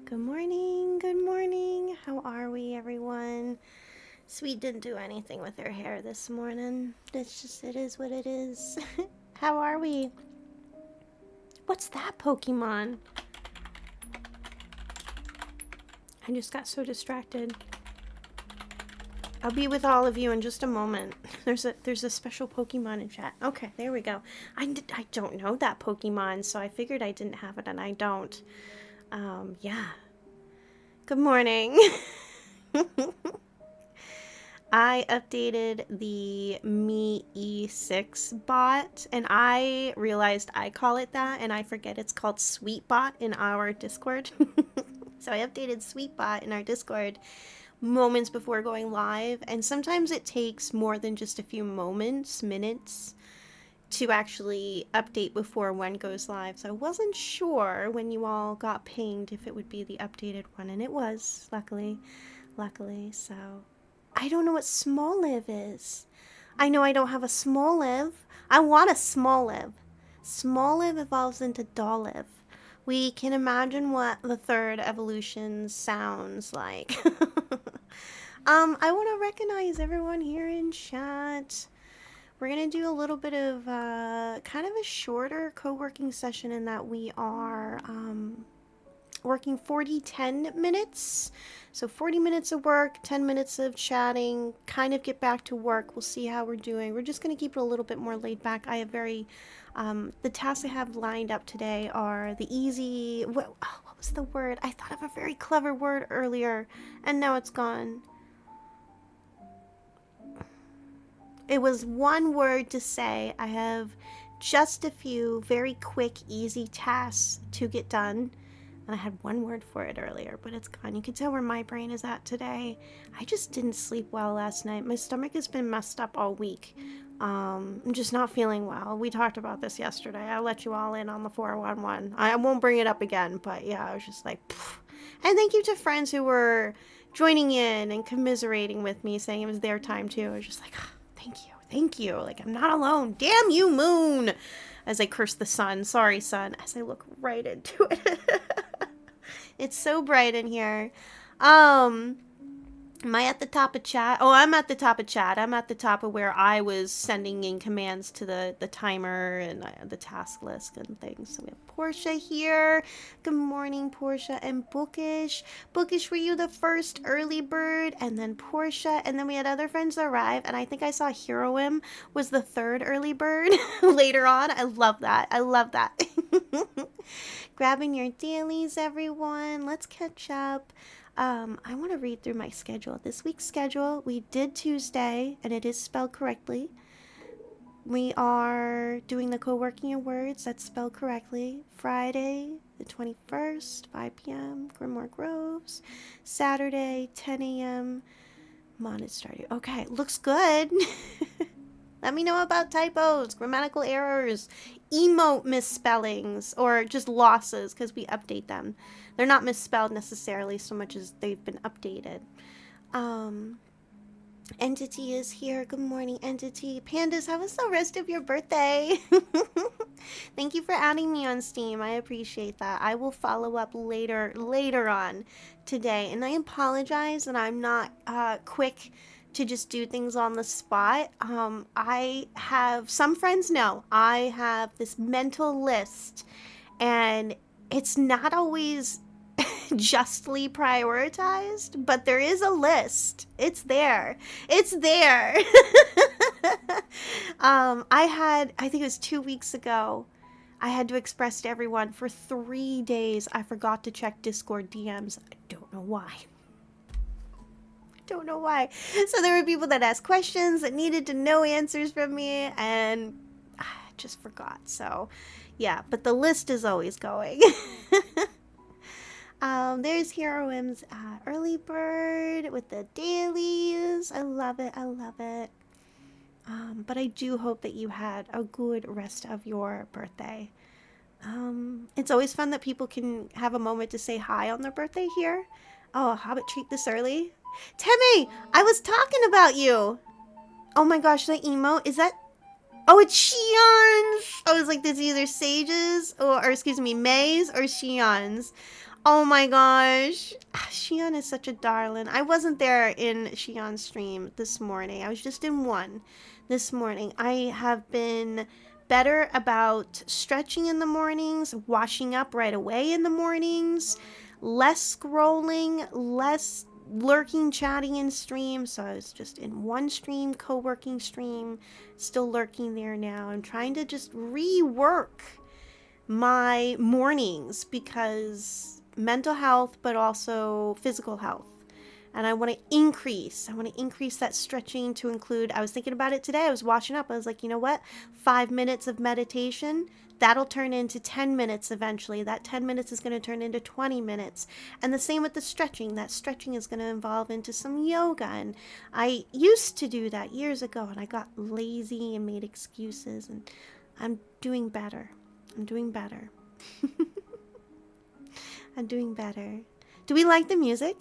Good morning, good morning. How are we, everyone? Sweet didn't do anything with her hair this morning. It is what it is. How are we? What's that Pokemon? I just got so distracted. I'll be with all of you in just a moment. There's a special Pokemon in chat. Okay, there we go. I don't know that Pokemon, so I figured I didn't have it, and I don't. Yeah. Good morning. I updated the Me E6 bot, and I realized I call it that, and I forget it's called Sweetbot in our Discord. So I updated Sweetbot in our Discord moments before going live, and sometimes it takes more than just a few minutes, to actually update before one goes live. So I wasn't sure when you all got pinged if it would be the updated one, and it was, luckily, so I don't know what small live is. I know I don't have a small live. I want a small live. Small live evolves into doll live. We can imagine what the third evolution sounds like. I want to recognize everyone here in chat. We're going to do a little bit of kind of a shorter co-working session in that we are working 40-10 minutes. So 40 minutes of work, 10 minutes of chatting, kind of get back to work. We'll see how we're doing. We're just going to keep it a little bit more laid back. I have the tasks I have lined up today are the easy, what was the word? I thought of a very clever word earlier, and now it's gone. It was one word to say. I have just a few very quick, easy tasks to get done. And I had one word for it earlier, but it's gone. You can tell where my brain is at today. I just didn't sleep well last night. My stomach has been messed up all week. I'm just not feeling well. We talked about this yesterday. I'll let you all in on the 411. I won't bring it up again, but yeah, I was just like, pfft. And thank you to friends who were joining in and commiserating with me, saying it was their time too. I was just like, oh, thank you. Like, I'm not alone. Damn you, moon! As I curse the sun. Sorry, sun. As I look right into it. It's so bright in here. Am I at the top of chat? Oh, I'm at the top of chat. I'm at the top of where I was sending in commands to the timer and the task list and things. So we have Portia here. Good morning, Portia and Bookish. Bookish, were you the first early bird? And then Portia. And then we had other friends arrive. And I think I saw Heroim was the third early bird later on. I love that. Grabbing your dailies, everyone. Let's catch up. I want to read through my schedule. This week's schedule, we did Tuesday, and it is spelled correctly. We are doing the co-working of words that's spelled correctly. Friday, the 21st, 5 p.m., Grimoire Groves. Saturday, 10 a.m., Monet Stardew. Okay, looks good. Let me know about typos, grammatical errors, emote misspellings, or just losses, because we update them. They're not misspelled necessarily so much as they've been updated. Entity is here. Good morning, Entity. Pandas, how was the rest of your birthday? Thank you for adding me on Steam. I appreciate that. I will follow up later on today. And I apologize that I'm not quick to just do things on the spot. I have, some friends know, I have this mental list, and it's not always justly prioritized, but there is a list. It's there. I think it was 2 weeks ago, I had to express to everyone for 3 days I forgot to check Discord DMs. I don't know why. So there were people that asked questions that needed to know answers from me, and I just forgot. So yeah, but the list is always going. There's Heroim's early bird with the dailies. I love it. But I do hope that you had a good rest of your birthday. It's always fun that people can have a moment to say hi on their birthday here. Oh, Hobbit treat this early. Temmie, I was talking about you. Oh my gosh, the emote, is that... Oh, it's Shion's. I was like, this is either Sage's or excuse me, May's or Shion's. Oh my gosh. Shion is such a darling. I wasn't there in Shion's stream this morning. I was just in one this morning. I have been better about stretching in the mornings, washing up right away in the mornings, less scrolling, less lurking, chatting in stream. So I was just in one stream, co-working stream, still lurking there now. I'm trying to just rework my mornings because mental health, but also physical health. And I want to increase that stretching to include, I was thinking about it today. I was washing up. I was like, you know what? 5 minutes of meditation, that'll turn into 10 minutes eventually. That 10 minutes is going to turn into 20 minutes. And the same with the stretching. That stretching is going to evolve into some yoga. And I used to do that years ago, and I got lazy and made excuses. And I'm doing better. I'm doing better. I'm doing better. Do we like the music?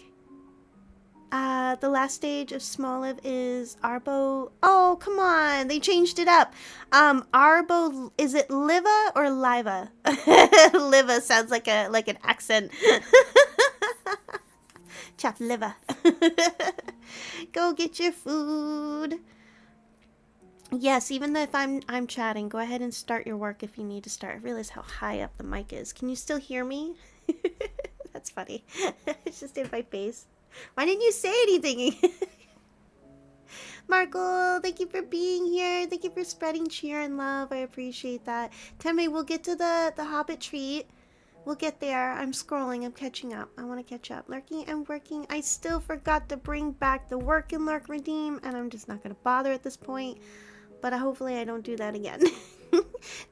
The last stage of Smoliv is Arbo. Oh, come on. They changed it up. Arbo, is it Liva or Liva? Liva sounds like an accent. Chop liver. Go get your food. Yes, even if I'm chatting, go ahead and start your work if you need to start. I realize how high up the mic is. Can you still hear me? That's funny. It's just in my face. Why didn't you say anything? Marco, thank you for being here. Thank you for spreading cheer and love. I appreciate that. Temme, we'll get to the Hobbit treat. We'll get there. I'm scrolling. I'm catching up. I want to catch up. Lurking and working. I still forgot to bring back the work and lurk redeem, and I'm just not going to bother at this point. But hopefully I don't do that again.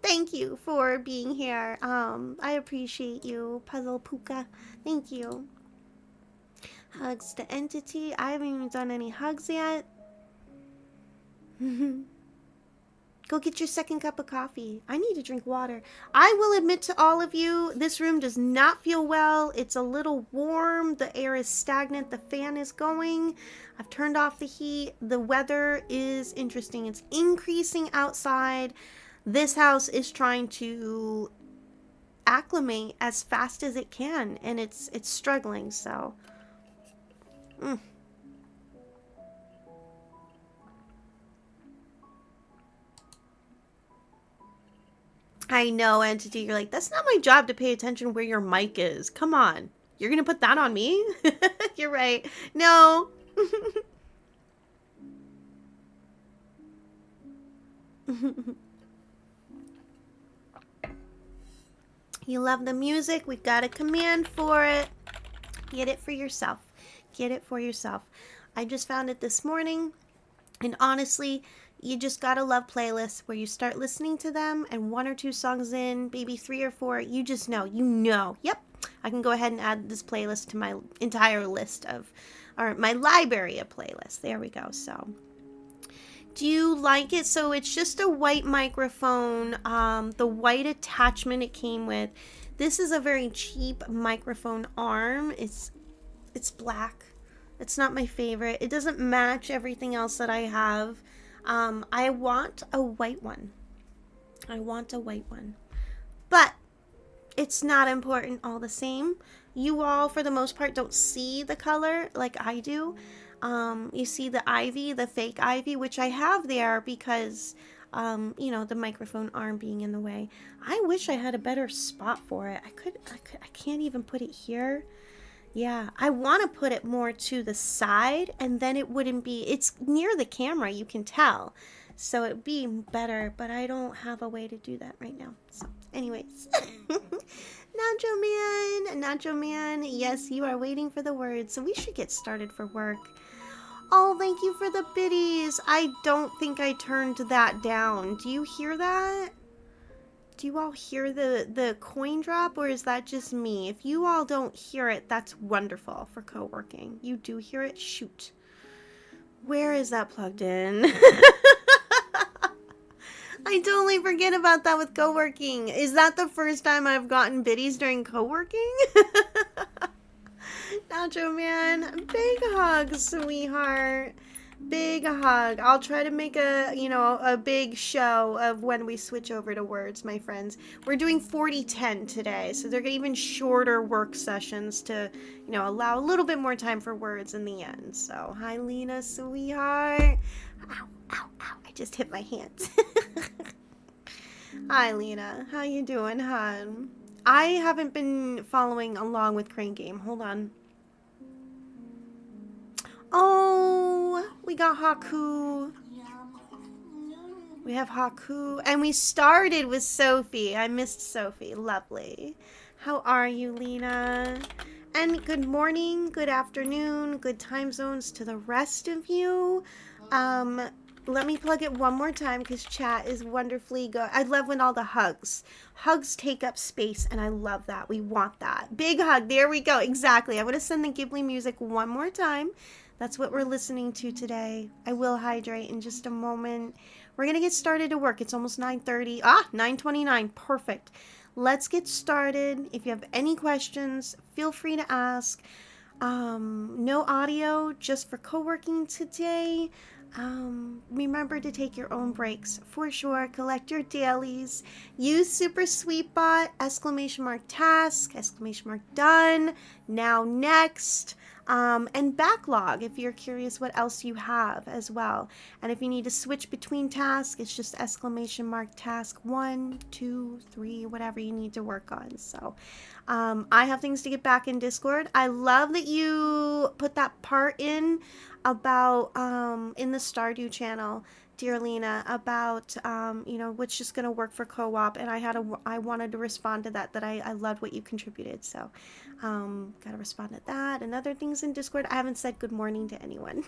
Thank you for being here. I appreciate you, Puzzle Puka. Thank you. Hugs to Entity. I haven't even done any hugs yet. Go get your second cup of coffee. I need to drink water. I will admit to all of you, this room does not feel well. It's a little warm. The air is stagnant. The fan is going. I've turned off the heat. The weather is interesting. It's increasing outside. This house is trying to acclimate as fast as it can, and it's struggling, so. I know, Entity. You're like, that's not my job to pay attention where your mic is. Come on. You're going to put that on me? You're right. No. You love the music. We've got a command for it. Get it for yourself. Get it for yourself. I just found it this morning. And honestly, you just gotta love playlists where you start listening to them and 1 or 2 songs in, maybe 3 or 4, you just know. You know. Yep. I can go ahead and add this playlist to my entire list of, or my library of playlists. There we go. So, do you like it? So it's just a white microphone. The white attachment it came with. This is a very cheap microphone arm. It's black. It's not my favorite. It doesn't match everything else that I have. I want a white one. I want a white one. But it's not important all the same. You all, for the most part, don't see the color like I do. You see the ivy, the fake ivy, which I have there because, you know, the microphone arm being in the way. I wish I had a better spot for it. I can't even put it here. Yeah, I want to put it more to the side, and then it wouldn't be, it's near the camera, you can tell. So it'd be better, but I don't have a way to do that right now. So, anyways. Nacho Man, yes, you are waiting for the words, so we should get started for work. Oh, thank you for the biddies. I don't think I turned that down. Do you hear that? Do you all hear the coin drop, or is that just me? If you all don't hear it, that's wonderful for co-working. You do hear it? Shoot. Where is that plugged in? I totally forget about that with co-working. Is that the first time I've gotten biddies during co-working? Nacho Man, big hug, sweetheart. Big hug. I'll try to make a big show of when we switch over to words, my friends. We're doing 40-10 today, so they're even shorter work sessions to, allow a little bit more time for words in the end. So, hi, Lena, sweetheart. Ow, ow, ow. I just hit my hands. Hi, Lena. How you doing, hon? I haven't been following along with Crane Game. Hold on. Oh, we got Haku. We have Haku. And we started with Sophie. I missed Sophie. Lovely. How are you, Lena? And good morning, good afternoon, good time zones to the rest of you. Um, Let me plug it one more time because chat is wonderfully good. I love when all the hugs take up space, and I love that. We want that. Big hug. There we go. Exactly. I'm going to send the Ghibli music one more time. That's what we're listening to today. I will hydrate in just a moment. We're going to get started to work. It's almost 9:30. 9:29. Perfect. Let's get started. If you have any questions, feel free to ask. No audio, just for co-working today. Remember to take your own breaks for sure. Collect your dailies. Use Super Sweetbot, exclamation mark task, exclamation mark done, now next. And backlog if you're curious what else you have as well. And if you need to switch between tasks, it's just exclamation mark task 1, 2, 3, whatever you need to work on. So I have things to get back in Discord. I love that you put that part in about in the Stardew channel, dear Lena, about what's just gonna work for co-op, and I wanted to respond to that I loved what you contributed. So gotta respond to that and other things in Discord. I haven't said good morning to anyone.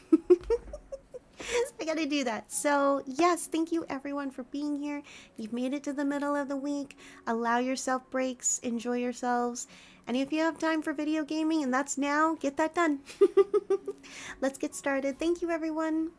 I gotta do that. So, yes, thank you everyone for being here. You've made it to the middle of the week. Allow yourself breaks, enjoy yourselves. And if you have time for video gaming, and that's now, get that done. Let's get started. Thank you, everyone.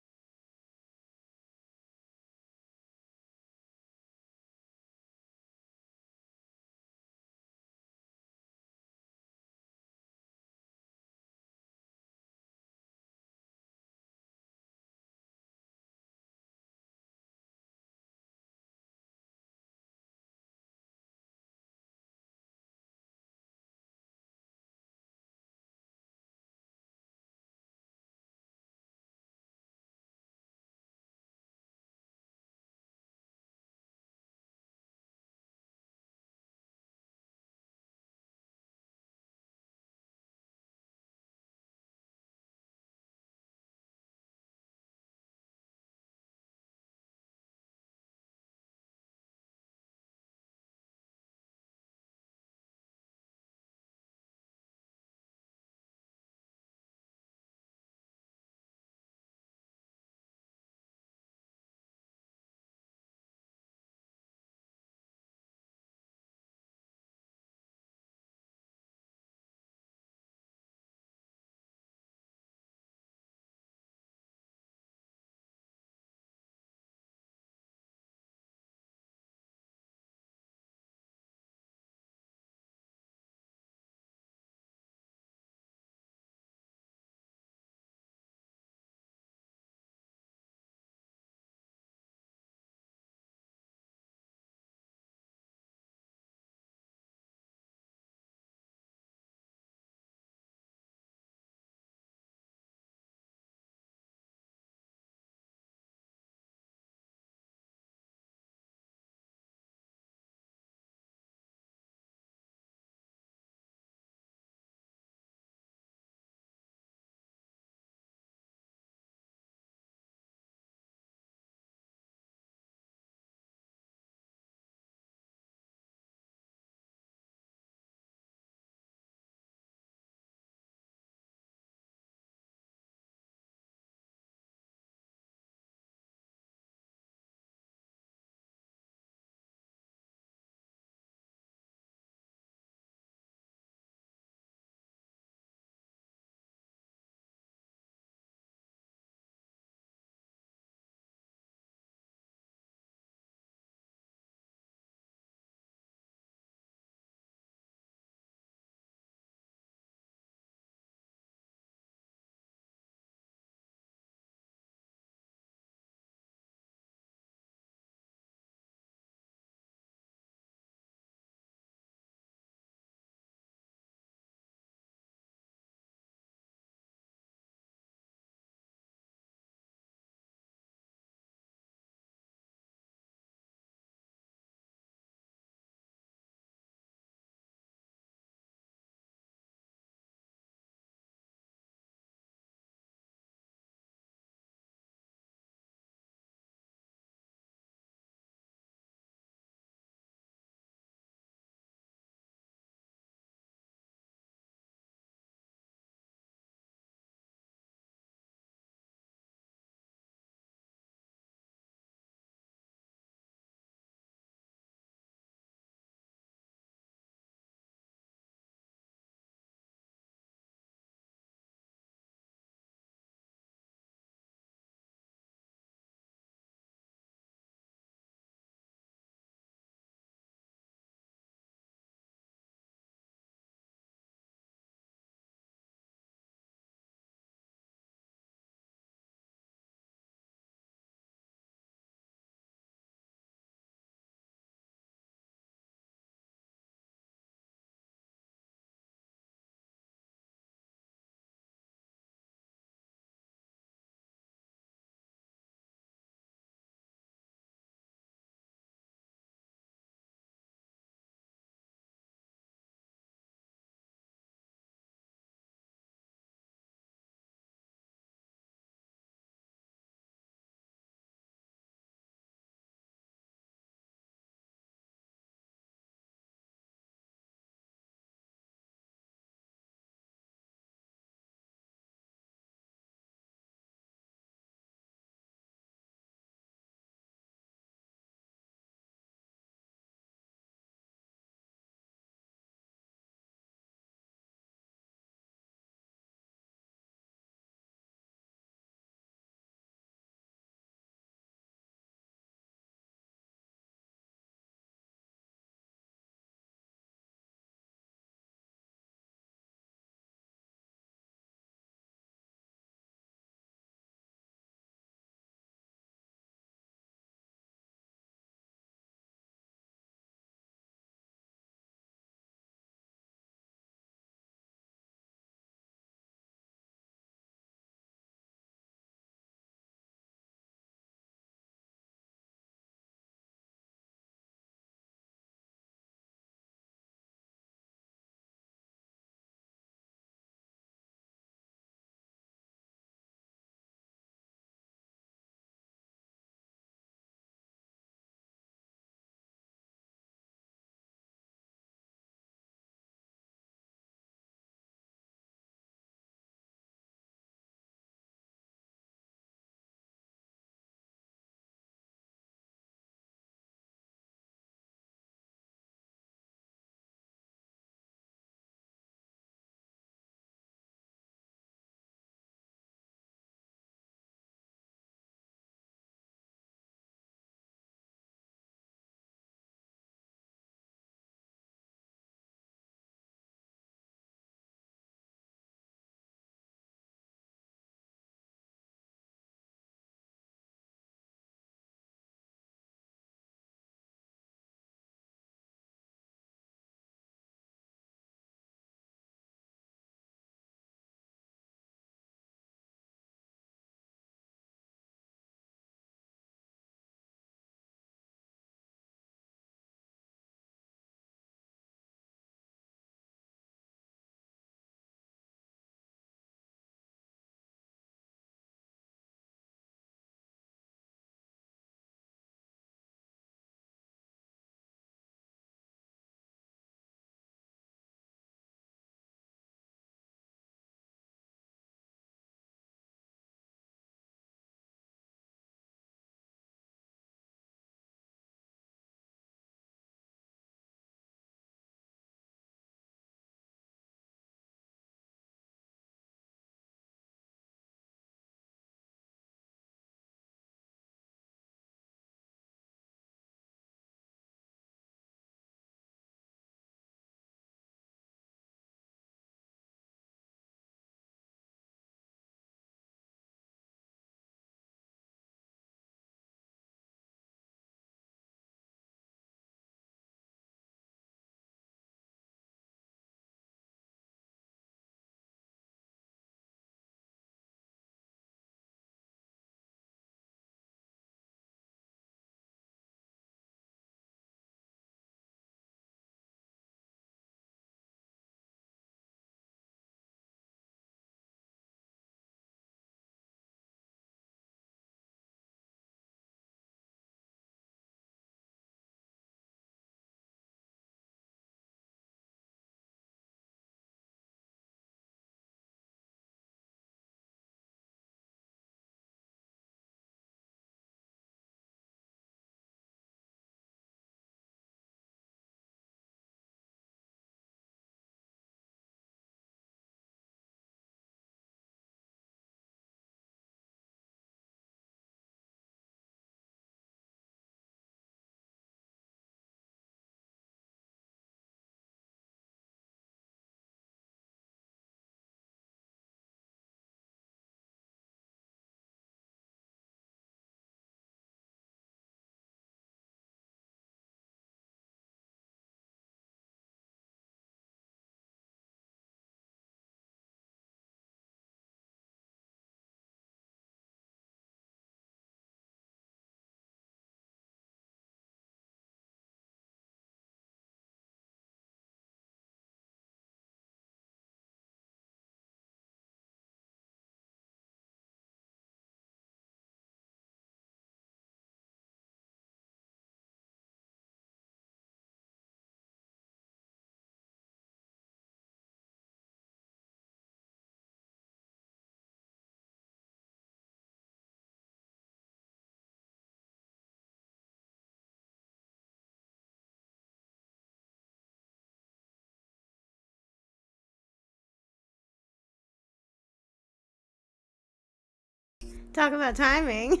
Talk about timing.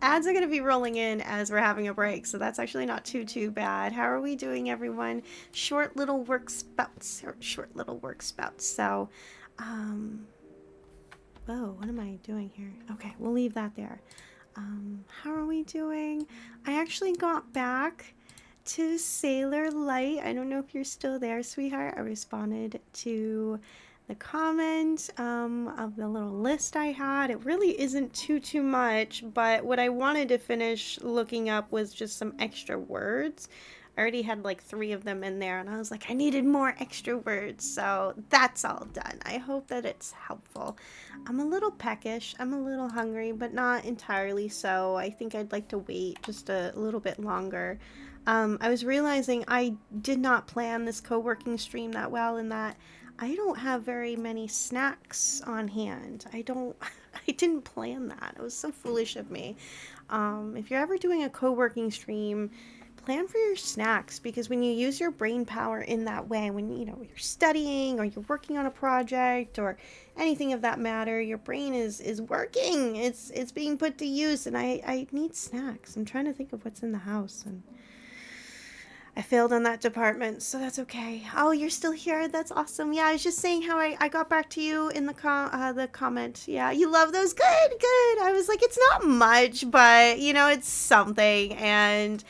Ads are going to be rolling in as we're having a break, so that's actually not too bad. How are we doing, everyone? Short little work spouts. So, oh, what am I doing here? Okay, we'll leave that there. How are we doing? I actually got back to Sailor Light. I don't know if you're still there, sweetheart. I responded to the comment of the little list I had. It really isn't too much, but what I wanted to finish looking up was just some extra words. I already had like 3 of them in there, and I was like, I needed more extra words, so that's all done. I hope that it's helpful. I'm a little peckish, I'm a little hungry, but not entirely so. I think I'd like to wait just a little bit longer. I was realizing I did not plan this co-working stream that well, in that I don't have very many snacks on hand. I didn't plan that. It was so foolish of me. If you're ever doing a co-working stream, plan for your snacks, because when you use your brain power in that way, when you're studying or you're working on a project or anything of that matter, your brain is working. It's being put to use, and I need snacks. I'm trying to think of what's in the house, and I failed on that department, so that's okay. Oh, you're still here? That's awesome. Yeah, I was just saying how I got back to you in the comment. Yeah, you love those? Good. I was like, it's not much, but, it's something. And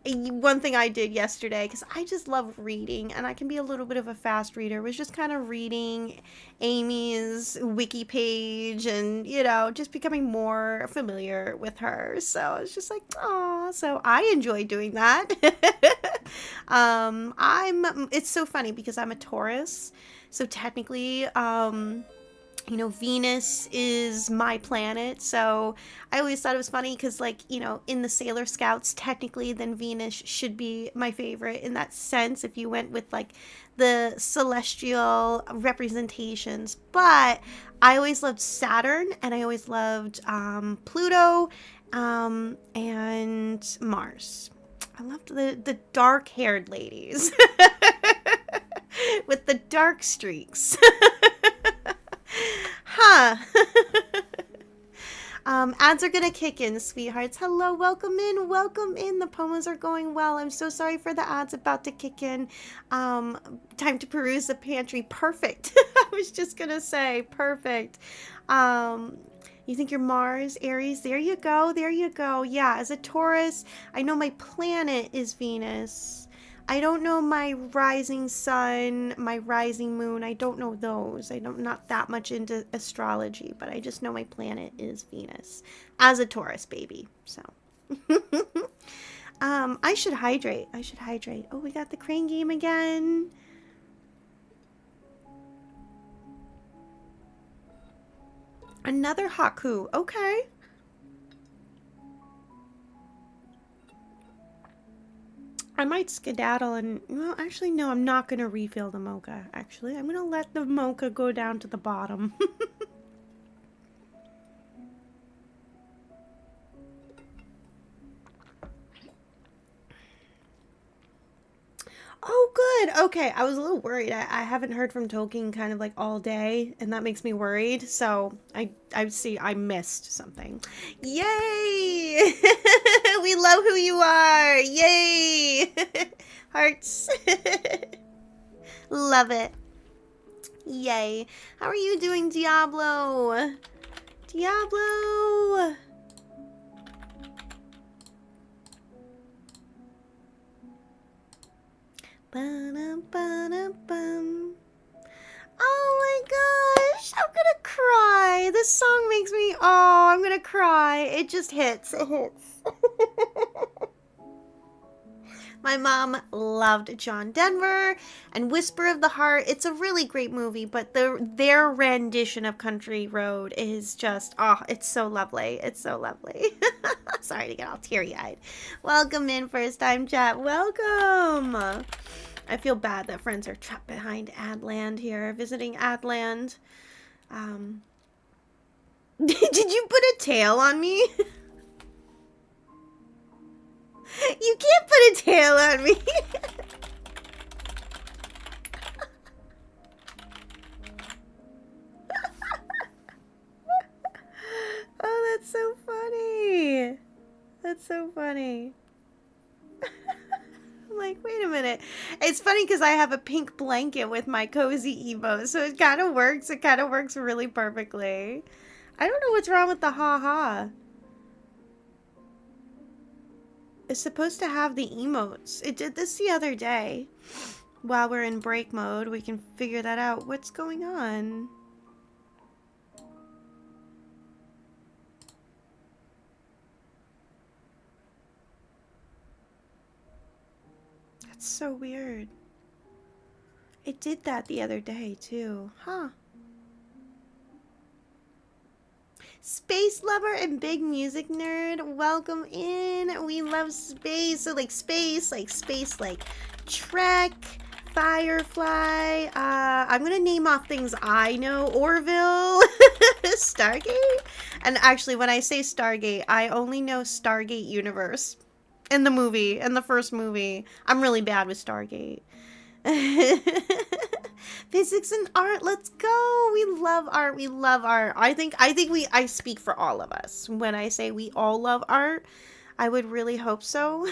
one thing I did yesterday, because I just love reading, and I can be a little bit of a fast reader, was just kind of reading Amy's wiki page and, just becoming more familiar with her. So it's just like, oh, so I enjoy doing that. It's so funny because I'm a Taurus, so technically, Venus is my planet, so I always thought it was funny because, in the Sailor Scouts, technically, then Venus should be my favorite in that sense if you went with, the celestial representations. But I always loved Saturn, and I always loved Pluto, and Mars. I loved the dark-haired ladies with the dark streaks. Huh. Ads are gonna kick in, sweethearts. Hello, welcome in. The promos are going well. I'm so sorry for the ads about to kick in. Time to peruse the pantry. Perfect. I was just gonna say, perfect. You think you're Mars, Aries? There you go. Yeah, as a Taurus, I know my planet is Venus. I don't know my rising sun, my rising moon. I don't know those. I'm not that much into astrology, but I just know my planet is Venus as a Taurus baby. So, I should hydrate. Oh, we got the crane game again. Another Haku. Okay. I might skedaddle and, well, actually, no, I'm not going to refill the mocha, actually. I'm going to let the mocha go down to the bottom. Oh, good. Okay, I was a little worried. I haven't heard from Tolkien kind of all day, and that makes me worried. So I see I missed something. Yay! We love who you are. Yay! Hearts. Love it. Yay. How are you doing, Diablo? Diablo! Ba-dum-ba-dum-bum. Oh my gosh, I'm gonna cry. This song makes me, I'm gonna cry. It just hits. It hits. My mom loved John Denver and Whisper of the Heart. It's a really great movie, but their rendition of Country Road is just, it's so lovely. It's so lovely. Sorry to get all teary-eyed. Welcome in, first time chat. Welcome. I feel bad that friends are trapped behind Adland here, visiting Adland. Did you put a tail on me? You can't put a tail on me. wait a minute. It's funny because I have a pink blanket with my cozy emote, so it kind of works. It kind of works really perfectly. I don't know what's wrong with the haha. It's supposed to have the emotes. It did this the other day. While we're in break mode, we can figure that out. What's going on? That's so weird. It did that the other day, too. Huh. Space lover and big music nerd, welcome in. We love space. So like space like Trek, Firefly. I'm gonna name off things I know. Orville, Stargate. And actually, when I say Stargate, I only know Stargate Universe in the first movie. I'm really bad with Stargate. Physics and art, let's go. We love art. We love art. I speak for all of us when I say we all love art. I would really hope so.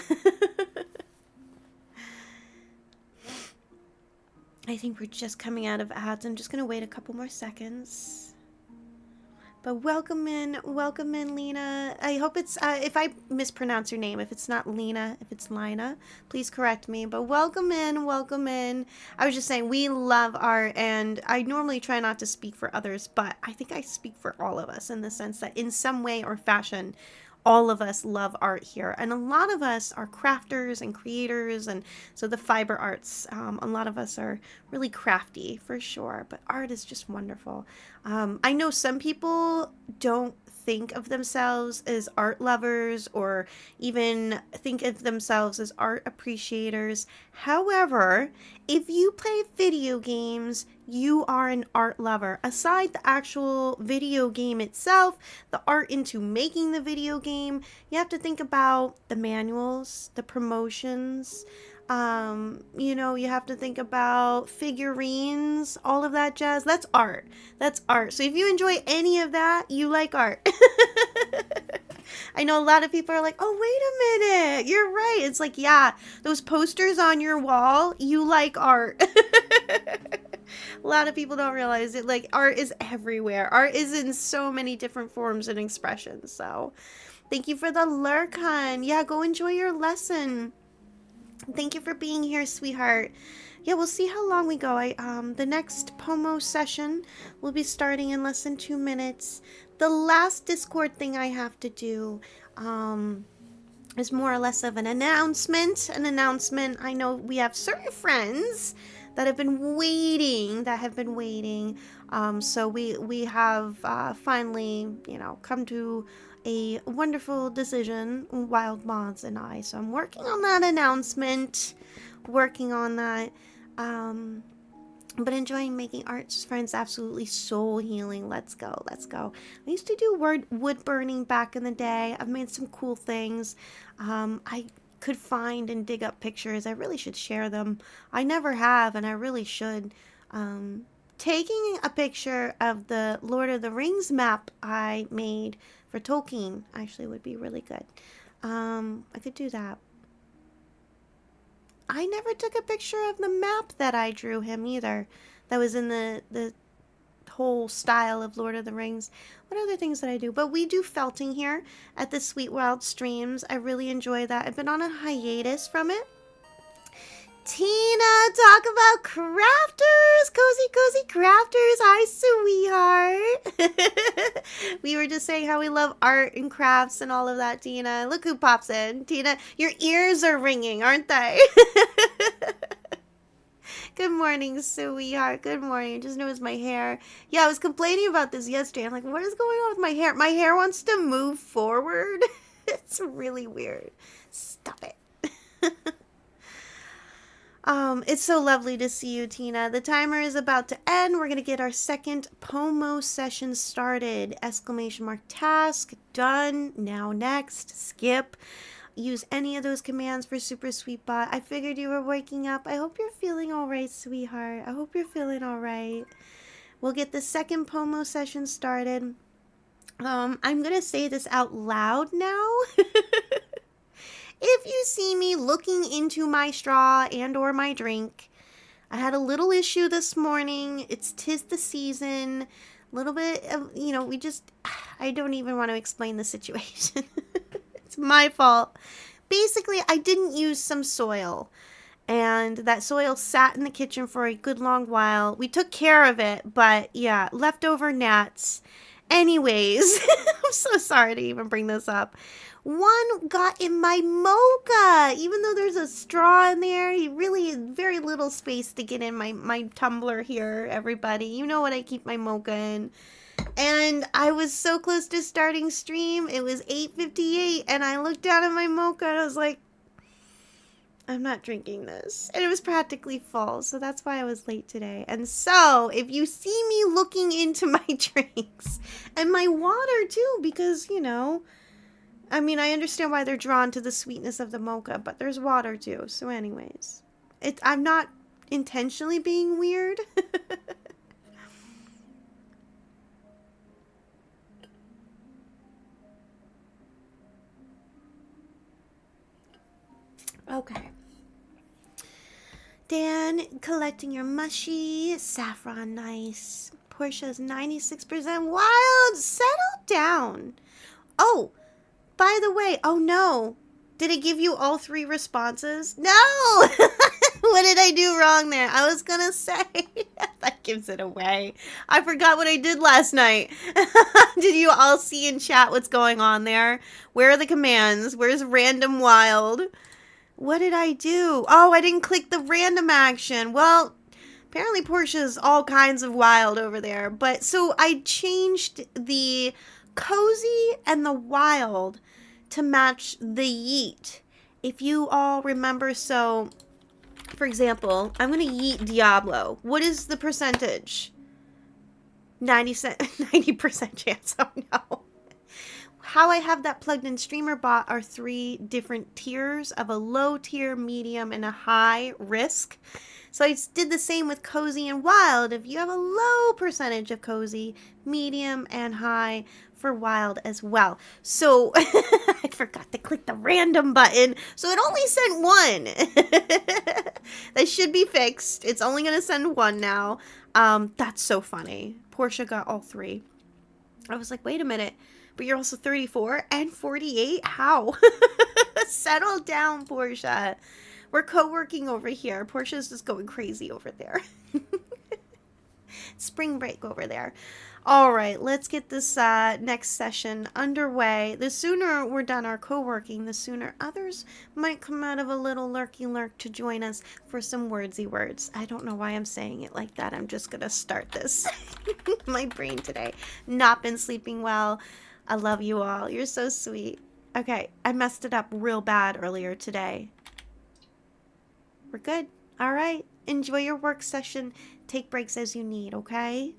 I think we're just coming out of ads. I'm just gonna wait a couple more seconds. But welcome in, Lena. I hope it's, if I mispronounce your name, if it's not Lena, if it's Lina, please correct me. But welcome in, welcome in. I was just saying, we love art, and I normally try not to speak for others, but I think I speak for all of us in the sense that in some way or fashion, all of us love art here. And a lot of us are crafters and creators, and so the fiber arts, a lot of us are really crafty for sure, but art is just wonderful. I know some people don't think of themselves as art lovers or even think of themselves as art appreciators. However, if you play video games, you are an art lover. Aside the actual video game itself, the art into making the video game, you have to think about the manuals, the promotions, you have to think about figurines, all of that jazz. That's art. That's art. So if you enjoy any of that, you like art. I know a lot of people are like, oh, wait a minute. You're right. It's like, yeah, those posters on your wall, you like art. A lot of people don't realize it. Like, art is everywhere. Art is in so many different forms and expressions. So thank you for the lurk, hun. Yeah, go enjoy your lesson. Thank you for being here, sweetheart. Yeah, we'll see how long we go. The next Pomo session will be starting in less than 2 minutes. The last Discord thing I have to do, is more or less of an announcement. I know we have certain friends that have been waiting, so we have finally, come to a wonderful decision, Wild Mods and I. So I'm working on that announcement, but enjoying making art friends, absolutely soul healing. Let's go. I used to do wood burning back in the day. I've made some cool things. I could find and dig up pictures. I really should share them. I never have, and I really should. Taking a picture of the Lord of the Rings map I made for Tolkien actually would be really good. I could do that. I never took a picture of the map that I drew him either. That was in the whole style of Lord of the Rings. What other things did I do? But we do felting here at the Sweet Wild Streams. I really enjoy that. I've been on a hiatus from it. Tina, talk about crafters. Cozy crafters. Hi, sweetheart. We were just saying how we love art and crafts and all of that, Tina. Look who pops in. Tina, your ears are ringing, aren't they? Good morning, sweetheart. Good morning. I just noticed my hair. Yeah, I was complaining about this yesterday. I'm like, what is going on with my hair? My hair wants to move forward. It's really weird. Stop it. It's so lovely to see you, Tina. The timer is about to end. We're going to get our second Pomo session started. Exclamation mark task. Done. Now next. Skip. Use any of those commands for Super Sweet Bot. I figured you were waking up. I hope you're feeling all right, sweetheart. I hope you're feeling all right. We'll get the second Pomo session started. I'm going to say this out loud now. If you see me looking into my straw and or my drink, I had a little issue this morning. It's 'tis the season. A little bit of, I don't even want to explain the situation. It's my fault. Basically, I didn't use some soil, and that soil sat in the kitchen for a good long while. We took care of it, but yeah, leftover gnats. Anyways, I'm so sorry to even bring this up. One got in my mocha, even though there's a straw in there. He really very little space to get in my tumbler here, everybody. You know what I keep my mocha in. And I was so close to starting stream. It was 8:58, and I looked down at my mocha and I was like, I'm not drinking this. And it was practically full, so that's why I was late today. And so, if you see me looking into my drinks and my water too, because, I mean, I understand why they're drawn to the sweetness of the mocha, but there's water too. So anyways, I'm not intentionally being weird. Okay. Dan, collecting your mushy. Saffron, nice. Portia's 96% wild. Settle down. Oh, by the way, oh no. Did it give you all 3 responses? No! What did I do wrong there? I was gonna say. That gives it away. I forgot what I did last night. Did you all see in chat what's going on there? Where are the commands? Where's random wild? What did I do? Oh, I didn't click the random action. Well, apparently Portia's all kinds of wild over there. But so I changed the cozy and the wild to match the yeet. If you all remember, so for example, I'm going to yeet Diablo. What is the percentage? 90% chance. Oh no. How I have that plugged in streamer bot are 3 different tiers of a low tier, medium, and a high risk. So I did the same with cozy and wild. If you have a low percentage of cozy, medium, and high for wild as well. So I forgot to click the random button. So it only sent 1. That should be fixed. It's only going to send 1 now. That's so funny. Portia got all 3. I was like, wait a minute. But you're also 34 and 48? How? Settle down, Portia. We're co-working over here. Portia's just going crazy over there. Spring break over there. All right, let's get this next session underway. The sooner we're done our co-working, the sooner others might come out of a little lurky lurk to join us for some wordsy words. I don't know why I'm saying it like that. I'm just going to start this. My brain today. Not been sleeping well. I love you all. You're so sweet. Okay, I messed it up real bad earlier today. We're good. All right. Enjoy your work session. Take breaks as you need, okay?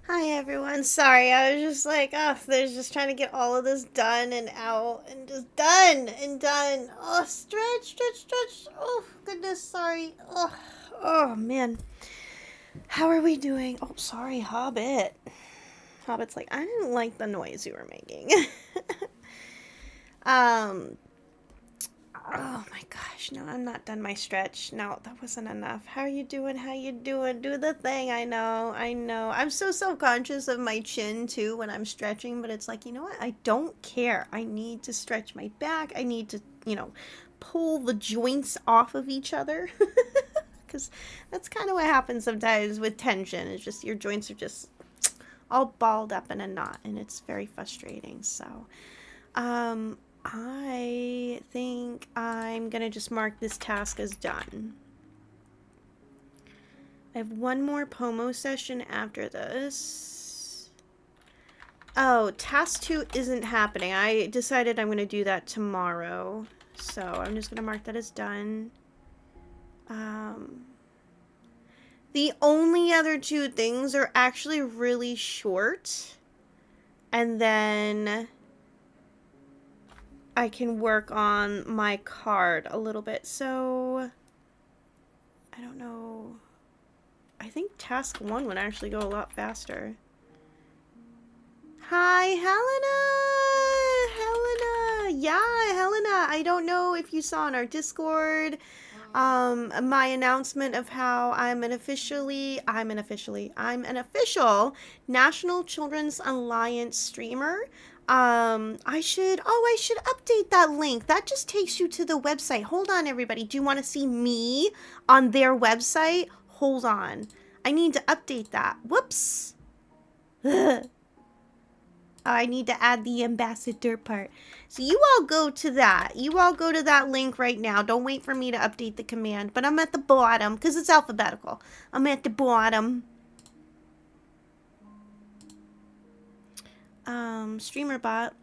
Hi everyone. Sorry, I was just like, oh, there's just trying to get all of this done and out and just done and done. Oh, stretch, stretch, stretch. Oh, goodness, sorry. Oh man. How are we doing? Oh, sorry, Hobbit. Hobbit's like, I didn't like the noise you were making. um, Oh my gosh, no, I'm not done my stretch. No, that wasn't enough. How are you doing? How you doing? Do the thing. I know, I know. I'm so self-conscious of my chin too when I'm stretching, but it's like, you know what? I don't care. I need to stretch my back. I need to, pull the joints off of each other. Because that's kind of what happens sometimes with tension. It's just your joints are just all balled up in a knot, and it's very frustrating. So, um, I think I'm gonna just mark this task as done. I have one more Pomo session after this. Oh, task 2 isn't happening. I decided I'm gonna do that tomorrow. So I'm just gonna mark that as done. The only other two things are actually really short. And then I can work on my card a little bit. So I don't know. I think task 1 would actually go a lot faster. Hi, Helena! Helena! Yeah, Helena! I don't know if you saw in our Discord my announcement of how I'm an official National Children's Alliance streamer. I should update that link. That just takes you to the website. Hold on, everybody. Do you want to see me on their website? Hold on. I need to update that. Whoops. I need to add the ambassador part. So you all go to that. You all go to that link right now. Don't wait for me to update the command. But I'm at the bottom because it's alphabetical. I'm at the bottom. Streamer bot.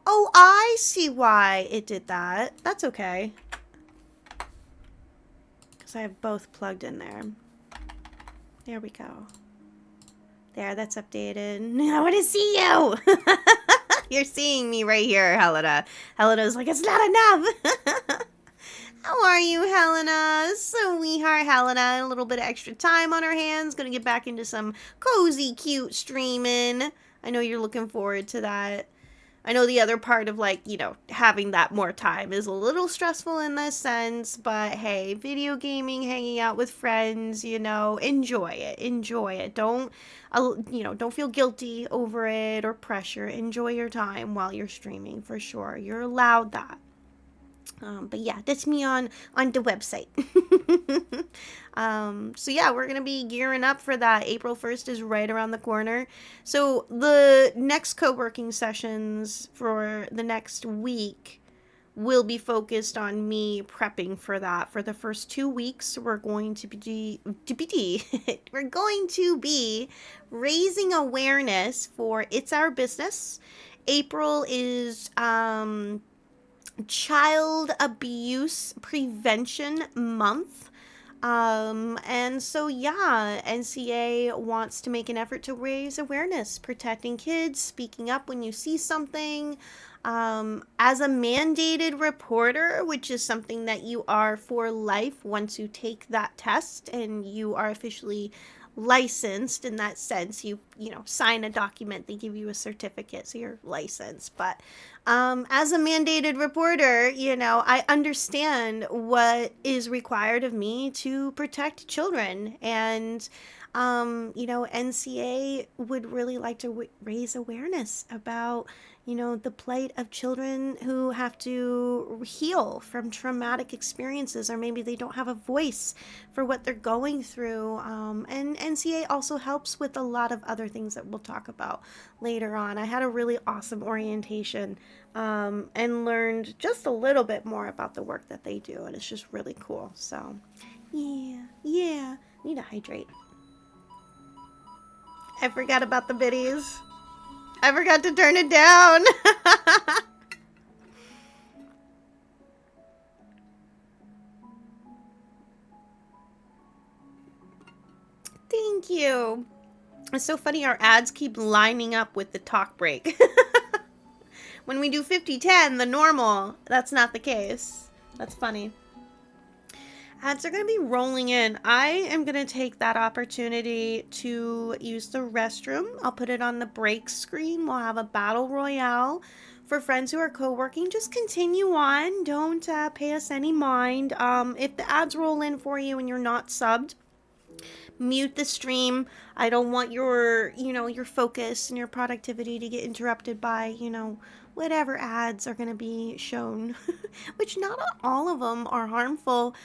Oh, I see why it did that. That's okay. Because I have both plugged in there. There we go. There, that's updated. I want to see you! You're seeing me right here, Helena. Helena's like, it's not enough! How are you, Helena? Sweetheart Helena. A little bit of extra time on her hands. Gonna get back into some cozy, cute streaming. I know you're looking forward to that. I know the other part of, like, having that more time is a little stressful in this sense, but hey, video gaming, hanging out with friends, enjoy it. Enjoy it. Don't feel guilty over it or pressure. Enjoy your time while you're streaming, for sure. You're allowed that. But yeah, that's me on the website. So yeah, we're gonna be gearing up for that. April 1st is right around the corner. So the next co-working sessions for the next week will be focused on me prepping for that. For the first 2 weeks, we're going to be we're going to be raising awareness for It's Our Business. April is Child Abuse Prevention Month. And so, yeah, NCA wants to make an effort to raise awareness, protecting kids, speaking up when you see something. As a mandated reporter, which is something that you are for life once you take that test and you are officially licensed in that sense, you sign a document, they give you a certificate, so you're licensed. But as a mandated reporter, I understand what is required of me to protect children. And, NCA would really like to raise awareness about, the plight of children who have to heal from traumatic experiences, or maybe they don't have a voice for what they're going through. And NCA also helps with a lot of other things that we'll talk about later on. I had a really awesome orientation and learned just a little bit more about the work that they do, and it's just really cool. So, yeah, need to hydrate. I forgot about the biddies. I forgot to turn it down. Thank you. It's so funny, our ads keep lining up with the talk break. When we do 50-10, the normal, that's not the case. That's funny. Ads are going to be rolling in. I am going to take that opportunity to use the restroom. I'll put it on the break screen. We'll have a battle royale for friends who are co-working. Just continue on. Don't pay us any mind. If the ads roll in for you and you're not subbed, mute the stream. I don't want your, your focus and your productivity to get interrupted by, whatever ads are going to be shown, which not all of them are harmful.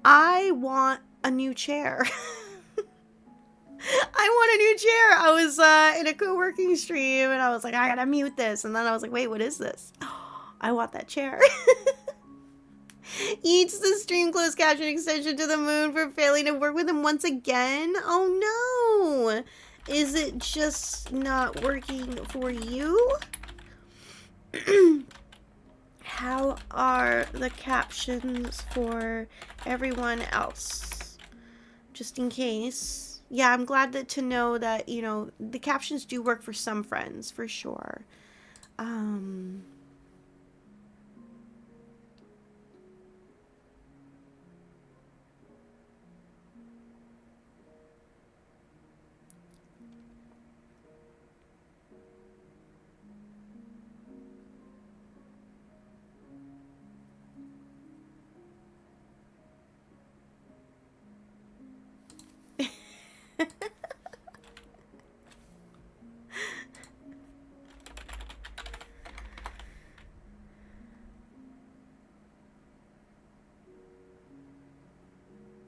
I want a new chair. I want a new chair. I was in a co-working stream and I was like, I gotta mute this. And then I was like, wait, what is this? I want that chair. Eats the stream closed caption extension to the moon for failing to work with him once again. Oh no. Is it just not working for you? How are the captions for everyone else? Just in case. Yeah, I'm glad to know that, the captions do work for some friends, for sure.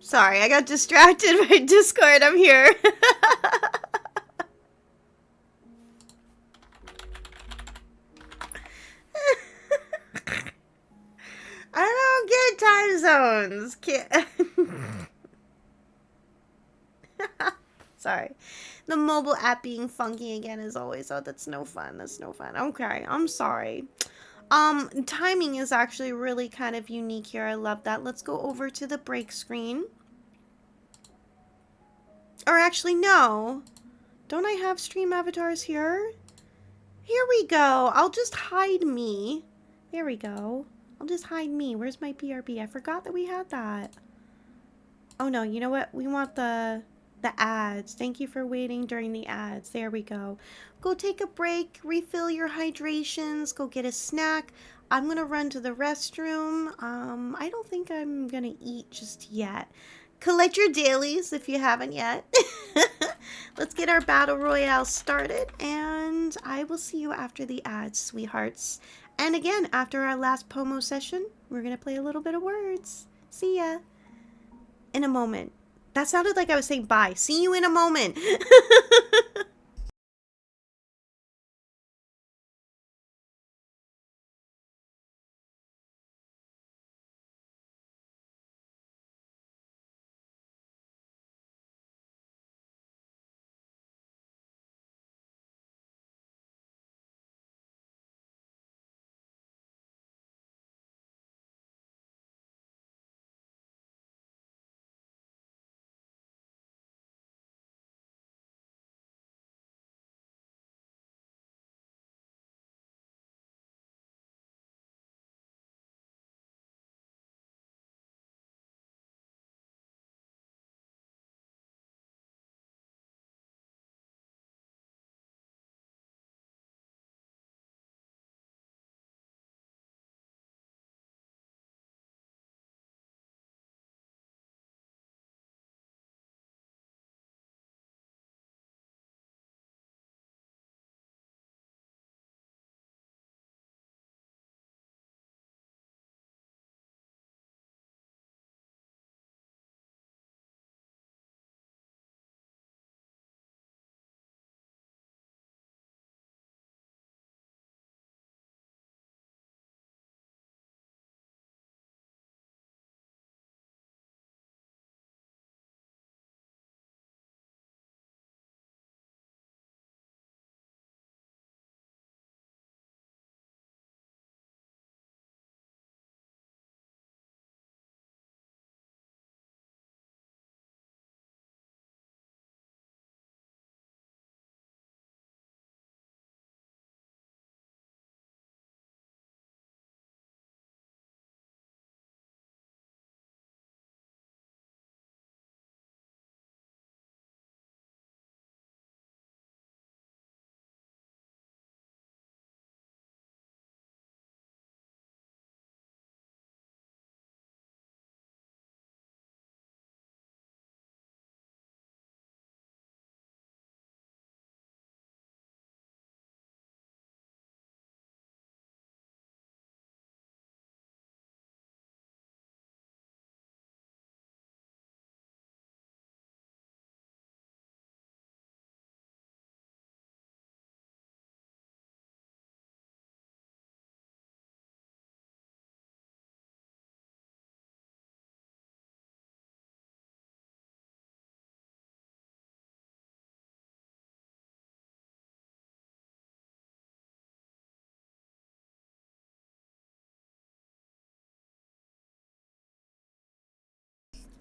Sorry, I got distracted by Discord. I'm here. I don't get time zones. Sorry. The mobile app being funky again as always. Oh, that's no fun. That's no fun. Okay, I'm sorry. Timing is actually really kind of unique here. I love that. Let's go over to the break screen. Or actually, no. Don't I have stream avatars here? Here we go. I'll just hide me. There we go. I'll just hide me. Where's my BRB? I forgot that we had that. Oh no, you know what? We want the ads. Thank you for waiting during the ads. There we go. Go take a break, refill your hydrations, go get a snack. I'm gonna run to the restroom. I don't think I'm gonna eat just yet. Collect your dailies if you haven't yet. Let's get our battle royale started, and I will see you after the ads, sweethearts. And again, after our last Pomo session, we're gonna play a little bit of words. See ya in a moment. That sounded like I was saying bye. See you in a moment.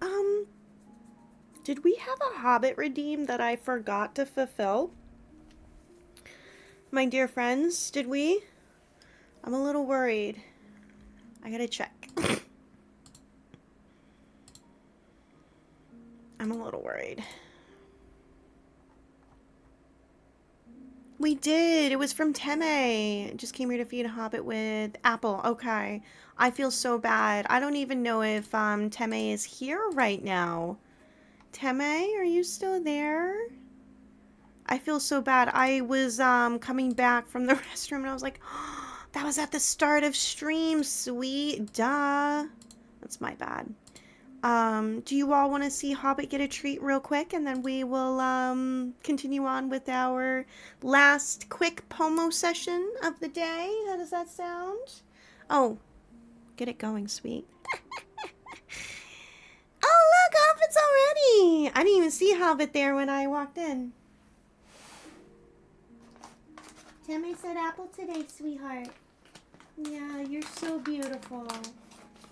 Um, did we have a Hobbit redeem that I forgot to fulfill? My dear friends, did we? I'm a little worried. I gotta check. I'm a little worried. We did. It was from Teme. Just came here to feed a hobbit with apple. Okay. I feel so bad. I don't even know if Teme is here right now. Teme, are you still there? I feel so bad. I was coming back from the restroom and I was like, oh, that was at the start of stream, sweet. Duh. That's my bad. Do you all want to see Hobbit get a treat real quick, and then we will continue on with our last quick Pomo session of the day? How does that sound? Oh, get it going, sweet. Oh, look, Hobbit's already! I didn't even see Hobbit there when I walked in. Tammy said apple today, sweetheart. Yeah, you're so beautiful.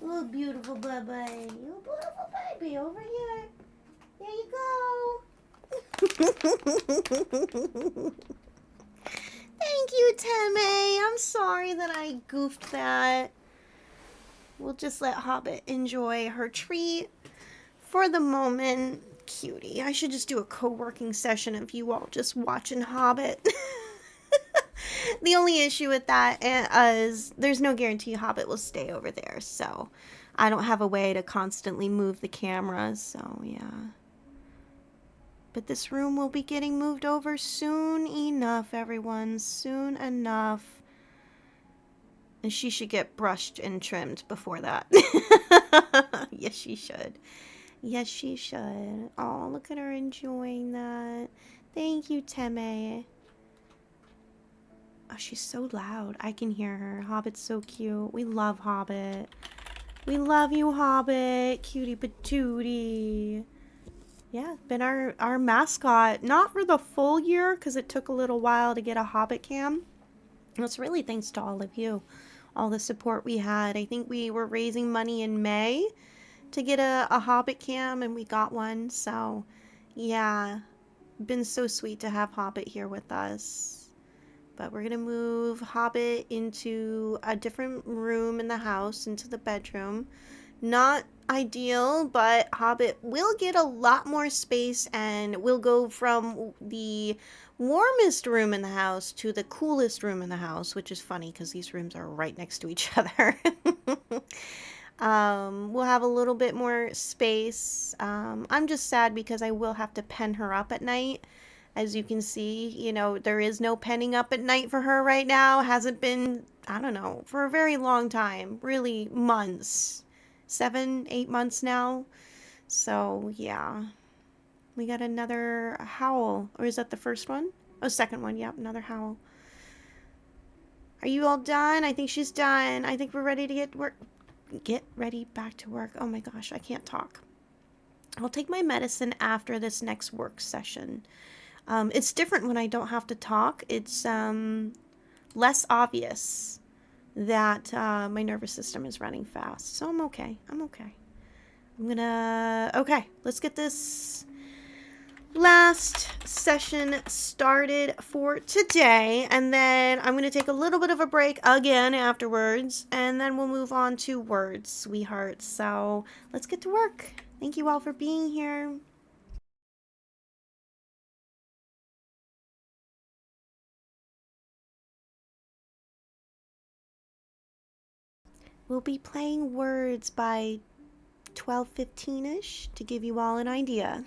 Oh, beautiful baby. You beautiful baby. Over here. There you go. Thank you, Teme. I'm sorry that I goofed that. We'll just let Hobbit enjoy her treat for the moment. Cutie. I should just do a co-working session of you all just watching Hobbit. The only issue with that is there's no guarantee Hobbit will stay over there, so I don't have a way to constantly move the camera, so yeah. But this room will be getting moved over soon enough, everyone. Soon enough. And she should get brushed and trimmed before that. Yes, she should. Yes, she should. Oh, look at her enjoying that. Thank you, Teme. Oh, she's so loud. I can hear her. Hobbit's so cute. We love Hobbit. We love you, Hobbit. Cutie patootie. Yeah, been our mascot. Not for the full year, because it took a little while to get a Hobbit cam. It's really thanks to all of you. All the support we had. I think we were raising money in May to get a Hobbit cam, and we got one. So, yeah. Been so sweet to have Hobbit here with us. But we're going to move Hobbit into a different room in the house, into the bedroom. Not ideal, but Hobbit will get a lot more space and will go from the warmest room in the house to the coolest room in the house, which is funny because these rooms are right next to each other. We'll have a little bit more space. I'm just sad because I will have to pen her up at night. As you can see, you know, there is no penning up at night for her right now. Hasn't been, I don't know, for a very long time. Really, months. 7, 8 months now. So, yeah. We got another howl. Or is that the first one? Oh, second one. Yep, another howl. Are you all done? I think she's done. I think we're ready to get ready back to work. Oh my gosh, I can't talk. I'll take my medicine after this next work session. It's different when I don't have to talk. It's less obvious that my nervous system is running fast. So I'm okay. I'm okay. Okay, let's get this last session started for today. And then I'm going to take a little bit of a break again afterwards. And then we'll move on to words, sweethearts. So let's get to work. Thank you all for being here. We'll be playing words by 12:15ish to give you all an idea.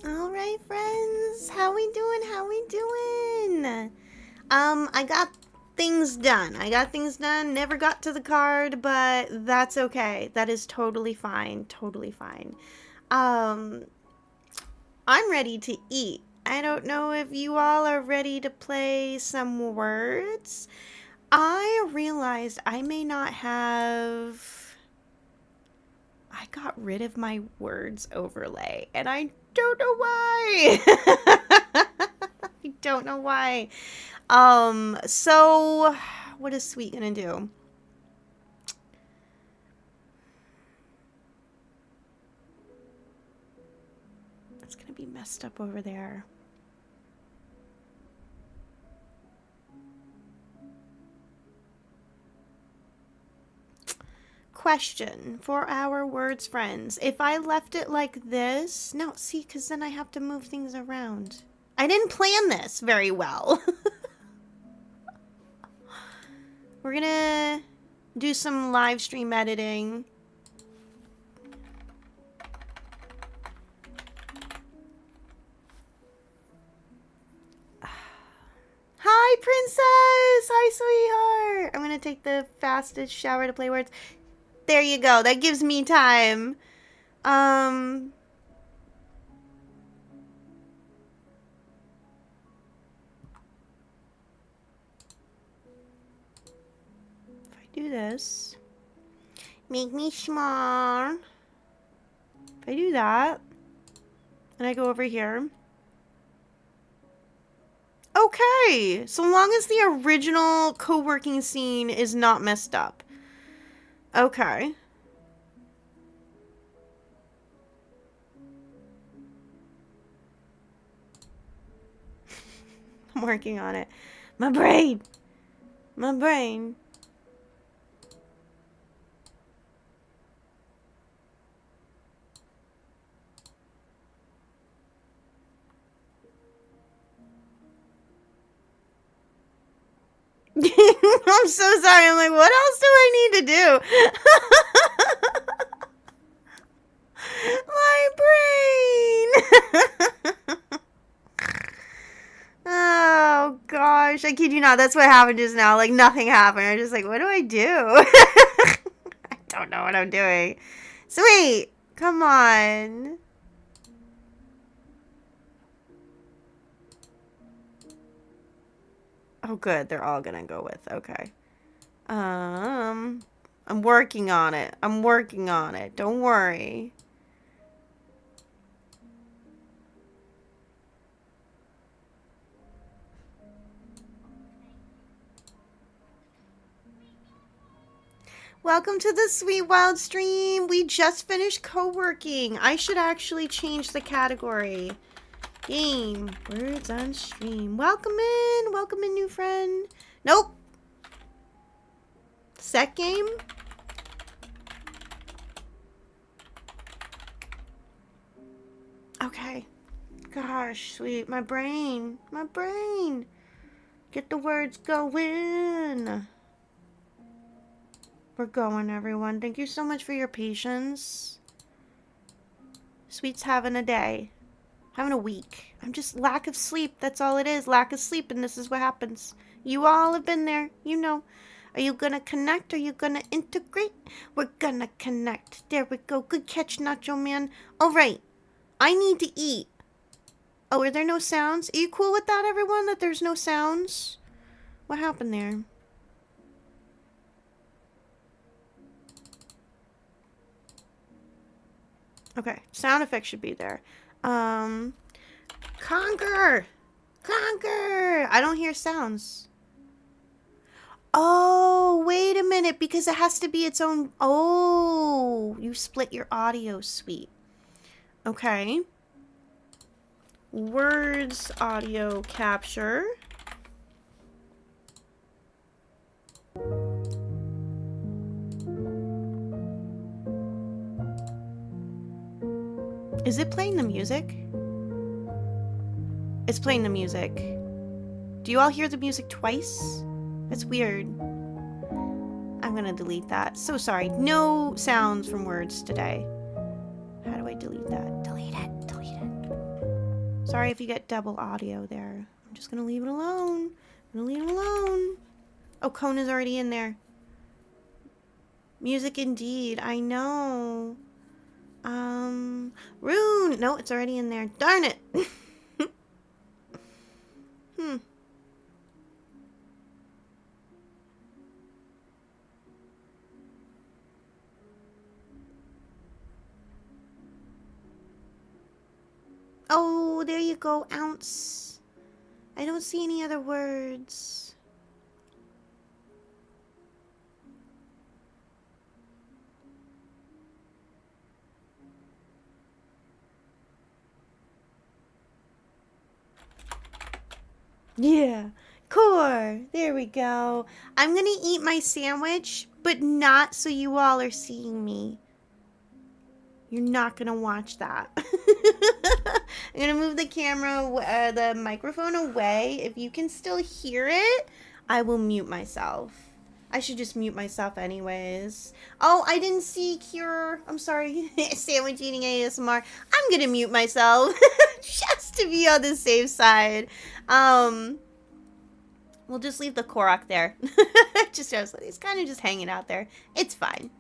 All right, friends. How we doing? How we doing? I got things done. Never got to the card, but that's okay. That is totally fine. Totally fine. Um, I'm ready to eat. I don't know if you all are ready to play some words. I realized I may not have... I got rid of my words overlay, and I don't know why. I don't know why. So what is Sweet gonna do? It's gonna be messed up over there. Question for our words friends. If I left it like this, no, see, because then I have to move things around. I didn't plan this very well. We're gonna do some live stream editing. Hi, princess! Hi, sweetheart! I'm gonna take the fastest shower to play words. There you go. That gives me time. If I do this, make me small. If I do that, and I go over here. Okay, so long as the original co-working scene is not messed up. Okay. I'm working on it. My brain. My brain. I'm so sorry. I'm like, what else do I need to do? My brain. Oh, gosh. I kid you not. That's what happened just now. Like, nothing happened. I'm just like, what do I do? I don't know what I'm doing. Sweet. Come on. Oh, good. They're all gonna go with. Okay. I'm working on it. I'm working on it. Don't worry. Welcome to the Sweet Wild stream. We just finished co-working. I should actually change the category. Game. Words on stream. Welcome in. Welcome in, new friend. Nope. Set game? Okay. Gosh, sweet. My brain. My brain. Get the words going. We're going, everyone. Thank you so much for your patience. Sweet's having a day. Having a week. I'm just lack of sleep. That's all it is. Lack of sleep, and this is what happens. You all have been there. You know. Are you gonna connect? Are you gonna integrate? We're gonna connect. There we go. Good catch, Nacho Man. All right. I need to eat. Oh, are there no sounds? Are you cool with that, everyone? That there's no sounds? What happened there? Okay. Sound effects should be there. Conquer! Conquer! I don't hear sounds. Oh, wait a minute, because it has to be its own... Oh, you split your audio, sweet. Okay. Words audio capture. Is it playing the music? It's playing the music. Do you all hear the music twice? That's weird. I'm gonna delete that. So sorry. No sounds from words today. How do I delete that? Delete it. Delete it. Sorry if you get double audio there. I'm just gonna leave it alone. I'm gonna leave it alone. Oh, Kona's already in there. Music indeed. I know. Rune. No, it's already in there. Darn it. Hmm. Oh, there you go, ounce. I don't see any other words. Yeah. Core. There we go. I'm gonna eat my sandwich, but not so you all are seeing me. You're not gonna watch that. I'm gonna move the camera, the microphone away. If you can still hear it, I will mute myself. I should just mute myself anyways. Oh, I didn't see Cure. I'm sorry. Sandwich eating ASMR. I'm gonna mute myself just to be on the safe side. We'll just leave the Korok there. Just he's kind of just hanging out there. It's fine.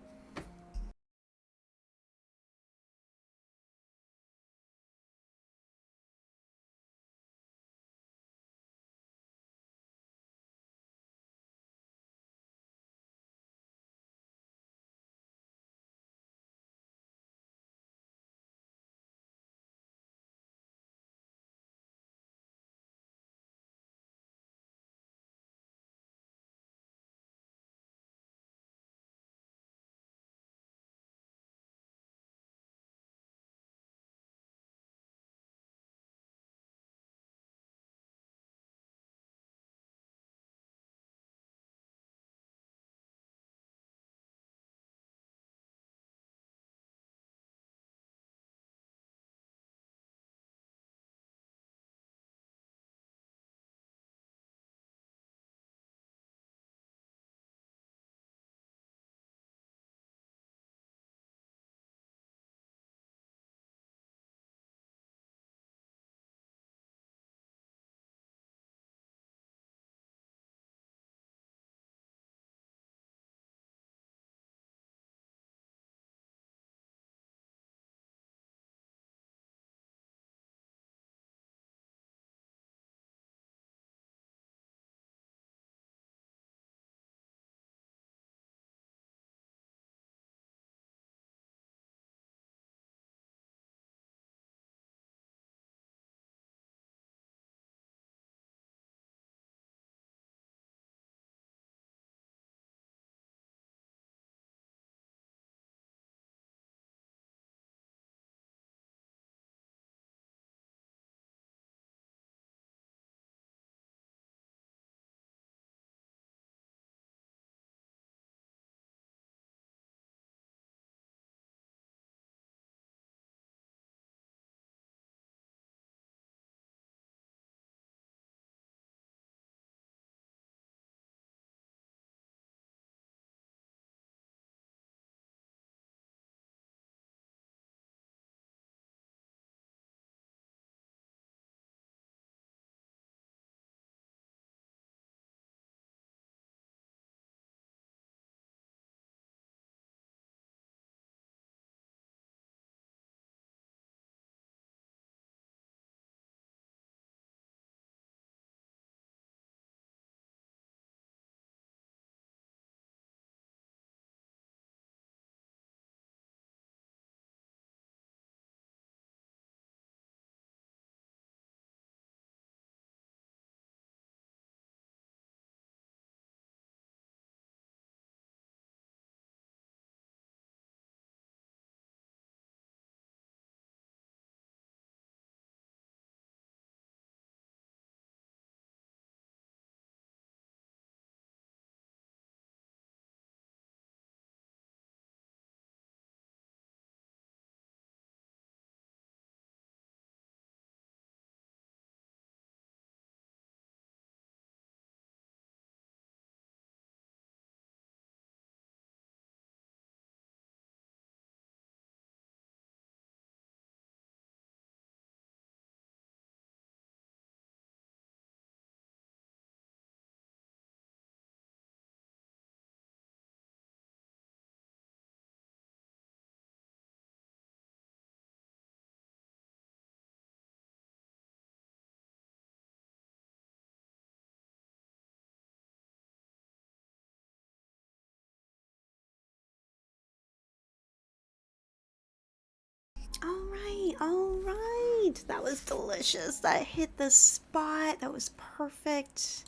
right, all right. That was delicious. That hit the spot. That was perfect.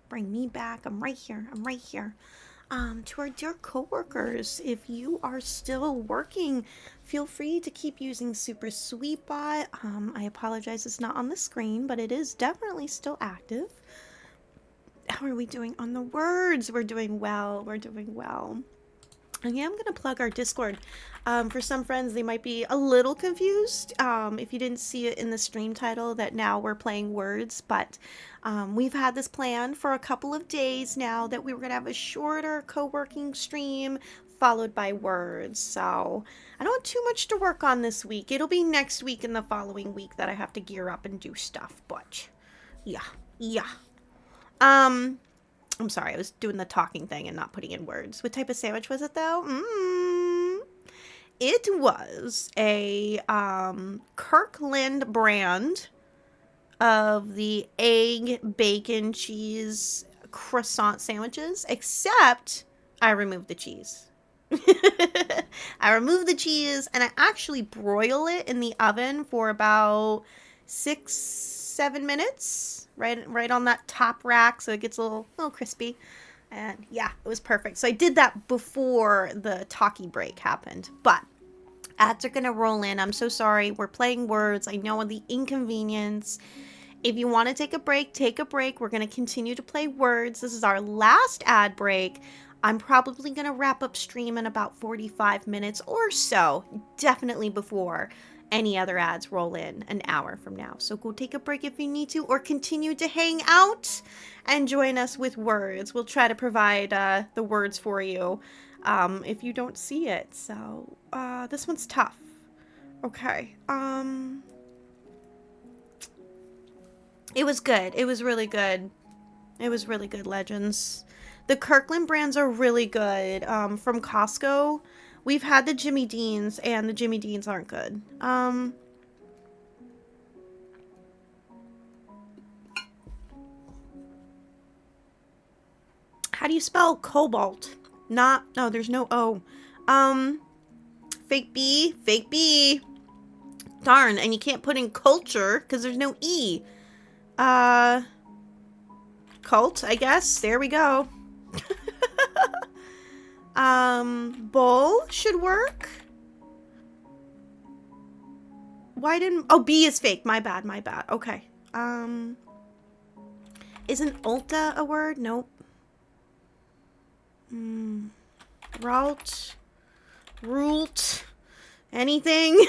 Bring me back. I'm right here. I'm right here. To our dear coworkers, if you are still working, feel free to keep using Super Sweetbot. I apologize it's not on the screen, but it is definitely still active. How are we doing on the words? We're doing well. We're doing well. And yeah, I'm going to plug our Discord. For some friends, they might be a little confused if you didn't see it in the stream title that now we're playing words. But we've had this plan for a couple of days now that we were going to have a shorter co-working stream followed by words. So I don't have too much to work on this week. It'll be next week and the following week that I have to gear up and do stuff. But yeah. I'm sorry, I was doing the talking thing and not putting in words. What type of sandwich was it, though? It was a Kirkland brand of the egg, bacon, cheese, croissant sandwiches, except I removed the cheese. I removed the cheese, and I actually broil it in the oven for about 6-7 minutes. Right on that top rack, so it gets a little crispy. And yeah, it was perfect. So I did that before the talkie break happened. But ads are gonna roll in. I'm so sorry. We're playing words. I know the inconvenience. If you want to take a break, take a break. We're gonna continue to play words. This is our last ad break. I'm probably gonna wrap up stream in about 45 minutes or so. Definitely before any other ads roll in an hour from now. So go take a break if you need to, or continue to hang out and join us with words. We'll try to provide the words for you if you don't see it. So this one's tough. Okay. It was good. It was really good. It was really good, Legends. The Kirkland brands are really good. From Costco. We've had the Jimmy Deans, and the Jimmy Deans aren't good. How do you spell cobalt? No, there's no O. Fake B. Darn, and you can't put in culture, because there's no E. Cult, I guess. There we go. Bull should work. Why didn't... Oh, B is fake. My bad. Okay. Isn't Ulta a word? Nope. Rult. Anything?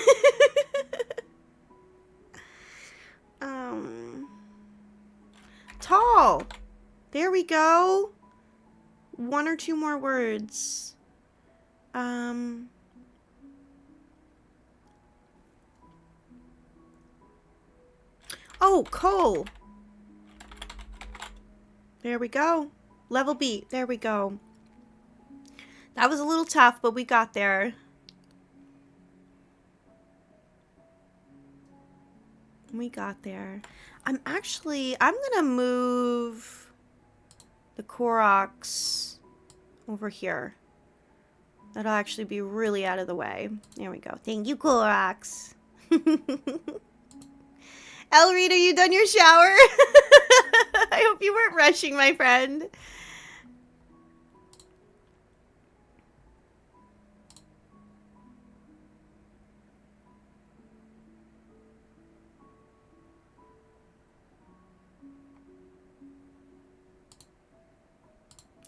Tall. There we go. 1 or 2 more words. Oh, coal. There we go. Level B. There we go. That was a little tough, but we got there. We got there. I'm gonna move the Koroks over here. That'll actually be really out of the way. There we go. Thank you, Koroks. Elreed, are you done your shower? I hope you weren't rushing, my friend.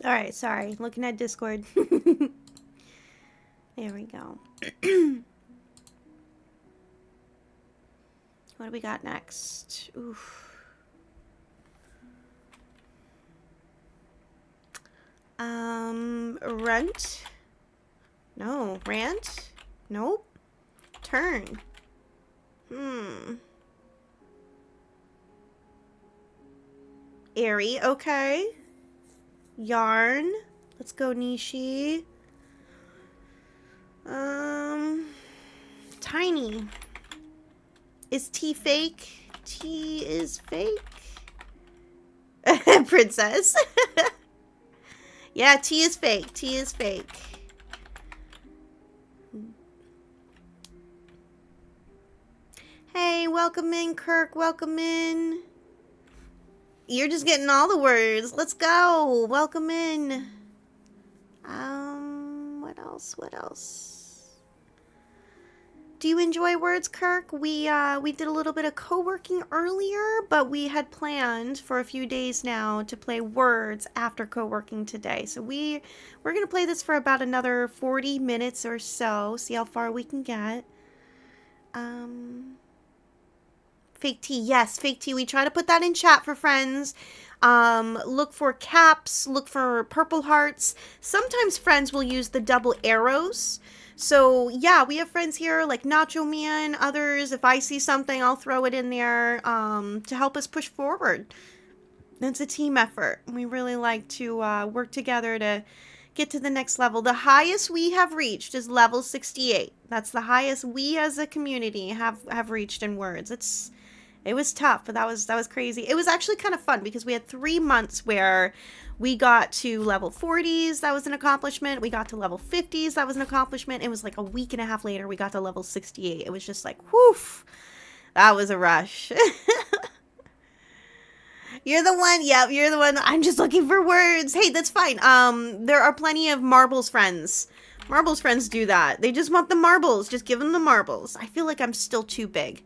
Alright, sorry. Looking at Discord. There we go. What do we got next? Oof. Runt? No. Rant? Nope. Turn. Airy, okay. Yarn. Let's go, Nishi. Tiny. Is T fake? T is fake? Princess. Yeah, T is fake. T is fake. welcome in, Kirk. Welcome in. You're just getting all the words. Let's go. Welcome in. What else? What else? Do you enjoy words, Kirk? We did a little bit of co-working earlier, but we had planned for a few days now to play words after co-working today. So we're going to play this for about another 40 minutes or so, see how far we can get. Fake tea. Yes, fake tea. We try to put that in chat for friends. Look for caps, look for purple hearts. Sometimes friends will use the double arrows. So yeah, we have friends here like Nacho Man, others. If I see something, I'll throw it in there to help us push forward. It's a team effort. We really like to work together to get to the next level. The highest we have reached is level 68. That's the highest we as a community have reached in words. It was tough, but that was crazy. It was actually kind of fun because we had 3 months where we got to level 40s. That was an accomplishment. We got to level 50s. That was an accomplishment. It was like a week and a half later, we got to level 68. It was just like, whew, that was a rush. You're the one. Yep, you're the one. I'm just looking for words. Hey, that's fine. There are plenty of marbles friends. Marbles friends do that. They just want the marbles. Just give them the marbles. I feel like I'm still too big.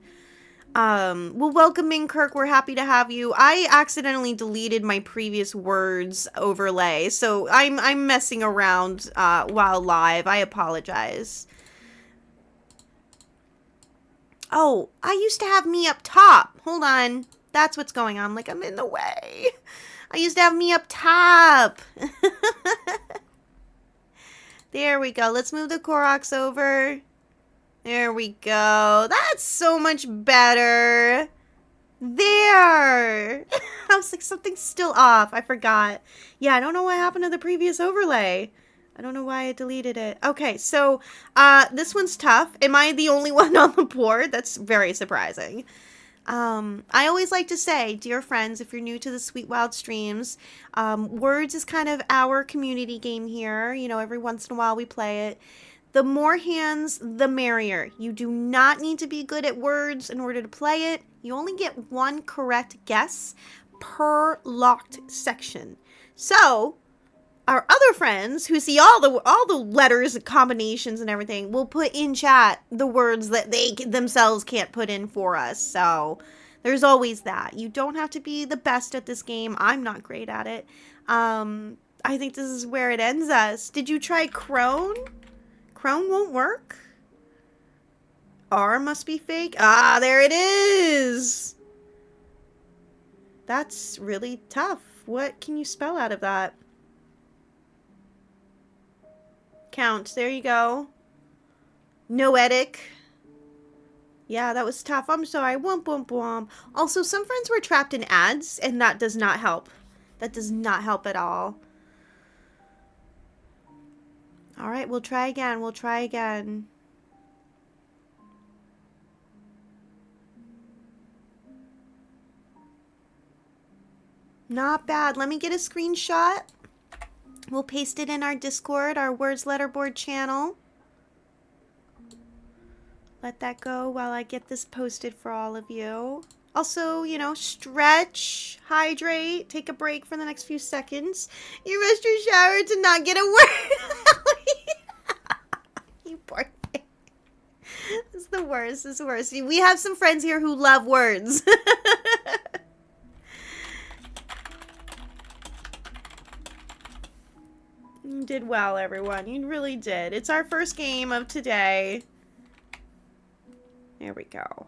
Well, welcome in, Kirk. We're happy to have you. I accidentally deleted my previous words overlay, so I'm messing around while live. I apologize. Oh, I used to have me up top. Hold on. That's what's going on. Like, I'm in the way. I used to have me up top. There we go. Let's move the Koroks over. There we go. That's so much better. There. I was like, something's still off. I forgot. Yeah, I don't know what happened to the previous overlay. I don't know why I deleted it. Okay, so this one's tough. Am I the only one on the board? That's very surprising. I always like to say, dear friends, if you're new to the Sweet Wild streams, words is kind of our community game here. You know, every once in a while we play it. The more hands, the merrier. You do not need to be good at words in order to play it. You only get one correct guess per locked section. So, our other friends who see all the letters and combinations and everything will put in chat the words that they themselves can't put in for us. So, there's always that. You don't have to be the best at this game. I'm not great at it. I think this is where it ends us. Did you try Crone? Crone won't work? R must be fake? Ah, there it is! That's really tough. What can you spell out of that? Count. There you go. Noetic. Yeah, that was tough. I'm sorry. Womp womp womp. Also, some friends were trapped in ads, and that does not help. That does not help at all. Alright, we'll try again. We'll try again. Not bad. Let me get a screenshot. We'll paste it in our Discord, our Words Letterboard channel. Let that go while I get this posted for all of you. Also, you know, stretch, hydrate, take a break for the next few seconds. You rest your shower to not get a word. You poor thing. It's the worst. It's the worst. We have some friends here who love words. You did well, everyone. You really did. It's our first game of today. There we go.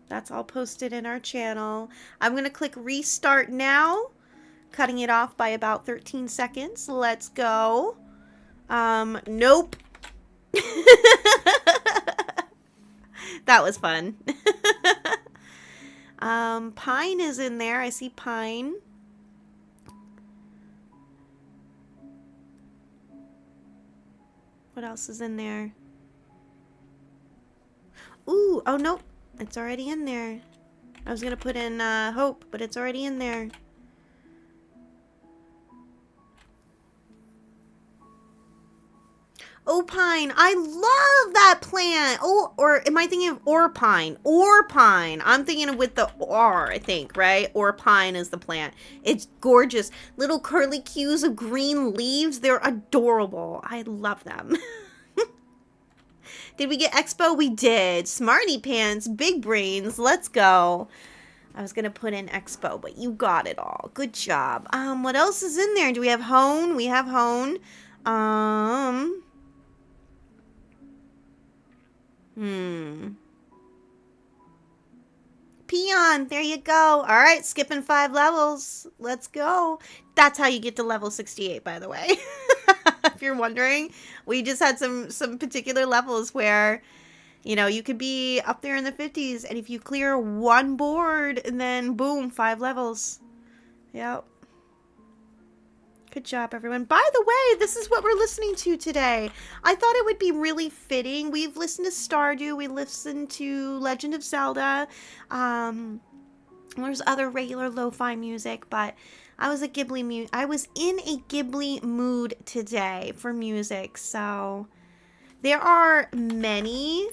That's all posted in our channel. I'm going to click restart now, cutting it off by about 13 seconds. Let's go. Nope. That was fun. Pine is in there. I see Pine. What else is in there? Ooh, oh nope. It's already in there. I was gonna put in Hope, but it's already in there. Opine. I love that plant. Oh, or am I thinking of Orpine? Orpine. I'm thinking of with the R, I think, right? Orpine is the plant. It's gorgeous. Little curly cues of green leaves. They're adorable. I love them. Did we get Expo? We did. Smarty pants, big brains. Let's go. I was gonna put in Expo, but you got it all. Good job. What else is in there? Do we have Hone? We have Hone. Peon, there you go. All right, skipping 5 levels. Let's go. That's how you get to level 68, by the way. If you're wondering, we just had some particular levels where, you know, you could be up there in the 50s, and if you clear one board, and then boom, 5 levels. Yep. Good job, everyone. By the way, this is what we're listening to today. I thought it would be really fitting. We've listened to Stardew. We listened to Legend of Zelda. There's other regular lo-fi music, but I was in a Ghibli mood today for music. So there are many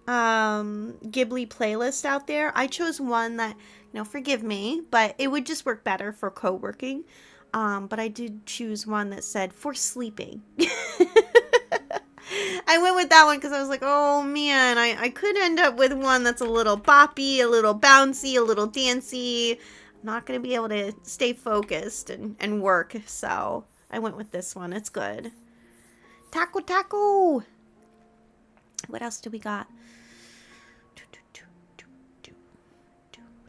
Ghibli playlists out there. I chose one that, you know, forgive me, but it would just work better for co-working. But I did choose one that said for sleeping. I went with that one because I was like, oh man, I could end up with one that's a little boppy, a little bouncy, a little dancey. I'm not going to be able to stay focused and work. So I went with this one. It's good. Taco Taco. What else do we got?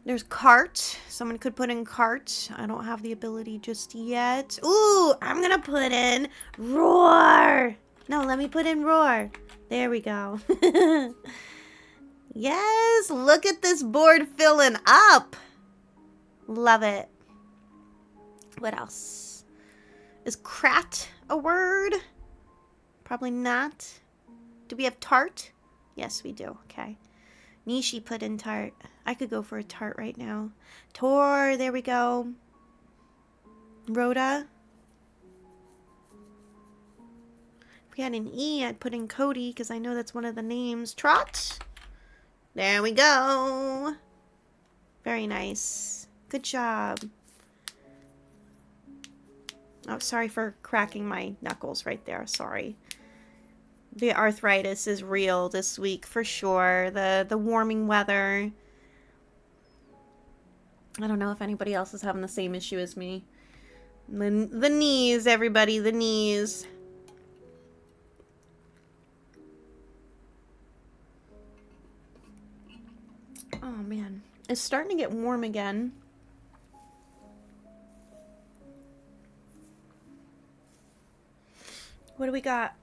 There's cart. Someone could put in cart. I don't have the ability just yet. Ooh, I'm gonna put in roar. No, let me put in roar. There we go. Yes, look at this board filling up. Love it. What else? Is crat a word? Probably not. Do we have tart? Yes, we do. Okay. Nishi put in tart. I could go for a tart right now. Tor, there we go. Rhoda. If we had an E, I'd put in Cody because I know that's one of the names. Trot. There we go. Very nice. Good job. Oh, sorry for cracking my knuckles right there. Sorry. The arthritis is real this week for sure. The warming weather. I don't know if anybody else is having the same issue as me. The knees, everybody, the knees. Oh man, it's starting to get warm again. What do we got?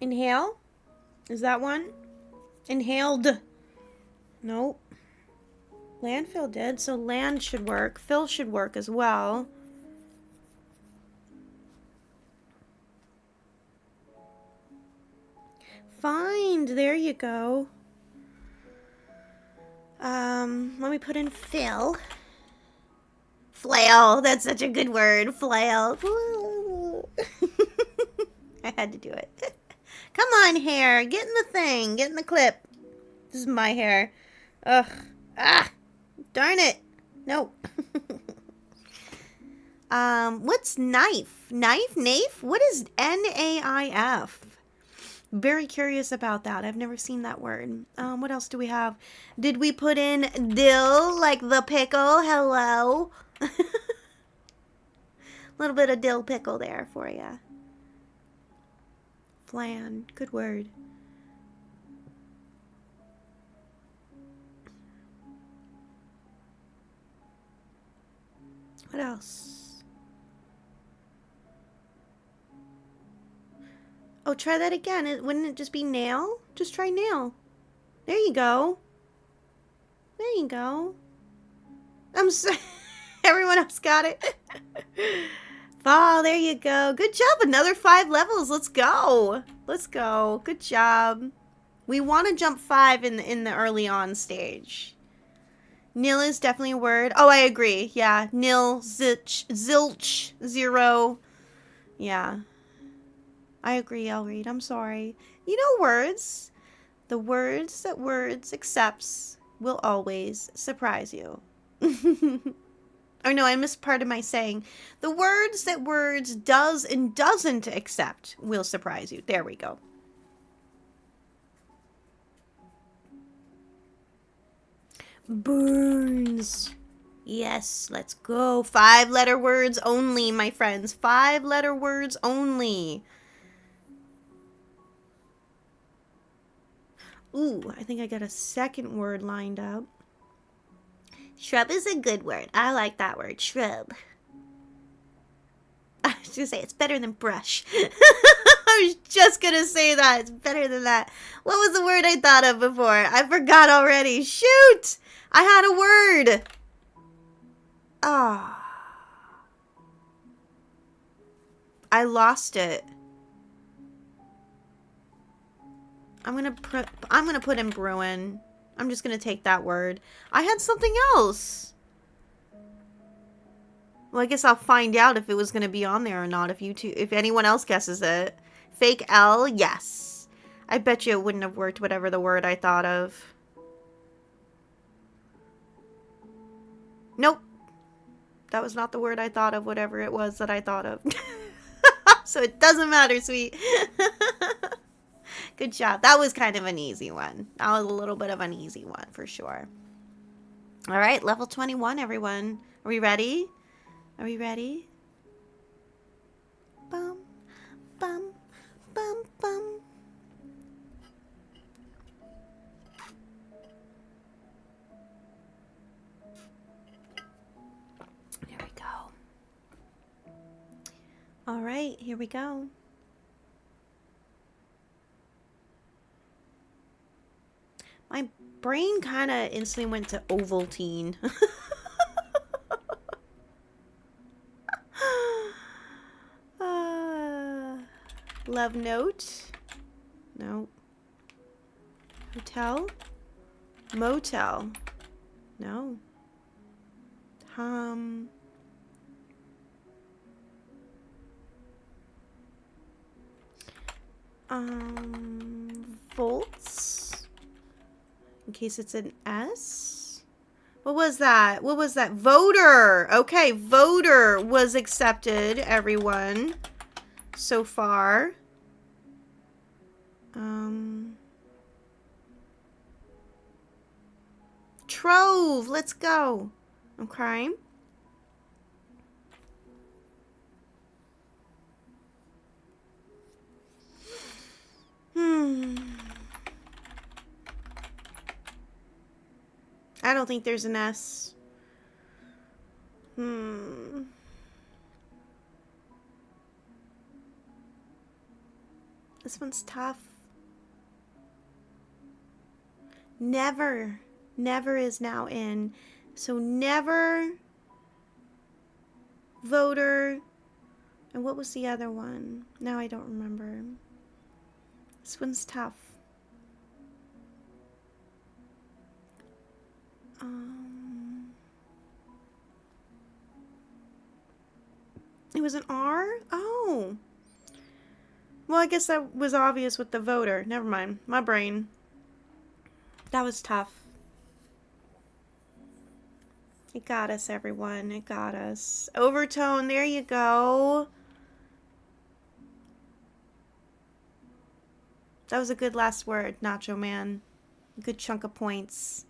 Inhale? Is that one? Inhaled. Nope. Landfill did, so land should work. Fill should work as well. Find. There you go. Let me put in fill. Flail. That's such a good word. Flail. I had to do it. Come on, hair. Get in the thing. Get in the clip. This is my hair. Ugh. Ah! Darn it. Nope. What's knife? Knife? Naif? What is N-A-I-F? Very curious about that. I've never seen that word. What else do we have? Did we put in dill, like the pickle? Hello? A little bit of dill pickle there for you. Flan. Good word. What else? Oh, try that again. Wouldn't it just be nail? Just try nail. There you go. There you go. I'm sorry. Everyone else got it. Oh, there you go. Good job. Another 5 levels. Let's go. Let's go. Good job. We want to jump 5 in the early on stage. Nil is definitely a word. Oh, I agree. Yeah. Nil, zilch, zero. Yeah. I agree, Elreed. I'm sorry. You know words. The words that words accepts will always surprise you. Oh no, I missed part of my saying. The words that words does and doesn't accept will surprise you. There we go. Burns. Yes, let's go. 5-letter words only, my friends. 5-letter words only. Ooh, I think I got a second word lined up. Shrub is a good word. I like that word, shrub. I was gonna say it's better than brush. I was just gonna say that. It's better than that. What was the word I thought of before? I forgot already. Shoot! I had a word. Ah. I lost it. I'm gonna put in Bruin. I'm just gonna take that word. I had something else. Well, I guess I'll find out if it was gonna be on there or not. If anyone else guesses it. Fake L, yes. I bet you it wouldn't have worked. Whatever the word I thought of. Nope. That was not the word I thought of. Whatever it was that I thought of. So it doesn't matter, sweet. Good job. That was kind of an easy one. That was a little bit of an easy one for sure. All right, level 21, everyone. Are we ready? Are we ready? Bum, bum, bum, bum. Here we go. All right, here we go. My brain kind of instantly went to Ovaltine. Love note. No. Hotel. Motel. No. Volts. In case it's an S. What was that? What was that? Voter. Okay, voter was accepted, everyone. So far. Trove. Let's go. I'm crying. I don't think there's an S. This one's tough. Never. Never is now in. So never. Voter. And what was the other one? Now I don't remember. This one's tough. It was an R? Oh. Well, I guess that was obvious with the voter. Never mind. My brain. That was tough. It got us, everyone. It got us. Overtone. There you go. That was a good last word, Nacho Man. Good chunk of points.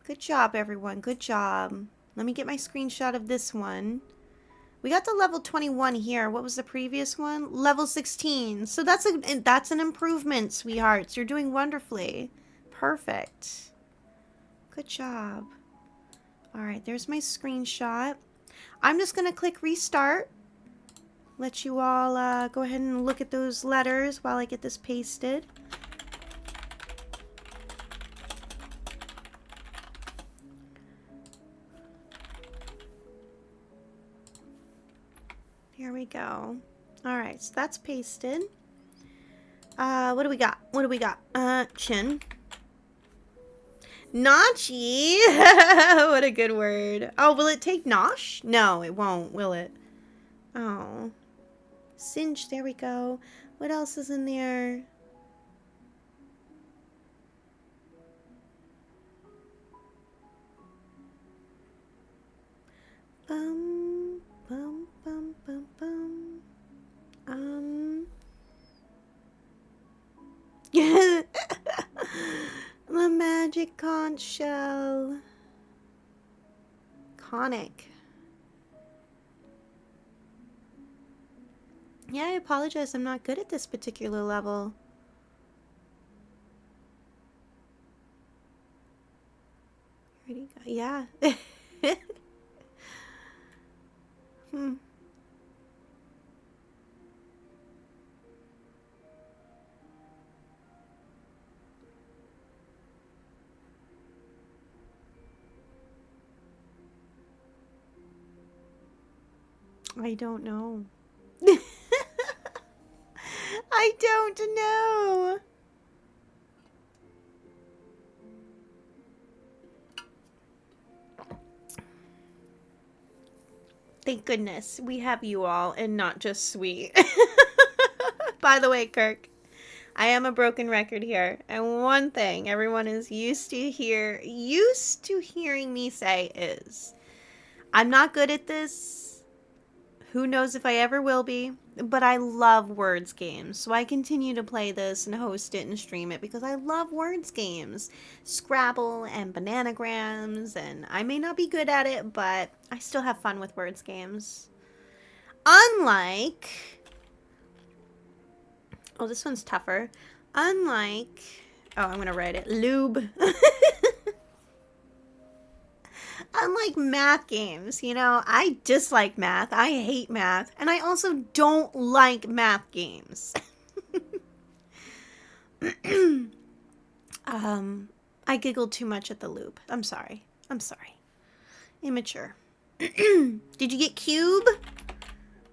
Good job, everyone. Good job. Let me get my screenshot of this one. We got to level 21 here. What was the previous one? Level 16. So that's an improvement, sweethearts. You're doing wonderfully. Perfect. Good job. All right, there's my screenshot. I'm just going to click restart. Let you all go ahead and look at those letters while I get this pasted. Here we go. All right, so that's pasted. What do we got? What do we got? Chin. Nachi. What a good word. Oh, will it take nosh? No, it won't, will it? Oh. Singe, there we go. What else is in there? Bum, bum, bum, bum, bum. The magic conch shell. Conic. Yeah, I apologize. I'm not good at this particular level. Where'd he go? Yeah. I don't know. I don't know. Thank goodness we have you all and not just Sweet. By the way, Kirk, I am a broken record here. And one thing everyone is used to hearing me say is, I'm not good at this. Who knows if I ever will be, but I love words games. So I continue to play this and host it and stream it because I love words games. Scrabble and bananagrams, and I may not be good at it, but I still have fun with words games. Unlike... Oh, this one's tougher. Unlike... Oh, I'm going to write it. Lube. Unlike math games, you know, I dislike math. I hate math. And I also don't like math games. I giggled too much at the loop. I'm sorry. I'm sorry. Immature. Did you get cube?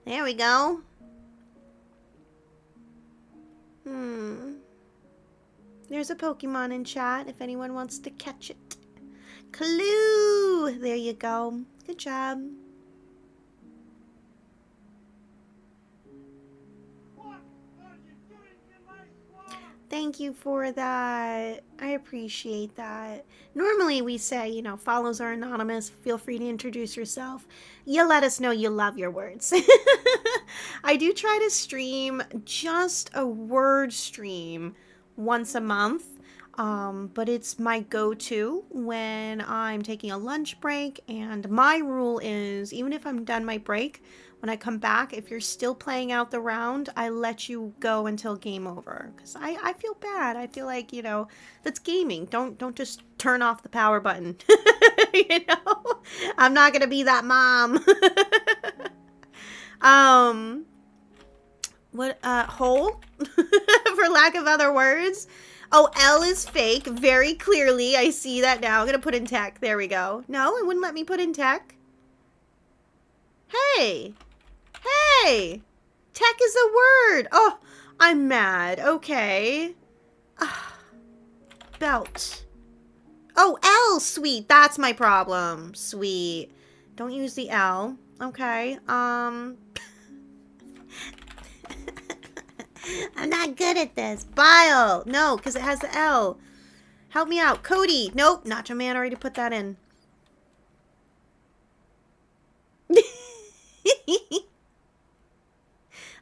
There we go. There's a Pokemon in chat if anyone wants to catch it. Clue! There you go. Good job. Thank you for that. I appreciate that. Normally we say, you know, follows are anonymous. Feel free to introduce yourself. You let us know you love your words. I do try to stream just a word stream once a month. But it's my go-to when I'm taking a lunch break, and my rule is, even if I'm done my break, when I come back, if you're still playing out the round, I let you go until game over, because I feel bad. I feel like, you know, that's gaming. Don't just turn off the power button. You know, I'm not gonna be that mom. Hole? For lack of other words. Oh, L is fake, very clearly. I see that now. I'm going to put in tech. There we go. No, it wouldn't let me put in tech. Hey. Hey. Tech is a word. Oh, I'm mad. Okay. Belt. Oh, L, sweet. That's my problem. Sweet. Don't use the L. Okay. I'm not good at this. Bile. No, because it has the L. Help me out. Cody. Nope. Nacho Man already put that in.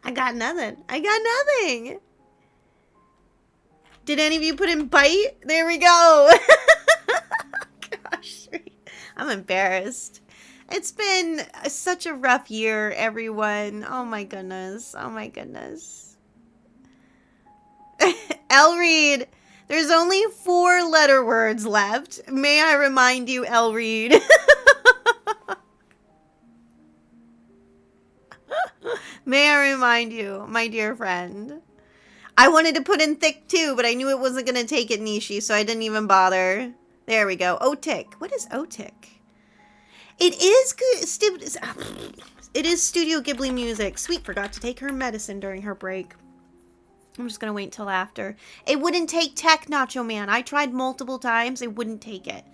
I got nothing. I got nothing. Did any of you put in bite? There we go. Gosh. I'm embarrassed. It's been such a rough year, everyone. Oh my goodness. Oh my goodness. Elreed, there's only 4 letter words left. May I remind you, Elreed? May I remind you, my dear friend? I wanted to put in thick too, but I knew it wasn't going to take it Nishi, so I didn't even bother. There we go. Otic. What is Otic? It is good. It is Studio Ghibli music. Sweet forgot to take her medicine during her break. I'm just gonna wait till after. It wouldn't take tech, Nacho Man. I tried multiple times. It wouldn't take it.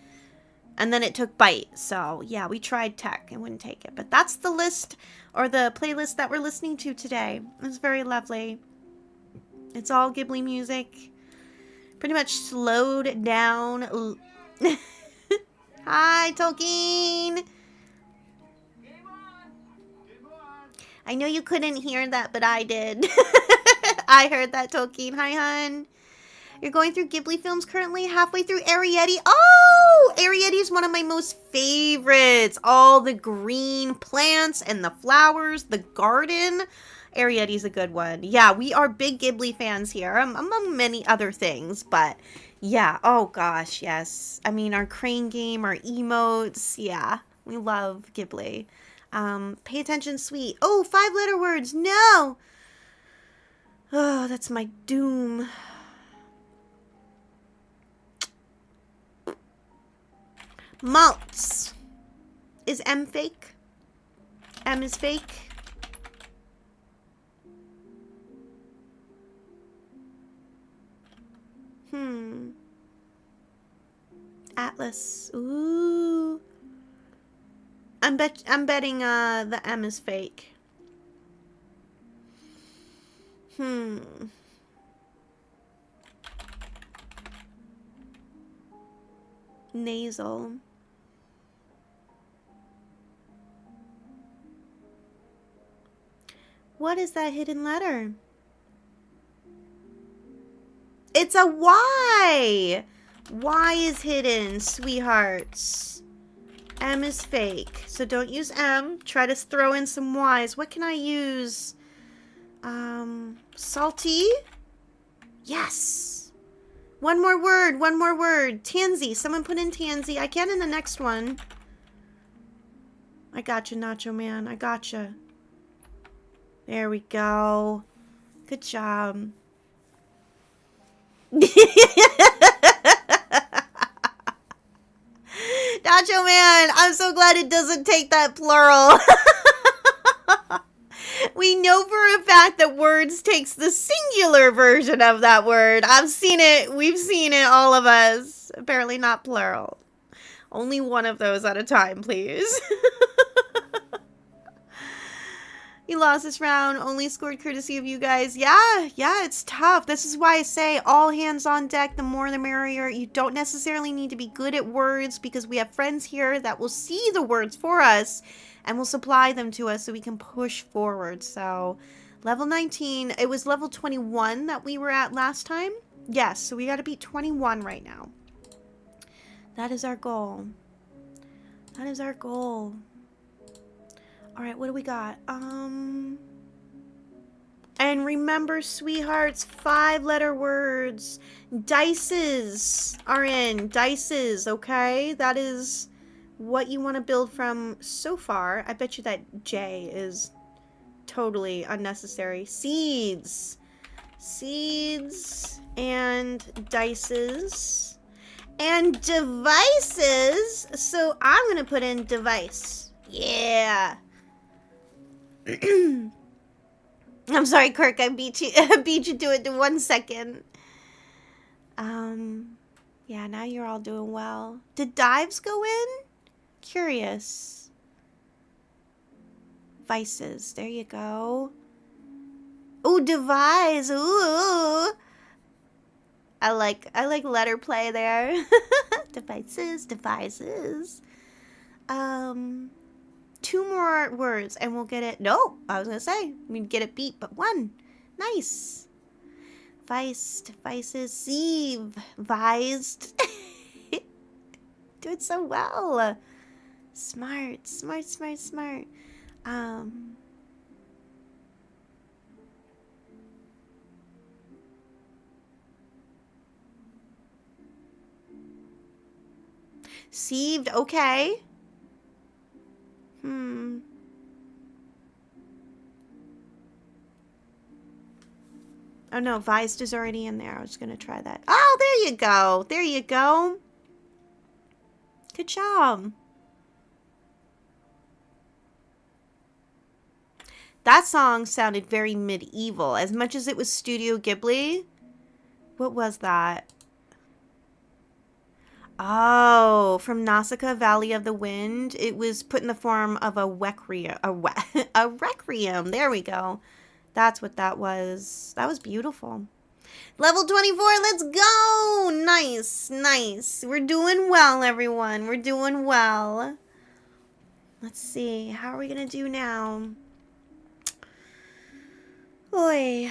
And then it took bite. So, yeah, we tried tech. It wouldn't take it. But that's the list or the playlist that we're listening to today. It's very lovely. It's all Ghibli music. Pretty much slowed down. Hi, Tolkien. I know you couldn't hear that, but I did. I heard that, Tolkien. Hi, hun. You're going through Ghibli films currently, halfway through Arrietty. Oh, Arrietty is one of my most favorites. All the green plants and the flowers, the garden. Arrietty's a good one. Yeah, we are big Ghibli fans here, among many other things. But yeah, oh gosh, yes. I mean, our crane game, our emotes. Yeah, we love Ghibli. Pay attention, sweet. Oh, 5-letter words. No. Oh, that's my doom. Maltz. Is M fake? M is fake. Atlas. Ooh. I'm betting the M is fake. Nasal. What is that hidden letter? It's a Y! Y is hidden, sweethearts. M is fake. So don't use M. Try to throw in some Y's. What can I use? Salty? Yes! One more word, one more word. Tansy. Someone put in Tansy. I can in the next one. I gotcha, Nacho Man. I gotcha. There we go. Good job. Nacho Man, I'm so glad it doesn't take that plural. We know for a fact that words takes the singular version of that word. I've seen it. We've seen it, all of us. Apparently not plural. Only one of those at a time, please. He lost this round, only scored courtesy of you guys. Yeah, it's tough. This is why I say all hands on deck, the more the merrier. You don't necessarily need to be good at words because we have friends here that will see the words for us and will supply them to us so we can push forward. So, level 19, it was level 21 that we were at last time. Yes, so we got to beat 21 right now. That is our goal. That is our goal. Alright, what do we got? And remember, sweethearts, 5-letter words. Dices are in. Dices, okay? That is what you want to build from so far. I bet you that J is totally unnecessary. Seeds. Seeds and dices. And devices. So I'm going to put in device. Yeah. I'm sorry, Kirk. I beat you to it in 1 second. Yeah, now you're all doing well. Did dives go in? Curious. Vices. There you go. Ooh, devise. Ooh. I like letter play there. Devices. 2 more words and we'll get it. Nope, I was gonna say we'd get it beat, but 1. Nice. Viced, vices, sieve, vised. Doing so well. Smart. Sieved, okay. Oh no, vised is already in there. I was gonna try that. Oh, there you go. There you go. Good job. That song sounded very medieval. As much as it was Studio Ghibli. What was that? Oh, from Nausicaa, Valley of the Wind. It was put in the form of a requiem. A requiem. There we go. That's what that was. That was beautiful. Level 24, let's go! Nice, nice. We're doing well, everyone. We're doing well. Let's see. How are we going to do now? Oi,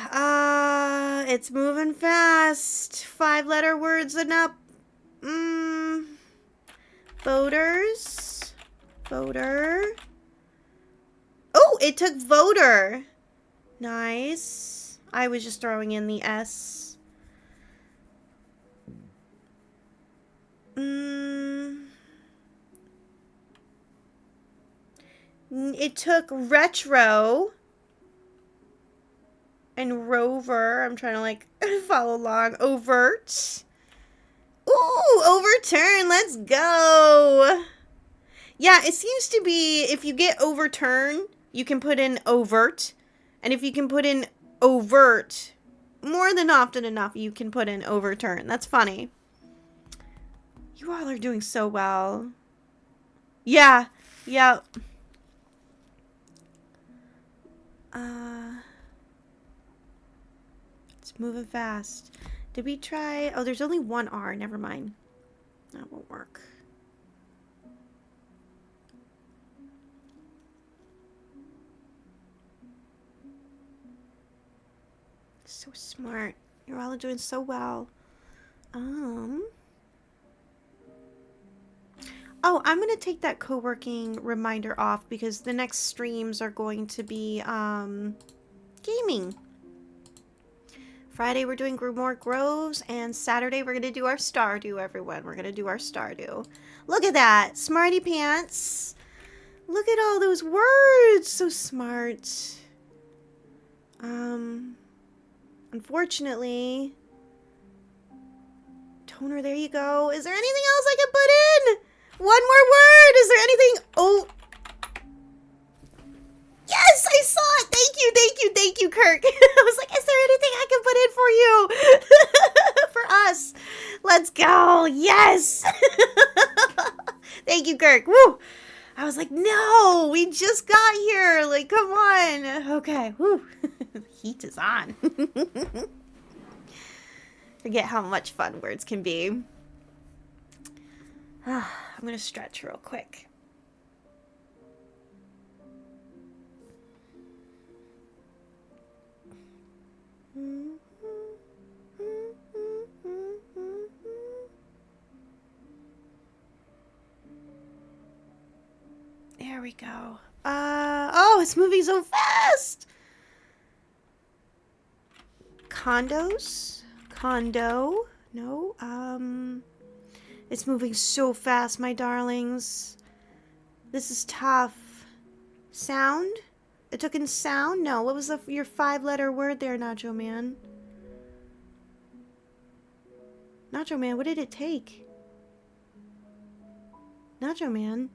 it's moving fast. 5-letter words and up. Voters. Voter. Oh, it took voter. Nice. I was just throwing in the S. It took retro and rover. I'm trying to like follow along. Overt. Ooh, overturn. Let's go. Yeah, it seems to be if you get overturn, you can put in overt. And if you can put in overt, more than often enough, you can put in overturn. That's funny. You all are doing so well. Yeah. Yeah. It's moving fast. Did we try? Oh, there's only one R. Never mind. That won't work. So smart. You're all doing so well. Oh, I'm going to take that co-working reminder off because the next streams are going to be, gaming. Friday, we're doing Grimoire Groves, and Saturday, we're going to do our Stardew, everyone. We're going to do our Stardew. Look at that. Smarty Pants. Look at all those words. So smart. Unfortunately... Toner, there you go. Is there anything else I can put in? One more word. Is there anything? Oh. Yes, I saw it. Thank you, Kirk. I was like, is there anything I can put in for you? For us. Let's go. Yes. Thank you, Kirk. Woo. I was like, no, we just got here. Like, come on. Okay. Woo. The heat is on. Forget how much fun words can be. I'm going to stretch real quick. There we go. Oh, it's moving so fast. Condos? Condo? No, it's moving so fast, my darlings. This is tough. Sound? It took in sound? No, what was your 5-letter word there, Nacho Man? Nacho Man, what did it take? Nacho Man?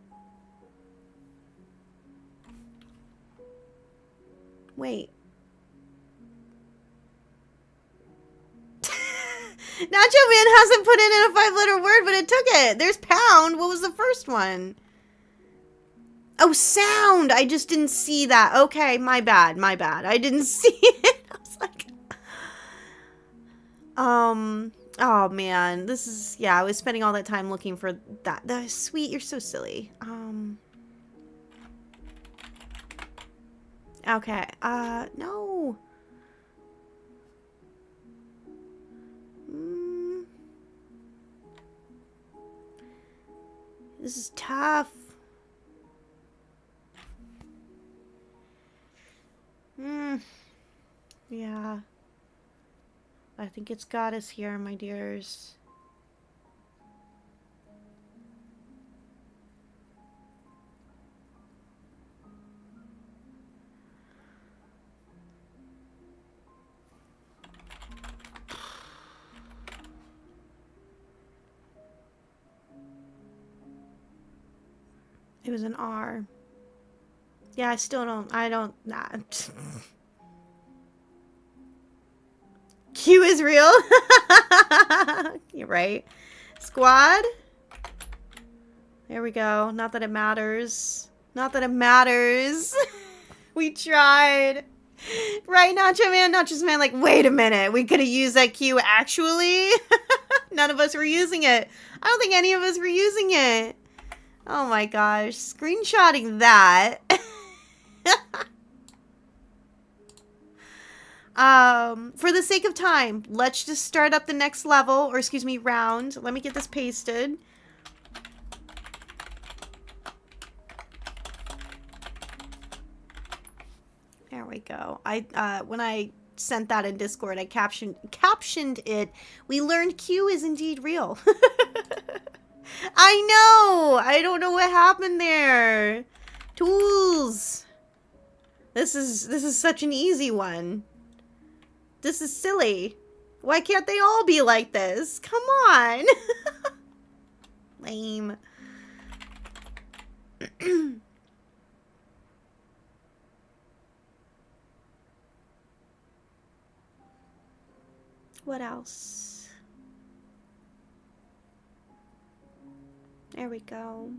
Wait. Nacho Man hasn't put it in a 5-letter word, but it took it. There's pound. What was the first one? Oh, sound. I just didn't see that. Okay, my bad. My bad. I didn't see it. I was like... Oh, man. This is... Yeah, I was spending all that time looking for that. That is sweet. You're so silly. Okay. No. This is tough. Yeah. I think it's got us here, my dears. It was an R. Yeah, I still don't. I don't. Nah. Q is real. You're right. Squad. There we go. Not that it matters. Not that it matters. We tried. Right, Nacho Man? Nacho's Man, like, wait a minute. We could have used that Q actually. None of us were using it. I don't think any of us were using it. Oh my gosh. Screenshotting that. For the sake of time, let's just start up the next level, or excuse me, round. Let me get this pasted. There we go. When I sent that in Discord, I captioned it. We learned Q is indeed real. I know. I don't know what happened there. Tools. This is such an easy one. This is silly. Why can't they all be like this? Come on. Lame. What else? There we go.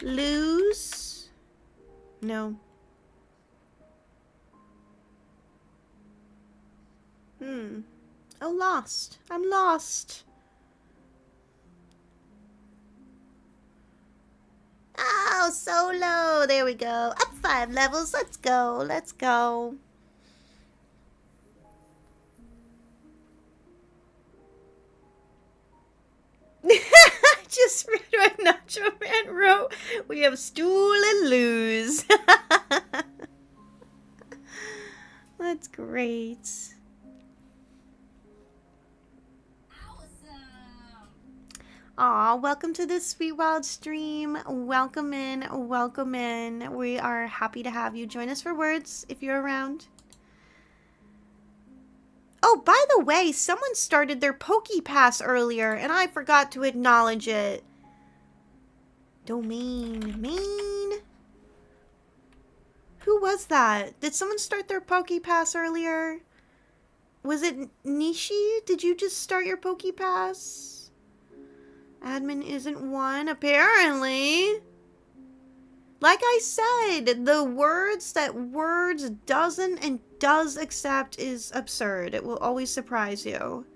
Lose? No. Oh, lost. I'm lost. Oh, solo. There we go. Up 5 levels. Let's go. Let's go. Just read what Nacho Man wrote. We have stool and lose. That's great. Aw, welcome to this Sweet Wild stream. Welcome in, welcome in. We are happy to have you. Join us for words if you're around. Oh, by the way, someone started their PokePass earlier, and I forgot to acknowledge it. Domain. Main? Who was that? Did someone start their PokePass earlier? Was it Nishi? Did you just start your PokePass? Admin isn't one, apparently. Like I said, the words that words doesn't and does accept is absurd. It will always surprise you.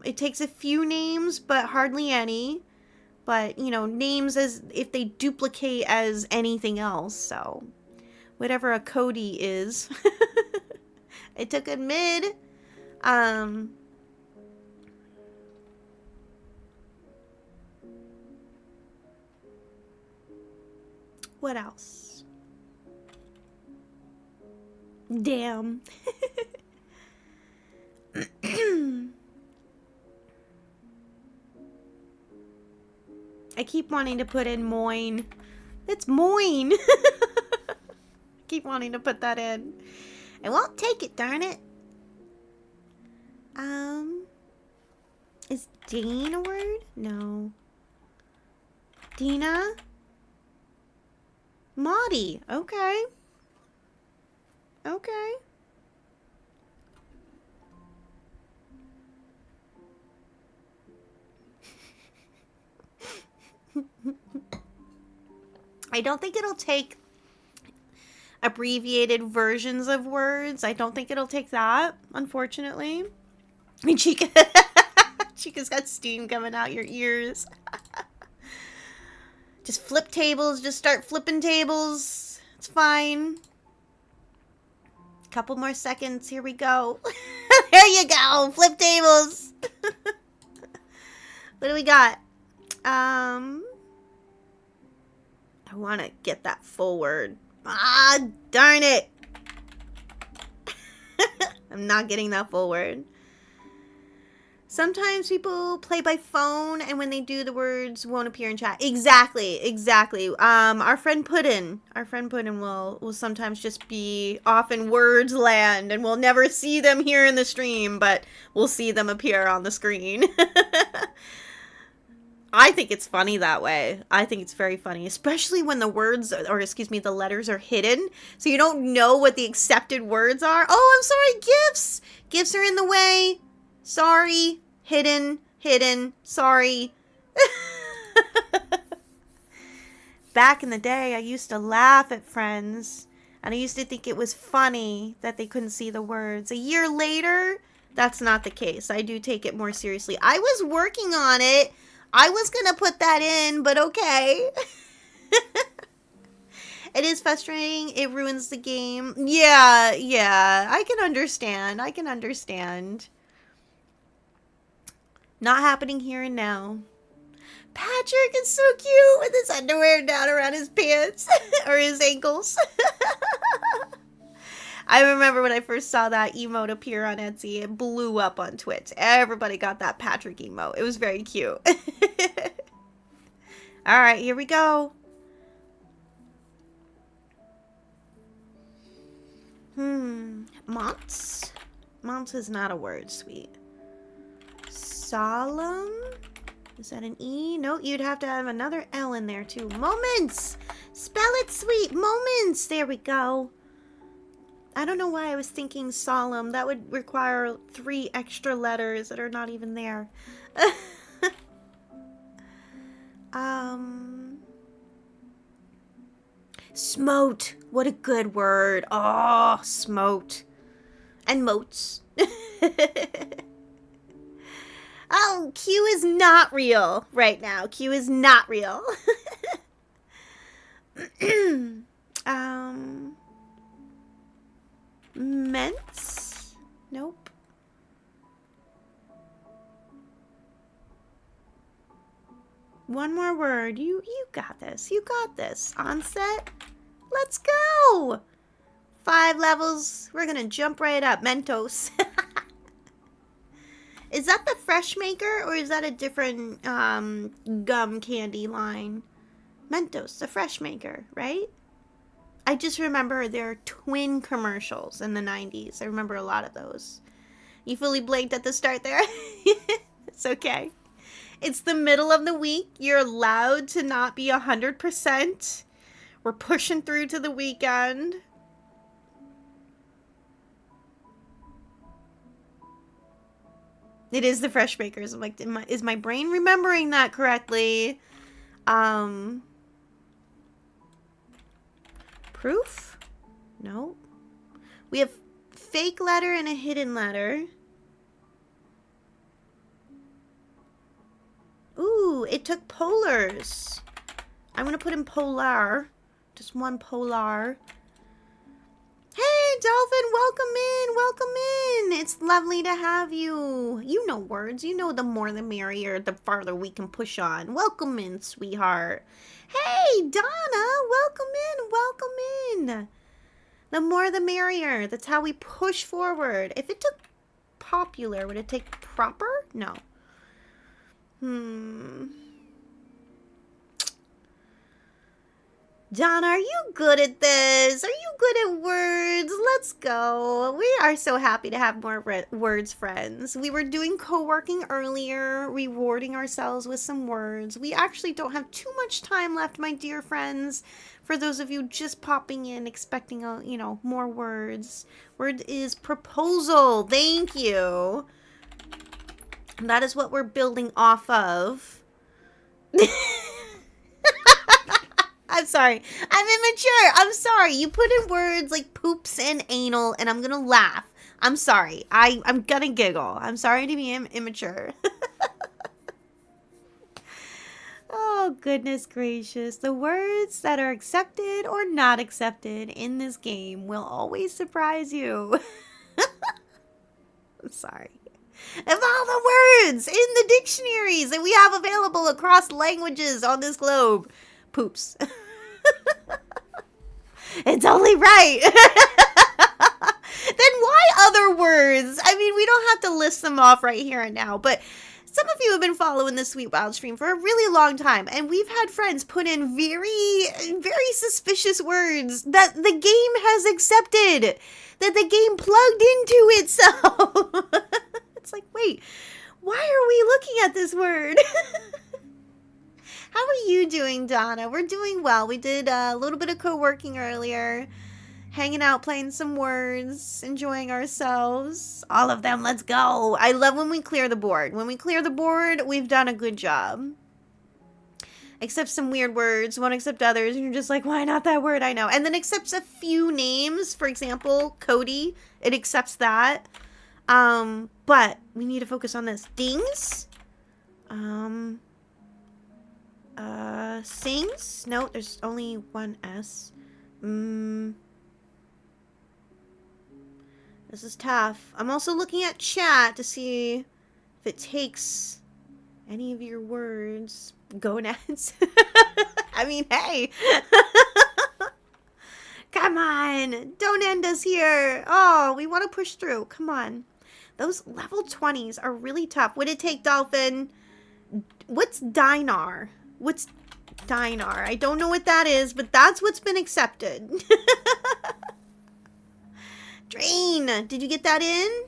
It takes a few names, but hardly any. But, you know, names as if they duplicate as anything else, so. Whatever a Cody is. It took a mid. What else? Damn. I keep wanting to put in Moyne. It's Moyne. Keep wanting to put that in. I won't take it, darn it. Is Dane a word? No. Dina? Maudie. Okay. Okay. I don't think it'll take abbreviated versions of words. I don't think it'll take that, unfortunately. I mean, Chica's got steam coming out your ears. Just flip tables. Just start flipping tables. It's fine. Couple more seconds. Here we go. There you go. Flip tables. What do we got? I want to get that full word. Ah, darn it. I'm not getting that full word. Sometimes people play by phone, and when they do, the words won't appear in chat. Exactly. Our friend Puddin will sometimes just be off in words land, and we'll never see them here in the stream, but we'll see them appear on the screen. I think it's funny that way. I think it's very funny, especially when the words, or excuse me, the letters are hidden. So you don't know what the accepted words are. Oh, I'm sorry, gifts. Gifts are in the way. Sorry. Hidden, hidden, sorry. Back in the day, I used to laugh at friends, and I used to think it was funny that they couldn't see the words. A year later, that's not the case. I do take it more seriously. I was working on it. I was gonna put that in, but okay. It is frustrating. It ruins the game. Yeah, I can understand. I can understand. Not happening here and now. Patrick is so cute with his underwear down around his pants or his ankles. I remember when I first saw that emote appear on Etsy, it blew up on Twitch. Everybody got that Patrick emote. It was very cute. All right, here we go. Monts? Monts is not a word, sweet. Solemn? Is that an E? No, you'd have to have another L in there too. Moments! Spell it, sweet. Moments! There we go. I don't know why I was thinking solemn. That would require 3 extra letters that are not even there. Smote. What a good word. Oh, smote. And moats. Oh, Q is not real right now. Q is not real. Ments? Nope. One more word. You got this. You got this. Onset. Let's go. 5 levels. We're gonna jump right up. Mentos. Is that the Fresh Maker, or is that a different gum candy line? Mentos, the Fresh Maker, right? I just remember their twin commercials in the 90s. I remember a lot of those. You fully blanked at the start there? It's okay. It's the middle of the week. You're allowed to not be 100%. We're pushing through to the weekend. It is the Fresh Makers. I'm like, is my brain remembering that correctly? Proof? No. We have fake letter and a hidden letter. Ooh, it took polars. I'm gonna put in polar. Just one polar. Hey, Dolphin, welcome in, welcome in. It's lovely to have you. You know words. You know the more the merrier, the farther we can push on. Welcome in, sweetheart. Hey, Donna, welcome in, welcome in. The more the merrier. That's how we push forward. If it took popular, would it take proper? No. Donna, are you good at this? Are you good at words? Let's go. We are so happy to have more words friends. We were doing co-working earlier, rewarding ourselves with some words. We actually don't have too much time left, my dear friends. For those of you just popping in, expecting, more words. Word is proposal. Thank you. And that is what we're building off of. I'm sorry. I'm immature. I'm sorry. You put in words like poops and anal, and I'm gonna laugh. I'm sorry. I'm gonna giggle. I'm sorry to be immature. Oh, goodness gracious. The words that are accepted or not accepted in this game will always surprise you. I'm sorry. Of all the words in the dictionaries that we have available across languages on this globe, poops. It's only right. Then why other words? I mean, we don't have to list them off right here and now, but some of you have been following the Sweet Wild stream for a really long time, and we've had friends put in very, very suspicious words that the game has accepted, that the game plugged into itself. It's like, wait, why are we looking at this word? How are you doing, Donna? We're doing well. We did a little bit of co-working earlier. Hanging out, playing some words, enjoying ourselves. All of them, let's go. I love when we clear the board. When we clear the board, we've done a good job. Accepts some weird words, won't accept others, and you're just like, why not that word? I know. And then accepts a few names. For example, Cody, it accepts that. But we need to focus on this. Dings. Sings. No, there's only one S. This is tough. I'm also looking at chat to see if it takes any of your words. Gonads. I mean, hey. Come on. Don't end us here. Oh, we want to push through. Come on. Those level 20s are really tough. What did it take, Dolphin? What's Dinar? What's Dinar? I don't know what that is, but that's what's been accepted. Drain. Did you get that in?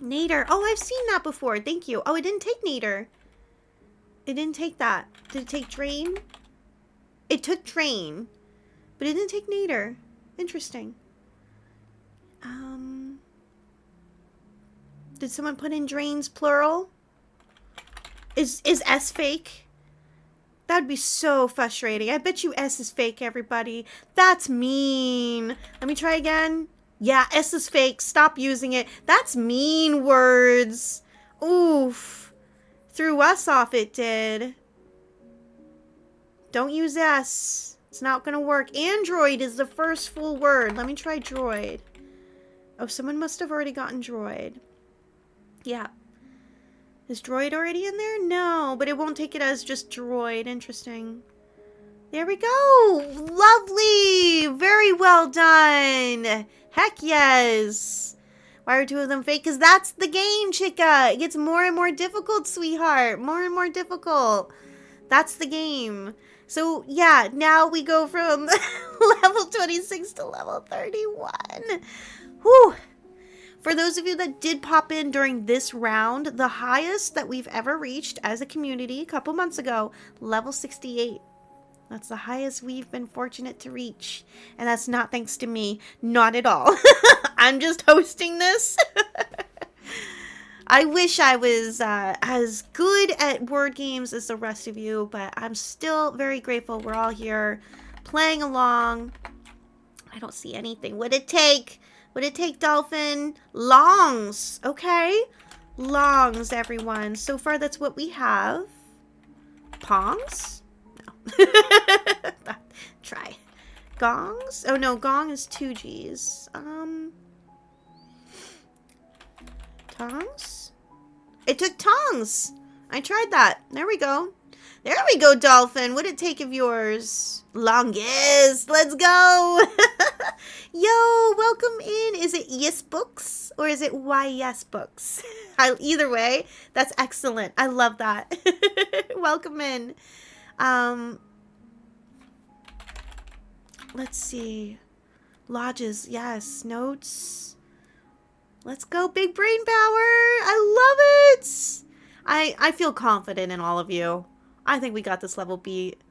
Nader. Oh, I've seen that before. Thank you. Oh, it didn't take Nader. It didn't take that. Did it take Drain? It took Drain, but it didn't take Nader. Interesting. Did someone put in Drains plural? Is S fake? That would be so frustrating. I bet you S is fake, everybody. That's mean. Let me try again. Yeah, S is fake. Stop using it. That's mean words. Oof. Threw us off, it did. Don't use S. It's not gonna work. Android is the first full word. Let me try droid. Oh, someone must have already gotten droid. Yeah. Is droid already in there? No, but it won't take it as just droid. Interesting. There we go. Lovely. Very well done. Heck yes. Why are two of them fake? Because that's the game, chica. It gets more and more difficult, sweetheart. More and more difficult. That's the game. So, yeah, now we go from level 26 to level 31. Whew. For those of you that did pop in during this round, the highest that we've ever reached as a community a couple months ago, level 68. That's the highest we've been fortunate to reach. And that's not thanks to me. Not at all. I'm just hosting this. I wish I was as good at word games as the rest of you, but I'm still very grateful we're all here playing along. I don't see anything. What'd it take? What'd it take, Dolphin? Longs. Okay. Longs, everyone. So far, that's what we have. Pongs? No. Try. Gongs? Oh, no. Gong is 2 Gs. Tongs? It took tongs. I tried that. There we go. There we go, Dolphin. What'd it take of yours? Longest. Let's go. Yo, welcome in. Is it Yes Books or is it YS Books? Either way, that's excellent. I love that. Welcome in. Let's see. Lodges. Yes. Notes. Let's go. Big brain power. I love it. I feel confident in all of you. I think we got this level beat.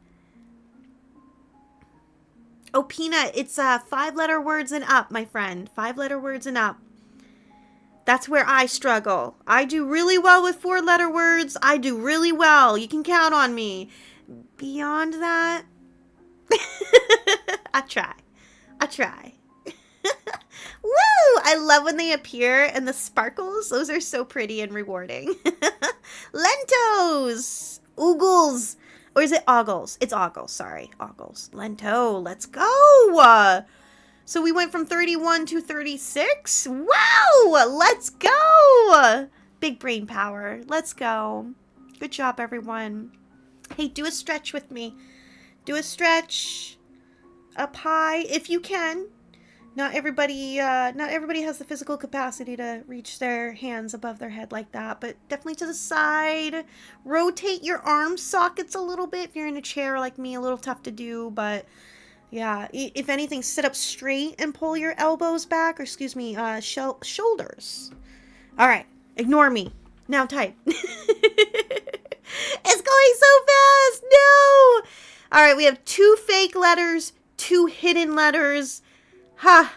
Oh, Peanut, it's 5-letter words and up, my friend. 5-letter words and up. That's where I struggle. I do really well with 4-letter words. I do really well. You can count on me. Beyond that, I try. Woo! I love when they appear and the sparkles. Those are so pretty and rewarding. Lentos! Oogles! Or is it ogles? It's ogles, sorry. Ogles. Lento, let's go! So we went from 31 to 36? Wow! Let's go! Big brain power. Let's go. Good job, everyone. Hey, do a stretch with me. Do a stretch. Up high, if you can. Not everybody has the physical capacity to reach their hands above their head like that, but definitely to the side. Rotate your arm sockets a little bit. If you're in a chair like me, a little tough to do, but yeah, if anything, sit up straight and pull your elbows back, or excuse me, shoulders. All right, ignore me. Now type. It's going so fast. No. All right, we have 2 fake letters, 2 hidden letters. Ha.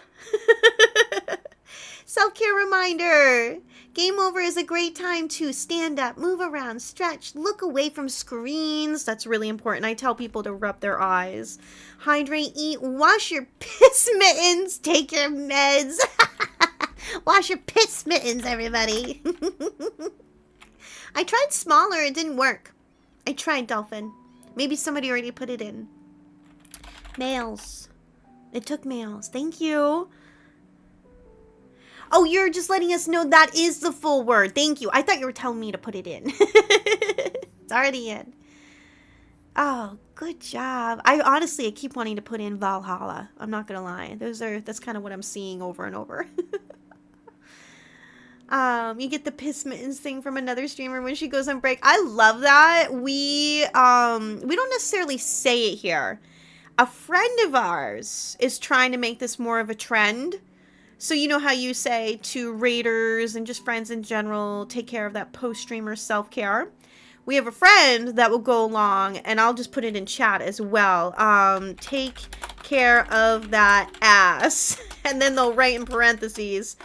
Self-care reminder. Game over is a great time to stand up, move around, stretch, look away from screens. That's really important. I tell people to rub their eyes. Hydrate, eat, wash your piss mittens, take your meds. Wash your piss mittens, everybody. I tried smaller, it didn't work. I tried dolphin. Maybe somebody already put it in. Males. It took males. Thank you. Oh, you're just letting us know that is the full word. Thank you. I thought you were telling me to put it in. It's already in. Oh, good job. I keep wanting to put in Valhalla. I'm not gonna lie. That's kind of what I'm seeing over and over. You get the piss mittens thing from another streamer when she goes on break. I love that. We don't necessarily say it here. A friend of ours is trying to make this more of a trend. So you know how you say to raiders and just friends in general, take care of that post-streamer self-care? We have a friend that will go along, and I'll just put it in chat as well. Take care of that ass. And then they'll write in parentheses,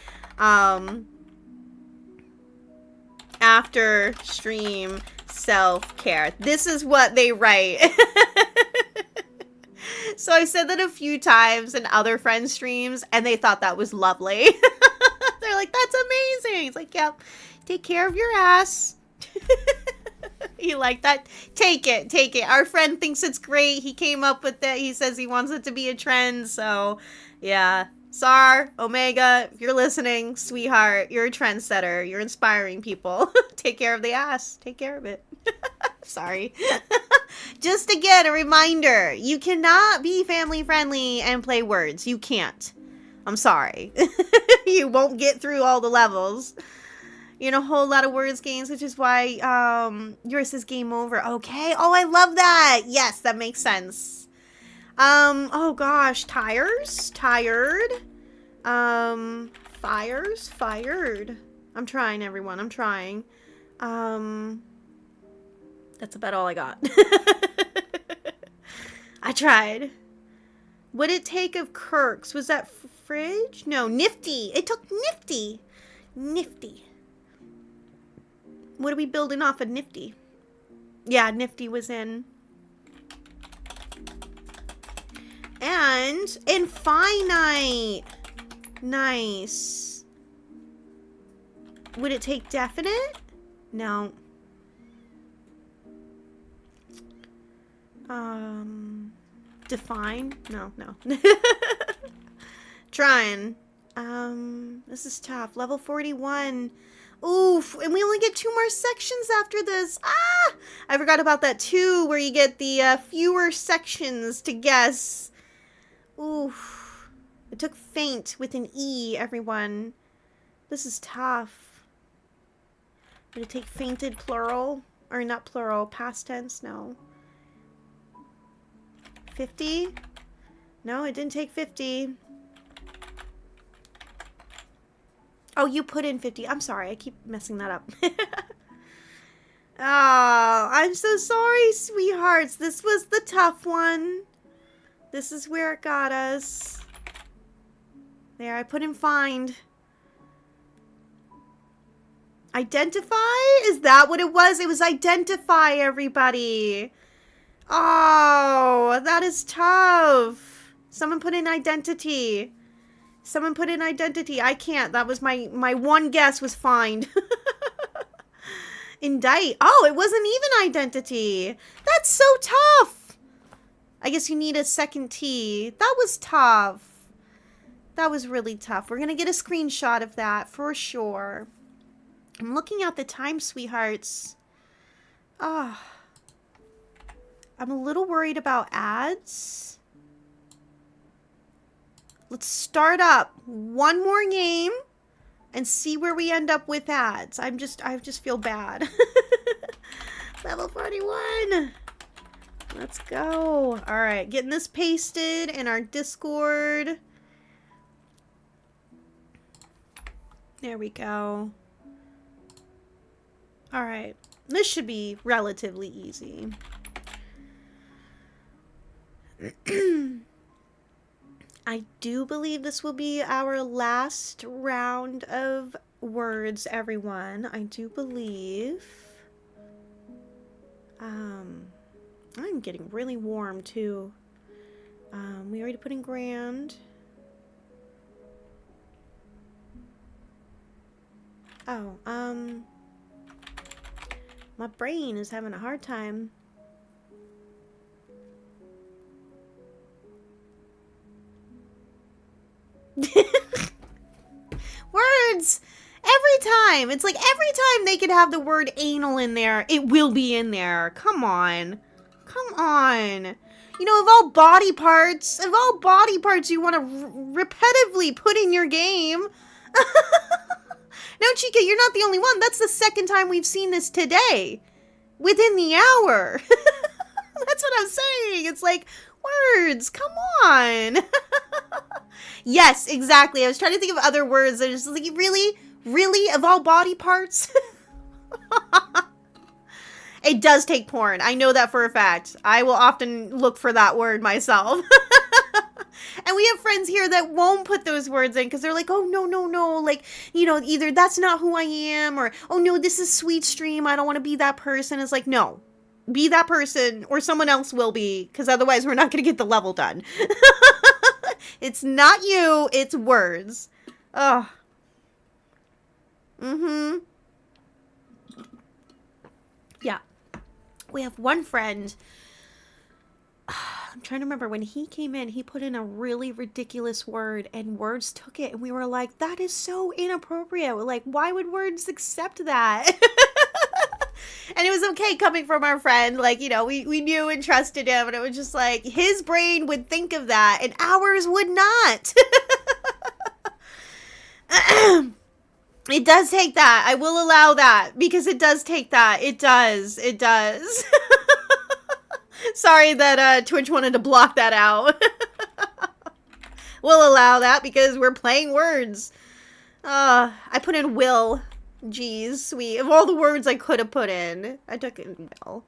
after stream self-care. This is what they write. So I said that a few times in other friends' streams, and they thought that was lovely. They're like, that's amazing. It's like, yep, take care of your ass. You like that? Take it, take it. Our friend thinks it's great. He came up with it. He says he wants it to be a trend. So, yeah. Sar, Omega, if you're listening, sweetheart, you're a trendsetter. You're inspiring people. Take care of the ass. Take care of it. Sorry. Just again, a reminder. You cannot be family friendly and play words. You can't. I'm sorry. You won't get through all the levels. You know, a whole lot of words games, which is why yours says game over. Okay. Oh, I love that. Yes, that makes sense. Oh gosh, tires, tired, fires, fired. I'm trying, everyone, I'm trying. That's about all I got. I tried. What'd it take of Kirk's? Was that fridge? No, Nifty. It took Nifty. Nifty. What are we building off of Nifty? Yeah, Nifty was in. And infinite. Nice. Would it take definite? No. Define? No. Trying. This is tough. Level 41. Oof, and we only get 2 more sections after this. Ah! I forgot about that too, where you get the fewer sections to guess. Oof. It took faint with an E, everyone. This is tough. Did it take fainted plural? Or not plural, past tense? No. 50? No, it didn't take 50. Oh, you put in 50. I'm sorry, I keep messing that up. Oh, I'm so sorry, sweethearts. This was the tough one. This is where it got us. There, I put in find. Identify? Is that what it was? It was identify, everybody. Oh, that is tough. Someone put in identity. Someone put in identity. I can't. That was my one guess was find. Indict. Oh, it wasn't even identity. That's so tough. I guess you need a second T. That was tough. That was really tough. We're going to get a screenshot of that for sure. I'm looking at the time, sweethearts. Ah. I'm a little worried about ads. Let's start up one more game and see where we end up with ads. I just feel bad. Level 41. Let's go. All right, getting this pasted in our Discord. There we go. Alright. This should be relatively easy. I do believe this will be our last round of words, everyone. I do believe. I'm getting really warm, too. We already put in grand. Oh, my brain is having a hard time. Words! Every time! It's like every time they could have the word anal in there, it will be in there. Come on. Come on. You know, of all body parts you want to repetitively put in your game. No, Chica, you're not the only one. That's the second time we've seen this today. Within the hour. That's what I'm saying. It's like, words, come on. Yes, exactly. I was trying to think of other words. I was just like, really? Really? Of all body parts? It does take porn. I know that for a fact. I will often look for that word myself. And we have friends here that won't put those words in because they're like, oh, no, no, no. Like, you know, either that's not who I am or, oh, no, this is Sweet Stream. I don't want to be that person. It's like, no. Be that person or someone else will be because otherwise we're not going to get the level done. It's not you. It's words. Ugh. Mm-hmm. Yeah. We have one friend. I'm trying to remember when he came in, he put in a really ridiculous word and words took it and we were like, that is so inappropriate. We're like, why would words accept that? And it was okay coming from our friend. Like, you know, we knew and trusted him and it was just like, his brain would think of that and ours would not. It does take that. I will allow that because it does take that. It does. It does. Sorry that Twitch wanted to block that out. We'll allow that because we're playing words. I put in will. Jeez, sweet. Of all the words I could have put in, I took in will.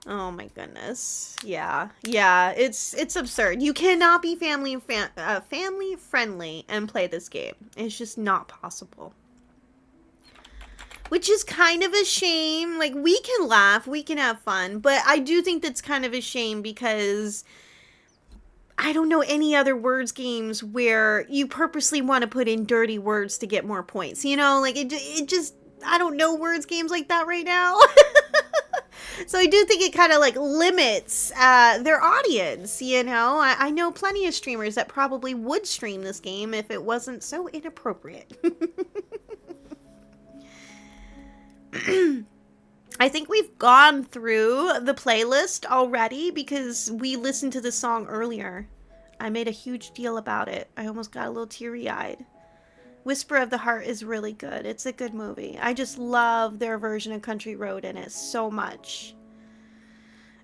Oh my goodness. Yeah. Yeah, it's absurd. You cannot be family friendly and play this game. It's just not possible. Which is kind of a shame. Like, we can laugh, we can have fun, but I do think that's kind of a shame because I don't know any other words games where you purposely want to put in dirty words to get more points. You know, like, it just, I don't know words games like that right now. So I do think it kind of, like, limits their audience, you know? I know plenty of streamers that probably would stream this game if it wasn't so inappropriate. I think we've gone through the playlist already because we listened to the song earlier. I made a huge deal about it. I almost got a little teary-eyed. Whisper of the Heart is really good. It's a good movie. I just love their version of Country Road in it so much.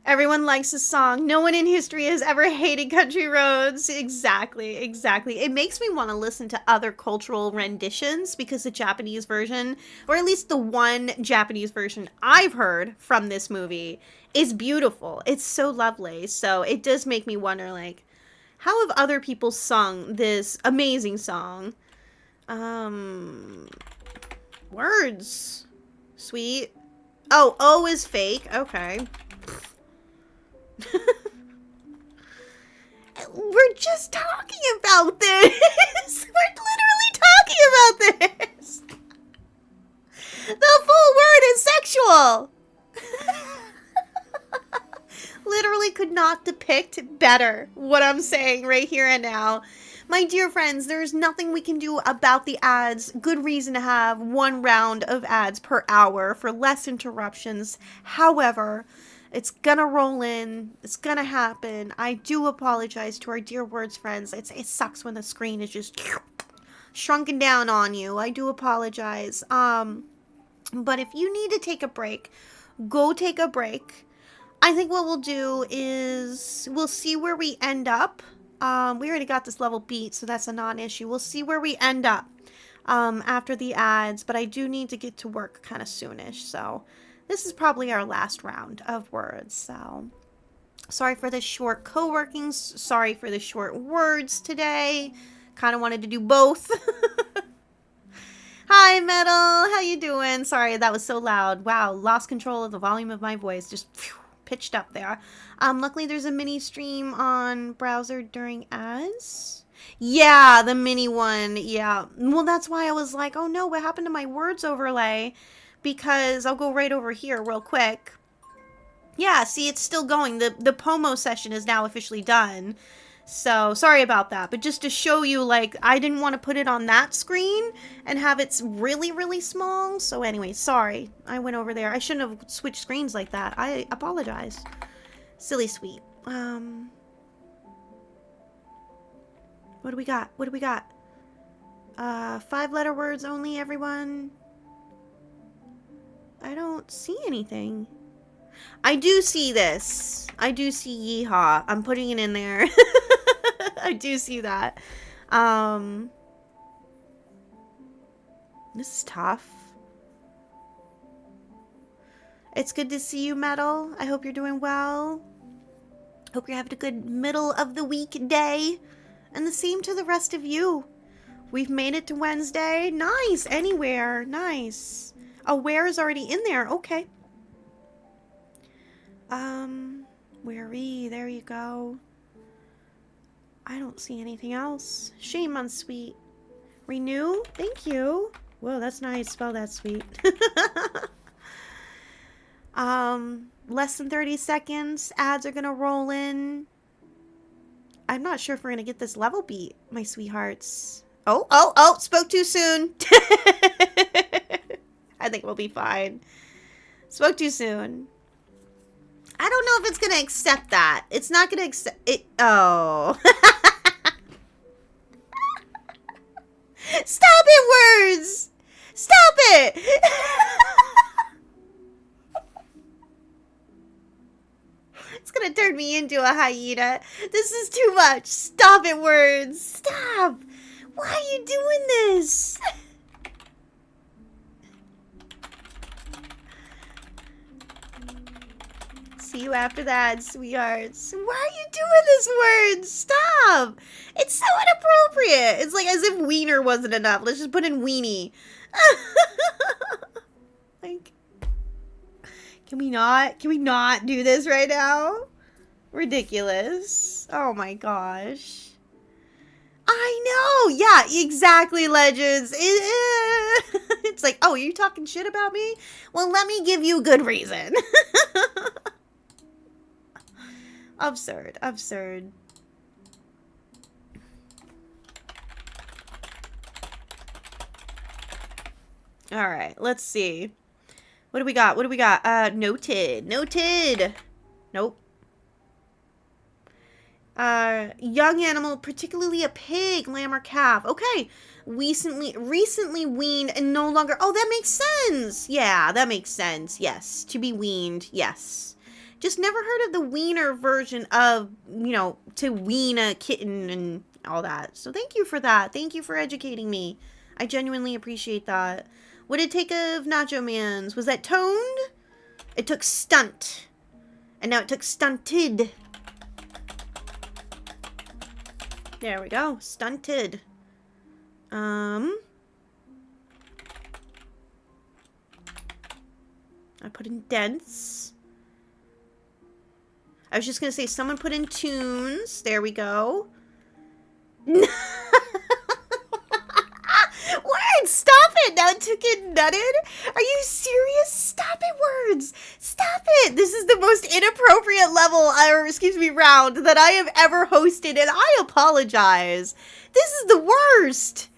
Everyone likes the song. No one in history has ever hated Country Roads. Exactly, exactly. It makes me want to listen to other cultural renditions because the Japanese version, or at least the one Japanese version I've heard from this movie, is beautiful. It's so lovely. So it does make me wonder, like, how have other people sung this amazing song? Words. Sweet. Oh, O is fake. Okay. We're just talking about this. We're literally talking about this. The full word is sexual. Literally could not depict better what I'm saying right here and now. My dear friends, there's nothing we can do about the ads. Good reason to have one round of ads per hour for less interruptions. However, it's gonna roll in. It's gonna happen. I do apologize to our dear words friends. It sucks when the screen is just shrunken down on you. I do apologize. But if you need to take a break, go take a break. I think what we'll do is we'll see where we end up. We already got this level beat, so that's a non-issue. We'll see where we end up. after the ads, but I do need to get to work kind of soonish, so this is probably our last round of words, so sorry for the short co-workings, sorry for the short words today. Kind of wanted to do both. Hi, Metal. How you doing? Sorry, that was so loud. Wow, lost control of the volume of my voice. Just pitched up there. Luckily there's a mini stream on browser during ads. Yeah, the mini one. Yeah. Well, that's why I was like, oh no, what happened to my words overlay? Because I'll go right over here real quick. Yeah, see, it's still going. The Pomo session is now officially done. So, sorry about that. But just to show you, like, I didn't want to put it on that screen and have it really, really small. So anyway, sorry. I went over there. I shouldn't have switched screens like that. I apologize. Silly sweet. What do we got? What do we got? 5-letter words only, everyone. I don't see anything. I do see this. I do see yeehaw. I'm putting it in there. I do see that. This is tough. It's good to see you, Metal. I hope you're doing well. Hope you're having a good middle of the week day. And the same to the rest of you. We've made it to Wednesday. Nice. Anywhere. Nice. Oh, where is already in there. Okay. There you go. I don't see anything else. Shame on sweet. Renew? Thank you. Whoa, that's nice. Spell that sweet. Less than 30 seconds. Ads are gonna roll in. I'm not sure if we're gonna get this level beat, my sweethearts. Oh, spoke too soon. I think we'll be fine. Spoke too soon. I don't know if it's going to accept that. It's not going to accept it. Oh. Stop it, words. Stop it. It's going to turn me into a hyena. This is too much. Stop it, words. Stop. Why are you doing this? See you after that, sweethearts. Why are you doing this word? Stop! It's so inappropriate. It's like as if wiener wasn't enough. Let's just put in weenie. Like, can we not do this right now? Ridiculous. Oh my gosh. I know. Yeah, exactly, Legends. It's like, oh, are you talking shit about me? Well, let me give you good reason. Absurd. Absurd. Alright, let's see. What do we got? What do we got? Noted. Noted. Nope. Young animal, particularly a pig, lamb, or calf. Okay. Recently weaned and no longer... Oh, that makes sense. Yeah, that makes sense. Yes. To be weaned. Yes. Just never heard of the wiener version of, you know, to wean a kitten and all that. So thank you for that. Thank you for educating me. I genuinely appreciate that. What did it take of Nacho Man's? Was that toned? It took stunt. And now it took stunted. There we go. Stunted. I put in dense. I was just going to say, someone put in tunes. There we go. Word! Stop it! Now it took it nutted? Are you serious? Stop it, words! Stop it! This is the most inappropriate level, or excuse me, round that I have ever hosted, and I apologize. This is the worst!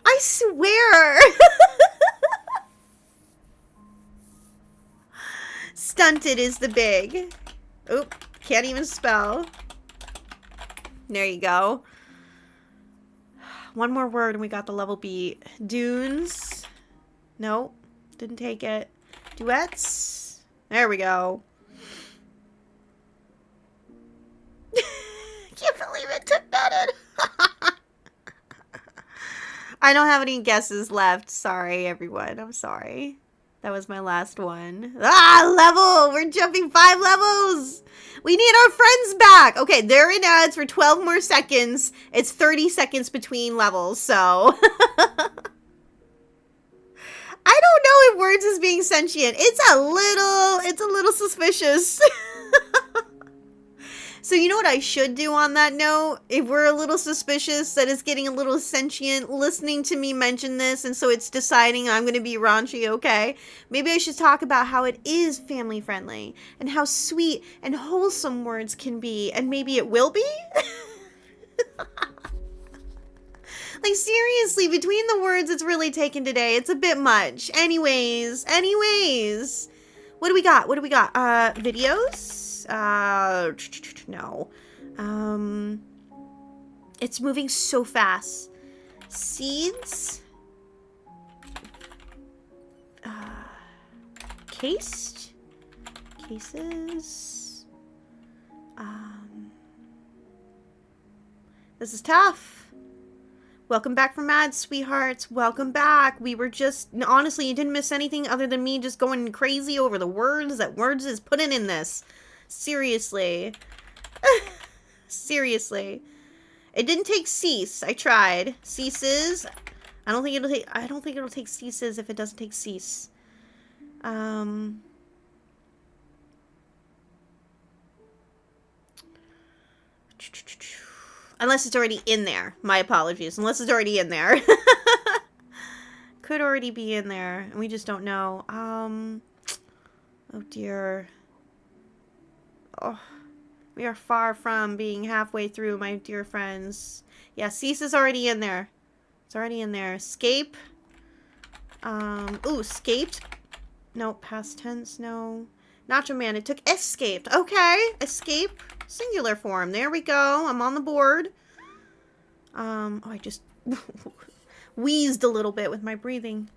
I swear! Stunted is the big. Oop, can't even spell. There you go. One more word and we got the level beat. Dunes. Nope, didn't take it. Duets. There we go. Can't believe it took that in. I don't have any guesses left. Sorry, everyone. I'm sorry. That was my last one. Ah, level! We're jumping 5 levels! We need our friends back! Okay, they're in ads for 12 more seconds. It's 30 seconds between levels, so... I don't know if Words is being sentient. It's a little suspicious. So you know what I should do on that note? If we're a little suspicious that it's getting a little sentient listening to me mention this, and so it's deciding I'm going to be raunchy, okay? Maybe I should talk about how it is family friendly, and how sweet and wholesome Words can be, and maybe it will be? Like, seriously, between the words it's really taken today, it's a bit much. Anyways. What do we got? Videos? No. It's moving so fast. Seeds? Cased? Cases? This is tough. Welcome back from ads, sweethearts. Welcome back. We were just... Honestly, you didn't miss anything other than me just going crazy over the words that Words is putting in this. Seriously. Seriously. It didn't take cease. I tried. Ceases. I don't think it'll take ceases if it doesn't take cease. Unless it's already in there. My apologies. Unless it's already in there. Could already be in there. And we just don't know. Oh dear. Oh. We are far from being halfway through, my dear friends. Yeah, cease is already in there. It's already in there. Escape. Ooh, escaped. No, past tense, no. Nacho Man, it took escaped. Okay, escape. Singular form. There we go. I'm on the board. Oh, I just wheezed a little bit with my breathing.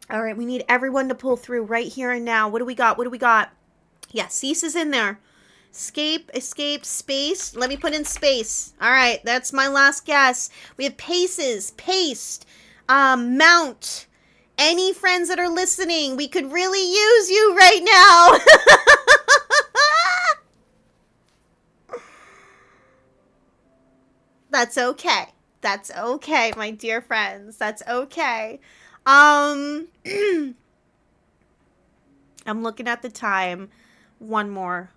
All right, we need everyone to pull through right here and now. What do we got? Yeah, cease is in there. Escape, space. Let me put in space. All right, that's my last guess. We have paces, paste, mount. Any friends that are listening, we could really use you right now. That's okay. That's okay, my dear friends. That's okay. I'm looking at the time. One more,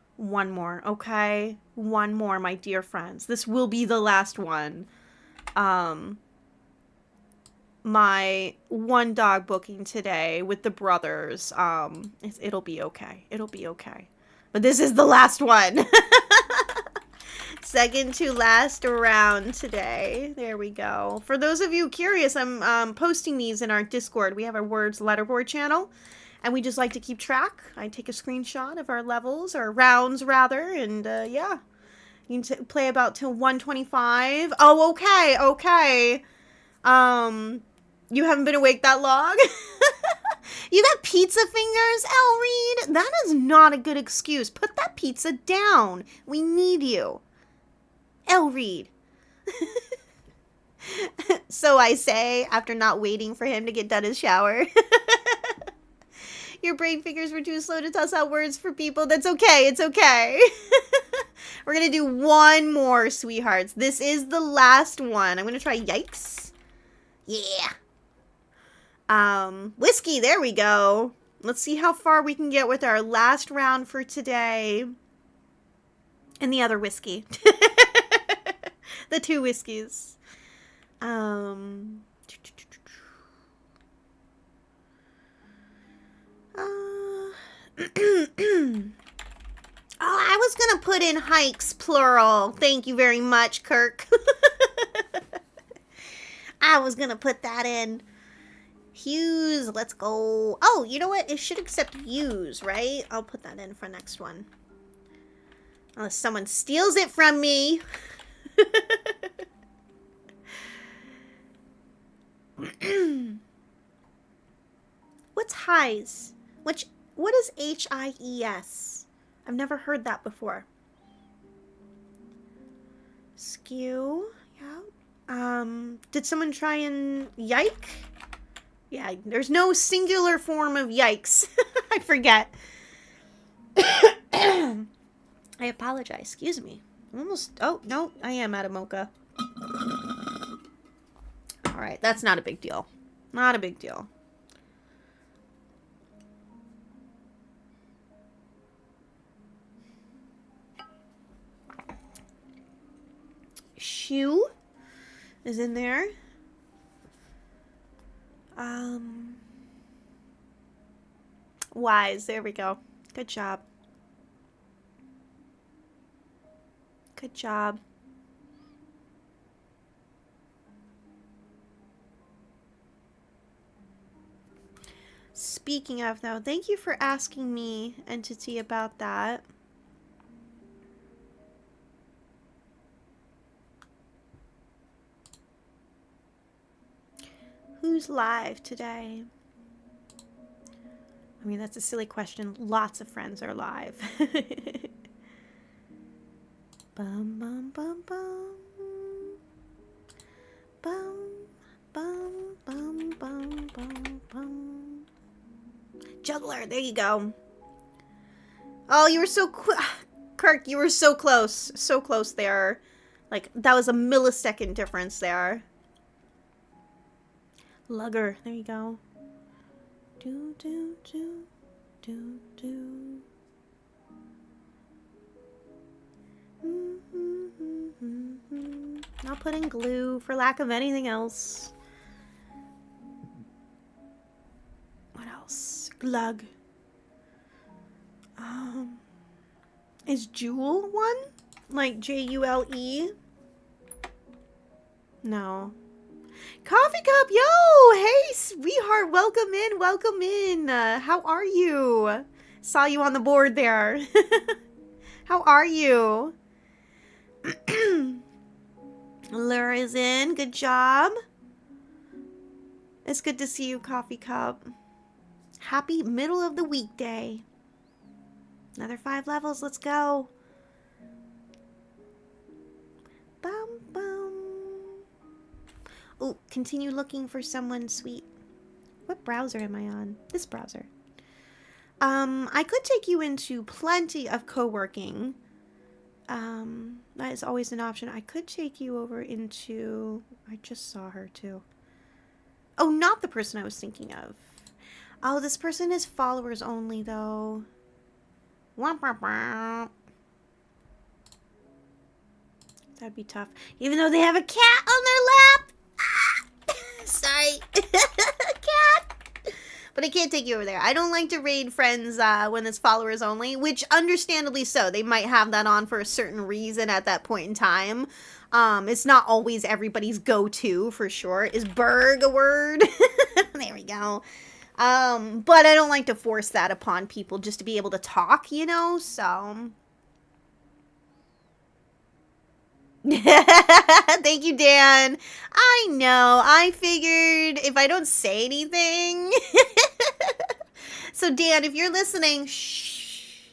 okay? One more, my dear friends. This will be the last one. My one dog booking today with the brothers. It'll be okay. It'll be okay. But this is the last one. Second to last round today. There we go. For those of you curious, I'm posting these in our Discord. We have our Words letterboard channel, and we just like to keep track. I take a screenshot of our levels, or rounds rather, and yeah. You can play about till 125. Oh, okay. You haven't been awake that long? You got pizza fingers, El Reed? That is not a good excuse. Put that pizza down. We need you. El Reed. So I say, after not waiting for him to get done his shower. Your brain fingers were too slow to toss out words for people. That's okay. It's okay. We're going to do one more, sweethearts. This is the last one. I'm going to try yikes. Yeah. Whiskey. There we go. Let's see how far we can get with our last round for today. And the other whiskey. The two whiskeys. Oh, I was gonna put in hikes, plural. Thank you very much, Kirk. I was gonna put that in. Hues, let's go. Oh, you know what? It should accept use, right? I'll put that in for next one. Unless someone steals it from me. What's highs? What is HIES? I've never heard that before. Skew. Yeah. Did someone try and yike? Yeah, there's no singular form of yikes. I forget. I apologize. Excuse me. Almost. Oh, no. I am out of mocha. Alright, that's not a big deal. Not a big deal. Shoe is in there. Wise. There we go. Good job. Good job. Speaking of, though, thank you for asking me, Entity, about that. Who's live today? I mean, that's a silly question. Lots of friends are live. Bum, bum, bum, bum. Bum, bum, bum, bum, bum, bum. Juggler, there you go. Oh, you were so Kirk, you were so close. So close there. Like, that was a millisecond difference there. Lugger, there you go. Do, do, do, do, do. I'll put in glue for lack of anything else. What else? Glug. Is Jewel one? Like Jule? No. Coffee Cup, yo! Hey, sweetheart, welcome in, welcome in. How are you? Saw you on the board there. How are you? Lure is in, good job. It's good to see you, Coffee Cup. Happy middle of the weekday. Another 5 levels, let's go. Bum, bum. Oh, continue looking for someone sweet. What browser am I on? This browser. I could take you into plenty of co-working. That is always an option. I could take you over into... I just saw her too. Oh, not the person I was thinking of. Oh, this person is followers only though. That'd be tough. Even though they have a cat on their lap. Sorry. Cat. But I can't take you over there. I don't like to raid friends when it's followers only, which understandably so. They might have that on for a certain reason at that point in time. It's not always everybody's go-to, for sure. Is Berg a word? There we go. But I don't like to force that upon people just to be able to talk, you know, so... Thank you, Dan. I know. I figured if I don't say anything... So, Dan, if you're listening, shh.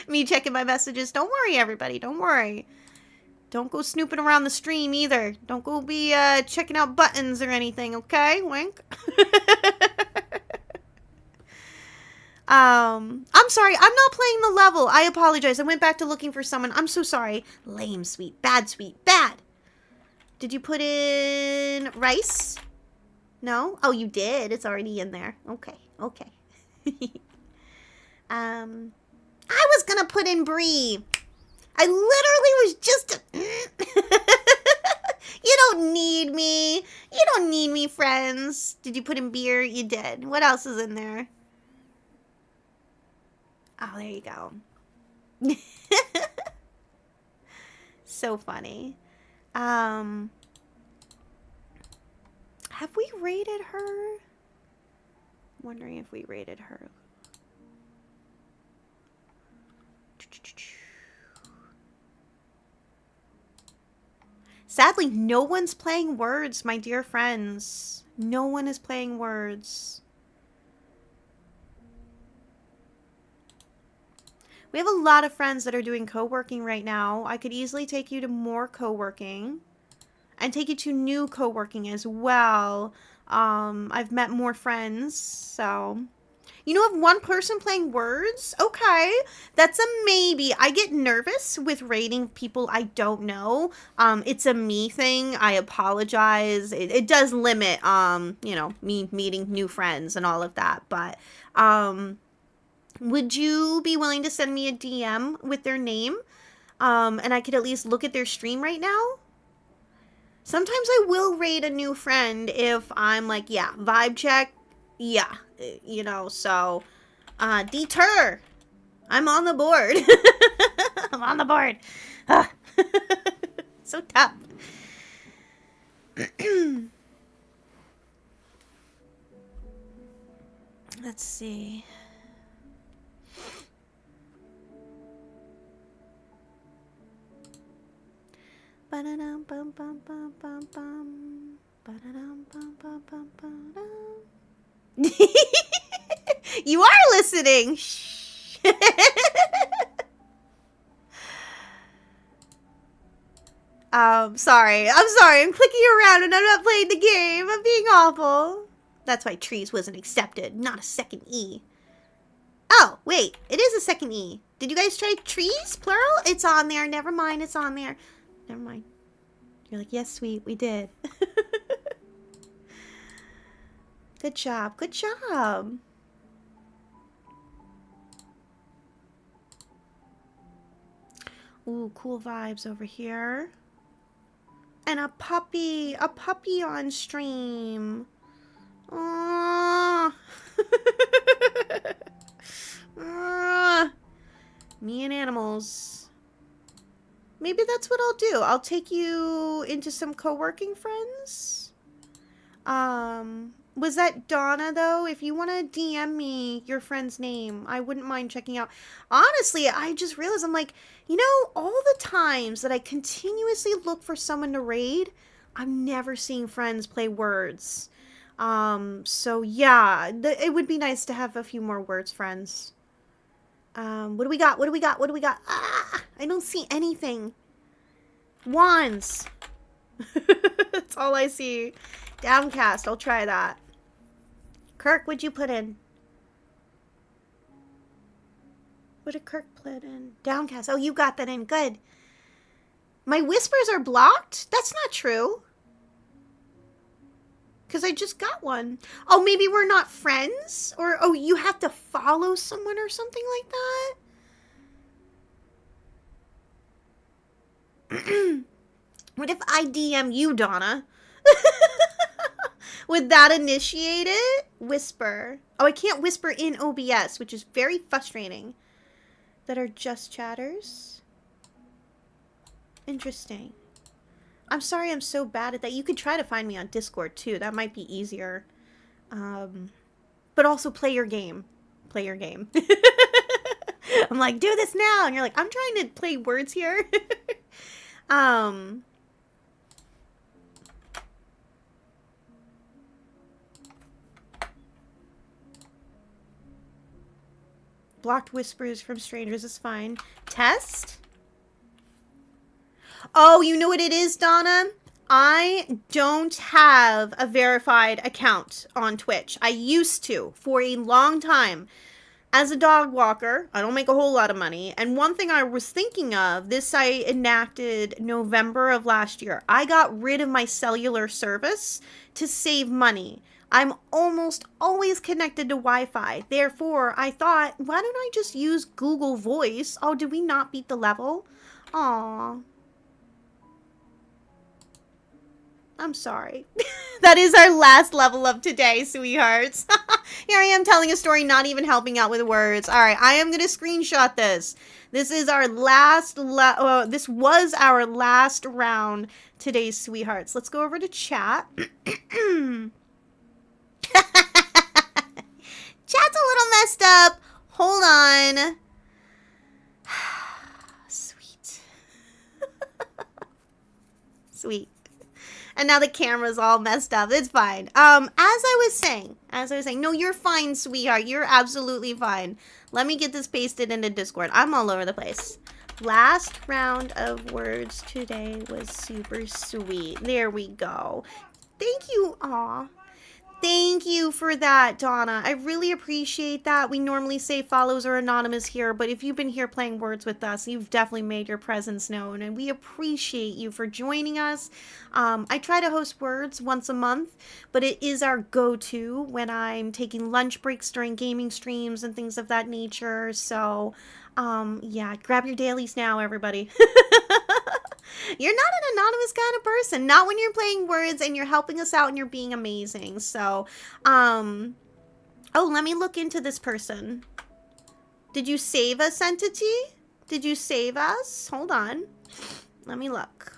Me checking my messages. Don't worry, everybody. Don't worry. Don't go snooping around the stream either. Don't go be checking out buttons or anything, okay? Wink. I'm sorry. I'm not playing the level. I apologize. I went back to looking for someone. I'm so sorry. Lame sweet. Bad sweet. Bad. Did you put in rice? No? Oh, you did. It's already in there. Okay. Okay. I was gonna put in brie. I literally was just... You don't need me. You don't need me, friends. Did you put in beer? You did. What else is in there? Oh, there you go. So funny. Have we rated her? Wondering if we rated her. Sadly, no one's playing words, my dear friends. No one is playing words. We have a lot of friends that are doing co-working right now. I could easily take you to more co-working and take you to new co-working as well. I've met more friends, so... You know of one person playing Words? Okay, that's a maybe. I get nervous with rating people I don't know. It's a me thing. I apologize. It does limit, me meeting new friends and all of that. But, would you be willing to send me a DM with their name? And I could at least look at their stream right now? Sometimes I will raid a new friend if I'm like, yeah, vibe check. Yeah, so... Deter! I'm on the board. I'm on the board. So tough. Let's see. Ba-da-dum, bum, bum, bum, bum, bum. Ba-da-dum, bum, bum, bum, bum. You are listening. Shh. Sorry. I'm sorry. I'm clicking around and I'm not playing the game. I'm being awful. That's why trees wasn't accepted, not a second E. Oh, wait. It is a second E. Did you guys try trees, plural? It's on there. Never mind. It's on there. Never mind. You're like, yes, sweet. We did. Good job. Good job. Ooh, cool vibes over here. And a puppy on stream. Aww. Me and animals. Maybe that's what I'll do. I'll take you into some co-working friends. Was that Donna, though? If you want to DM me your friend's name, I wouldn't mind checking out. Honestly, I just realized, I'm like, all the times that I continuously look for someone to raid, I'm never seeing friends play Words. So yeah, it would be nice to have a few more Words friends. What do we got? What do we got? What do we got? Ah, I don't see anything. Wands. That's all I see. Downcast. I'll try that. Kirk, what'd you put in? What did Kirk put in? Downcast. Oh, you got that in. Good. My whispers are blocked? That's not true. Because I just got one. Oh, maybe we're not friends? Or, oh, you have to follow someone or something like that? What if I DM you, Donna? Would that initiate it? Whisper. Oh, I can't whisper in OBS, which is very frustrating. That are just chatters. Interesting. I'm sorry I'm so bad at that. You could try to find me on Discord, too. That might be easier. But also play your game. Play your game. I'm like, do this now. And you're like, I'm trying to play Words here. Blocked whispers from strangers is fine. Test? Oh, you know what it is, Donna? I don't have a verified account on Twitch. I used to for a long time. As a dog walker, I don't make a whole lot of money. And one thing I was thinking of, this I enacted November of last year. I got rid of my cellular service to save money. I'm almost always connected to Wi-Fi. Therefore, I thought, why don't I just use Google Voice? Oh, did we not beat the level? Aww. I'm sorry. That is our last level of today, sweethearts. Here I am telling a story, not even helping out with words. All right, I am going to screenshot this. This is our last, this was our last round today, sweethearts. Let's go over to chat. Chat's a little messed up. Hold on. Sweet. Sweet. And now the camera's all messed up. It's fine. As I was saying, no, you're fine, sweetheart. You're absolutely fine. Let me get this pasted into Discord. I'm all over the place. Last round of words today was super sweet. There we go. Thank you. Aw. Thank you for that, Donna. I really appreciate that. We normally say follows are anonymous here, but if you've been here playing words with us, you've definitely made your presence known, and we appreciate you for joining us. I try to host words once a month, but it is our go-to when I'm taking lunch breaks during gaming streams and things of that nature. So, yeah, grab your dailies now, everybody. You're not an anonymous kind of person. Not when you're playing words and you're helping us out and you're being amazing. So, oh, let me look into this person. Did you save us, Entity? Did you save us? Hold on. Let me look.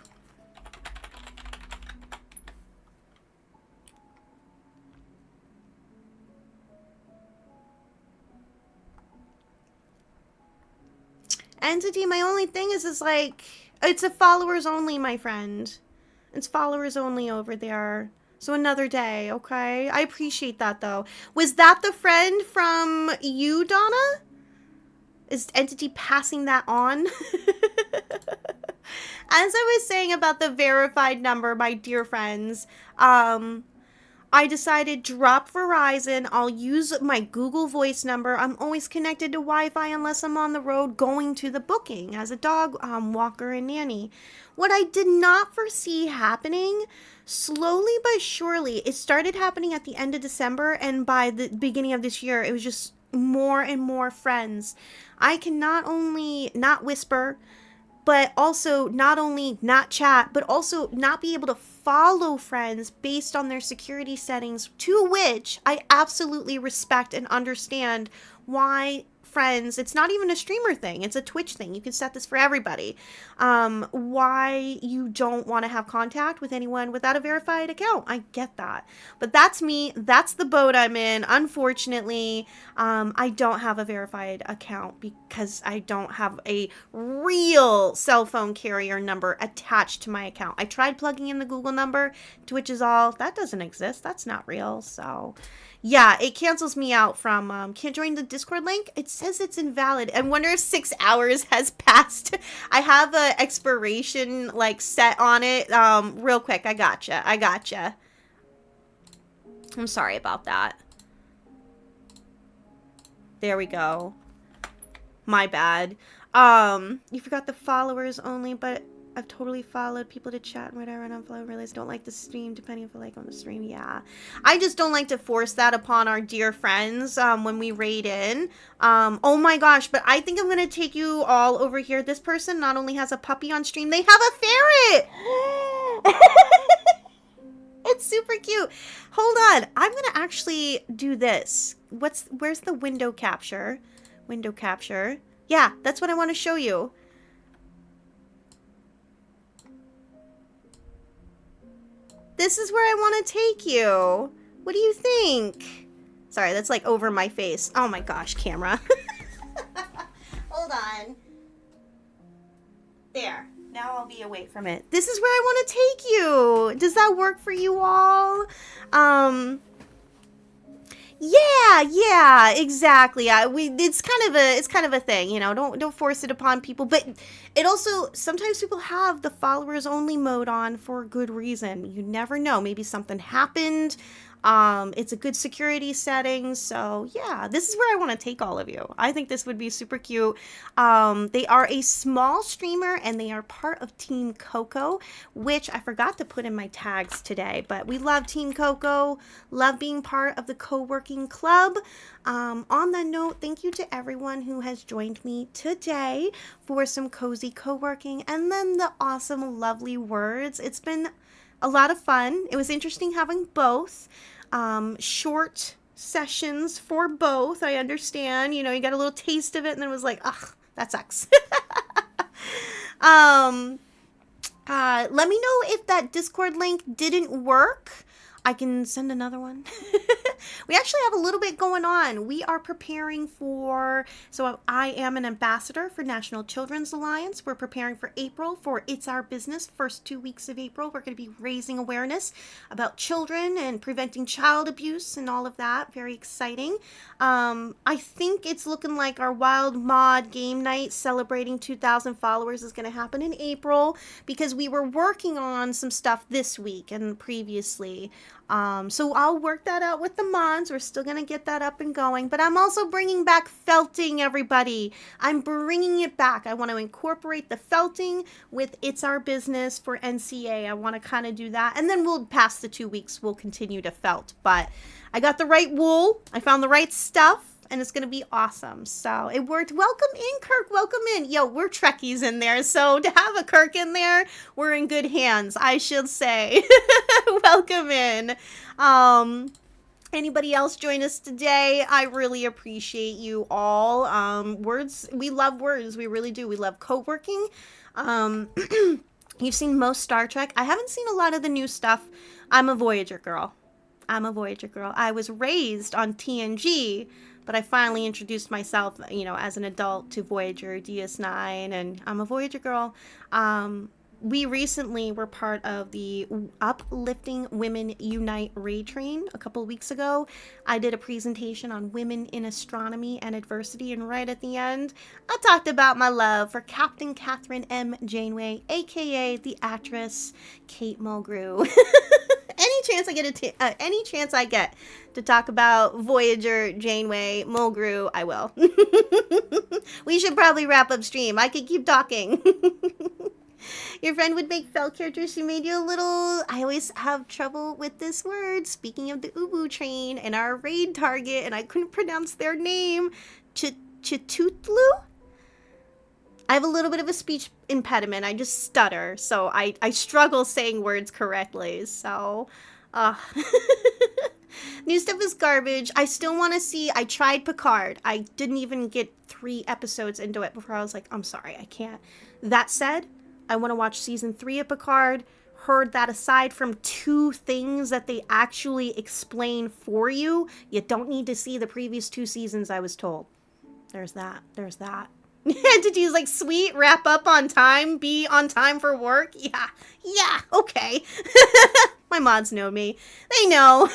Entity, my only thing is like... It's a followers only, my friend. It's followers only over there. So another day, okay? I appreciate that, though. Was that the friend from you, Donna? Is Entity passing that on? As I was saying about the verified number, my dear friends, I decided drop Verizon. I'll use my Google Voice number. I'm always connected to Wi-Fi unless I'm on the road going to the booking as a dog walker and nanny. What I did not foresee happening, slowly but surely, it started happening at the end of December, and by the beginning of this year, it was just more and more friends. I can not only not whisper, but also not only not chat, but also not be able to follow friends based on their security settings, to which I absolutely respect and understand why friends, it's not even a streamer thing, it's a Twitch thing. You can set this for everybody. Why you don't want to have contact with anyone without a verified account. I get that. But that's me. That's the boat I'm in. Unfortunately, I don't have a verified account because I don't have a real cell phone carrier number attached to my account. I tried plugging in the Google number, Twitch is all, that doesn't exist. That's not real. So... yeah, it cancels me out from, can't join the Discord link. It says it's invalid. I wonder if 6 hours has passed. I have a expiration, like, set on it. Real quick, I gotcha. I'm sorry about that. There we go. My bad. You forgot the followers only, but... I've totally followed people to chat and whatever, and I realize don't like the stream, depending if I like on the stream. Yeah, I just don't like to force that upon our dear friends when we raid in. Oh my gosh, but I think I'm gonna take you all over here. This person not only has a puppy on stream, they have a ferret. It's super cute. Hold on, I'm gonna actually do this. Where's the window capture? Window capture. Yeah, that's what I want to show you. This is where I want to take you. What do you think? Sorry, that's like over my face. Oh my gosh, camera. Hold on. There. Now I'll be away from it. This is where I want to take you. Does that work for you all? Yeah, exactly. It's kind of a thing, you know. Don't force it upon people, but it also sometimes people have the followers only mode on for a good reason. You never know. Maybe something happened. It's a good security setting. So yeah, this is where I want to take all of you. I think this would be super cute. They are a small streamer and they are part of Team Coco, which I forgot to put in my tags today, but we love Team Coco, love being part of the co-working club. On that note, thank you to everyone who has joined me today for some cozy co-working and then the awesome, lovely words. It's been a lot of fun. It was interesting having both. Short sessions for both. I understand. You know, you got a little taste of it and then it was like, ugh, that sucks. Let me know if that Discord link didn't work. I can send another one. We actually have a little bit going on. We are preparing for, so I am an ambassador for National Children's Alliance. We're preparing for April for It's Our Business. First 2 weeks of April, we're going to be raising awareness about children and preventing child abuse and all of that. Very exciting. I think it's looking like our Wild Mod game night celebrating 2,000 followers is going to happen in April, because we were working on some stuff this week and previously. So I'll work that out with the mods. We're still going to get that up and going, but I'm also bringing back felting, everybody. I'm bringing it back. I want to incorporate the felting with It's Our Business for NCA. I want to kind of do that. And then we'll, past the 2 weeks, we'll continue to felt, but I got the right wool. I found the right stuff. And it's going to be awesome. So it worked. Welcome in, Kirk. Welcome in. Yo, we're Trekkies in there. So to have a Kirk in there, we're in good hands, I should say. Welcome in. Anybody else join us today? I really appreciate you all. Words, we love words. We really do. We love co-working. You've seen most Star Trek. I haven't seen a lot of the new stuff. I'm a Voyager girl. I was raised on TNG, but I finally introduced myself, as an adult to Voyager, DS9, and I'm a Voyager girl. We recently were part of the Uplifting Women Unite raid train a couple of weeks ago. I did a presentation on women in astronomy and adversity, and right at the end, I talked about my love for Captain Catherine M. Janeway, aka the actress Kate Mulgrew. Any chance I get to talk about Voyager, Janeway, Mulgrew, I will. We should probably wrap up stream. I could keep talking. Your friend would make felt characters who made you a little... I always have trouble with this word. Speaking of the Ubu train and our raid target, and I couldn't pronounce their name. Chitutlu? I have a little bit of a speech impediment. I just stutter, so I struggle saying words correctly, so... New stuff is garbage. I still want to see... I tried Picard. I didn't even get 3 episodes into it before I was like, I'm sorry, I can't. That said, I want to watch season 3 of Picard. Heard that aside from 2 things that they actually explain for you, you don't need to see the previous 2 seasons, I was told. There's that. Entities like, sweet, wrap up on time, be on time for work. Yeah, okay. My mods know me. They know.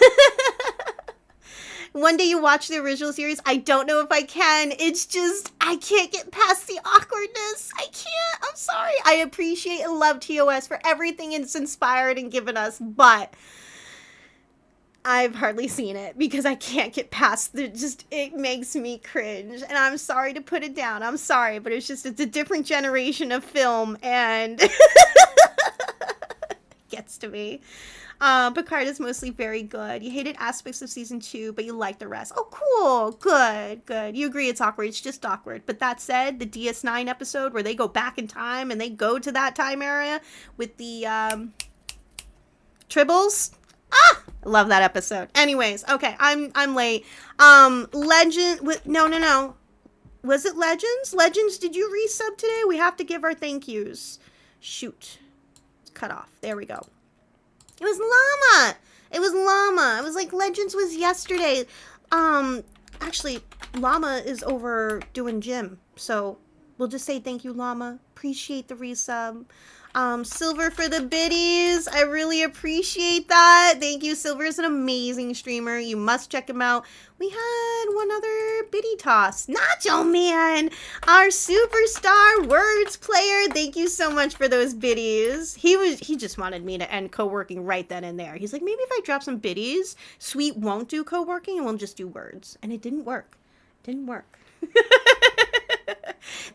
One day you watch the original series. I don't know if I can. It's just, I can't get past the awkwardness. I can't. I'm sorry. I appreciate and love TOS for everything it's inspired and given us, but I've hardly seen it because I can't get past it makes me cringe. And I'm sorry to put it down. I'm sorry, but it's a different generation of film, and it gets to me. Picard is mostly very good. You hated aspects of season 2, but you liked the rest. Oh, cool. Good. You agree it's awkward. It's just awkward. But that said, the DS9 episode where they go back in time and they go to that time area with the tribbles. I love that episode. Anyways, okay, I'm late. No. Was it Legends? Legends, did you resub today? We have to give our thank yous. Shoot. It's cut off. There we go. It was Llama. It was like Legends was yesterday. Actually, Llama is over doing gym. So we'll just say thank you, Llama. Appreciate the resub. Silver for the biddies. I really appreciate that. Thank you. Silver is an amazing streamer. You must check him out. We had one other biddy toss. Nacho Man, our superstar words player. Thank you so much for those biddies. He just wanted me to end co-working right then and there. He's like, maybe if I drop some biddies, Sweet won't do co-working and we'll just do words. And it didn't work.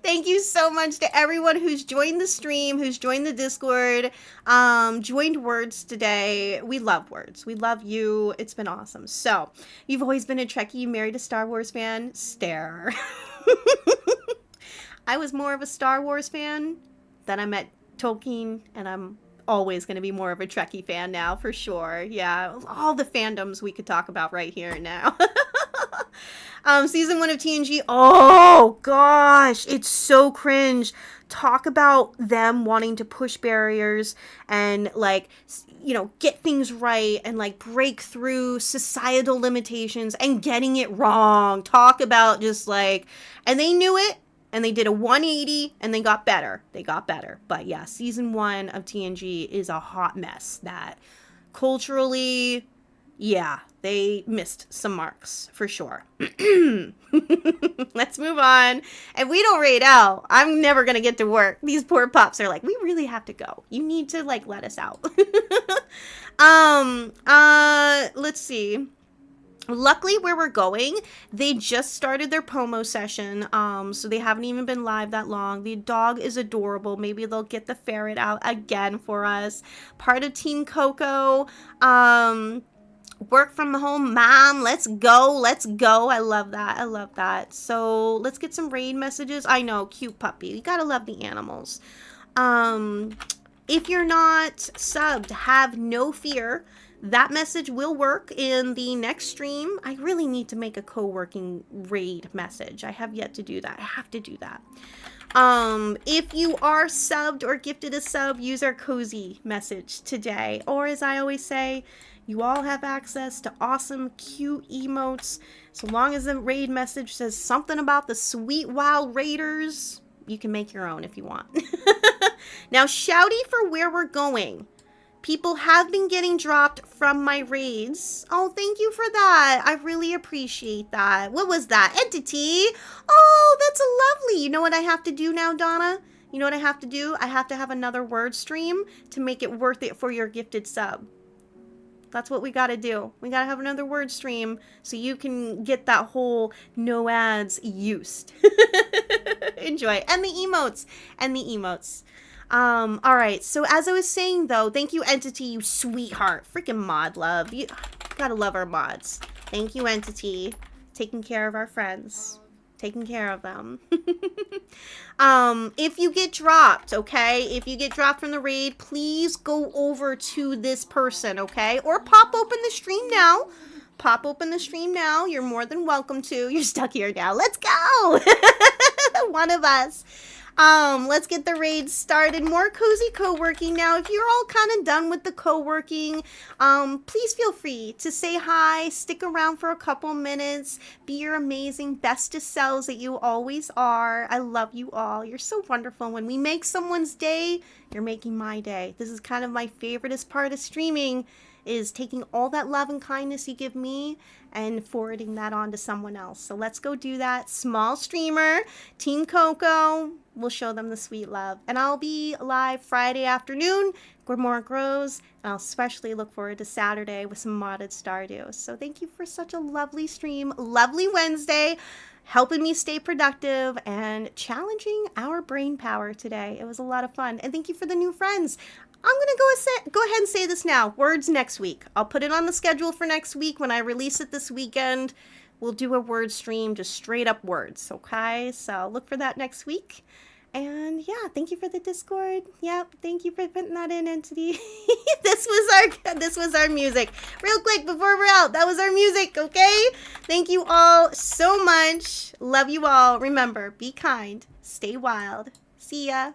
Thank you so much to everyone who's joined the stream, who's joined the Discord, joined Words today. We love Words. We love you. It's been awesome. So, you've always been a Trekkie. You married a Star Wars fan? Stare. I was more of a Star Wars fan. Then I met Tolkien, and I'm always going to be more of a Trekkie fan now, for sure. Yeah, all the fandoms we could talk about right here and now. Season 1 of TNG. Oh gosh, it's so cringe. Talk about them wanting to push barriers and like, you know, get things right and like break through societal limitations and getting it wrong. Talk about just like, and they knew it and they did a 180 and they got better. They got better. But yeah, season 1 of TNG is a hot mess that culturally, yeah, they missed some marks for sure. Let's move on. If we don't raid out, I'm never gonna get to work. These poor pups are like, we really have to go. You need to like let us out. Let's see. Luckily, where we're going, they just started their Pomo session, so they haven't even been live that long. The dog is adorable. Maybe they'll get the ferret out again for us. Part of Team Coco. Work from home mom, let's go. I love that. So let's get some raid messages. I know, cute puppy, you gotta love the animals. If you're not subbed, have no fear, that message will work in the next stream. I really need to make a co-working raid message. I have yet to do that. I have to do that. If you are subbed or gifted a sub, use our cozy message today, or as I always say, you all have access to awesome, cute emotes. So long as the raid message says something about the sweet, wild raiders, you can make your own if you want. Now, shouty for where we're going. People have been getting dropped from my raids. Oh, thank you for that. I really appreciate that. What was that? Entity? Oh, that's lovely. You know what I have to do now, Donna? You know what I have to do? I have to have another word stream to make it worth it for your gifted sub. That's what we gotta do. We gotta have another word stream so you can get that whole no ads used. Enjoy. And the emotes. All right. So as I was saying though, thank you, Entity, you sweetheart. Freaking mod love. You gotta love our mods. Thank you, Entity. Taking care of our friends. Taking care of them. If you get dropped, okay? If you get dropped from the raid, please go over to this person, okay? Or pop open the stream now. Pop open the stream now. You're more than welcome to. You're stuck here now. Let's go. One of us. Let's get the raid started. More cozy co-working now. If you're all kind of done with the co-working, please feel free to say hi, stick around for a couple minutes, be your amazing bestest selves that you always are. I love you all. You're so wonderful. When we make someone's day, you're making my day. This is kind of my favoriteest part of streaming, is taking all that love and kindness you give me and forwarding that on to someone else. So let's go do that. Small streamer, Team Coco, we'll show them the sweet love. And I'll be live Friday afternoon, Grimoire Grows, and I'll especially look forward to Saturday with some modded Stardew. So thank you for such a lovely stream, lovely Wednesday, helping me stay productive and challenging our brain power today. It was a lot of fun. And thank you for the new friends. I'm going to go ahead and say this now. Words next week. I'll put it on the schedule for next week. When I release it this weekend, we'll do a word stream, just straight up words, okay? So look for that next week. And yeah, thank you for the Discord. Yep, thank you for putting that in, Entity. This was our music. Real quick before we're out, that was our music, okay? Thank you all so much. Love you all. Remember, be kind, stay wild. See ya.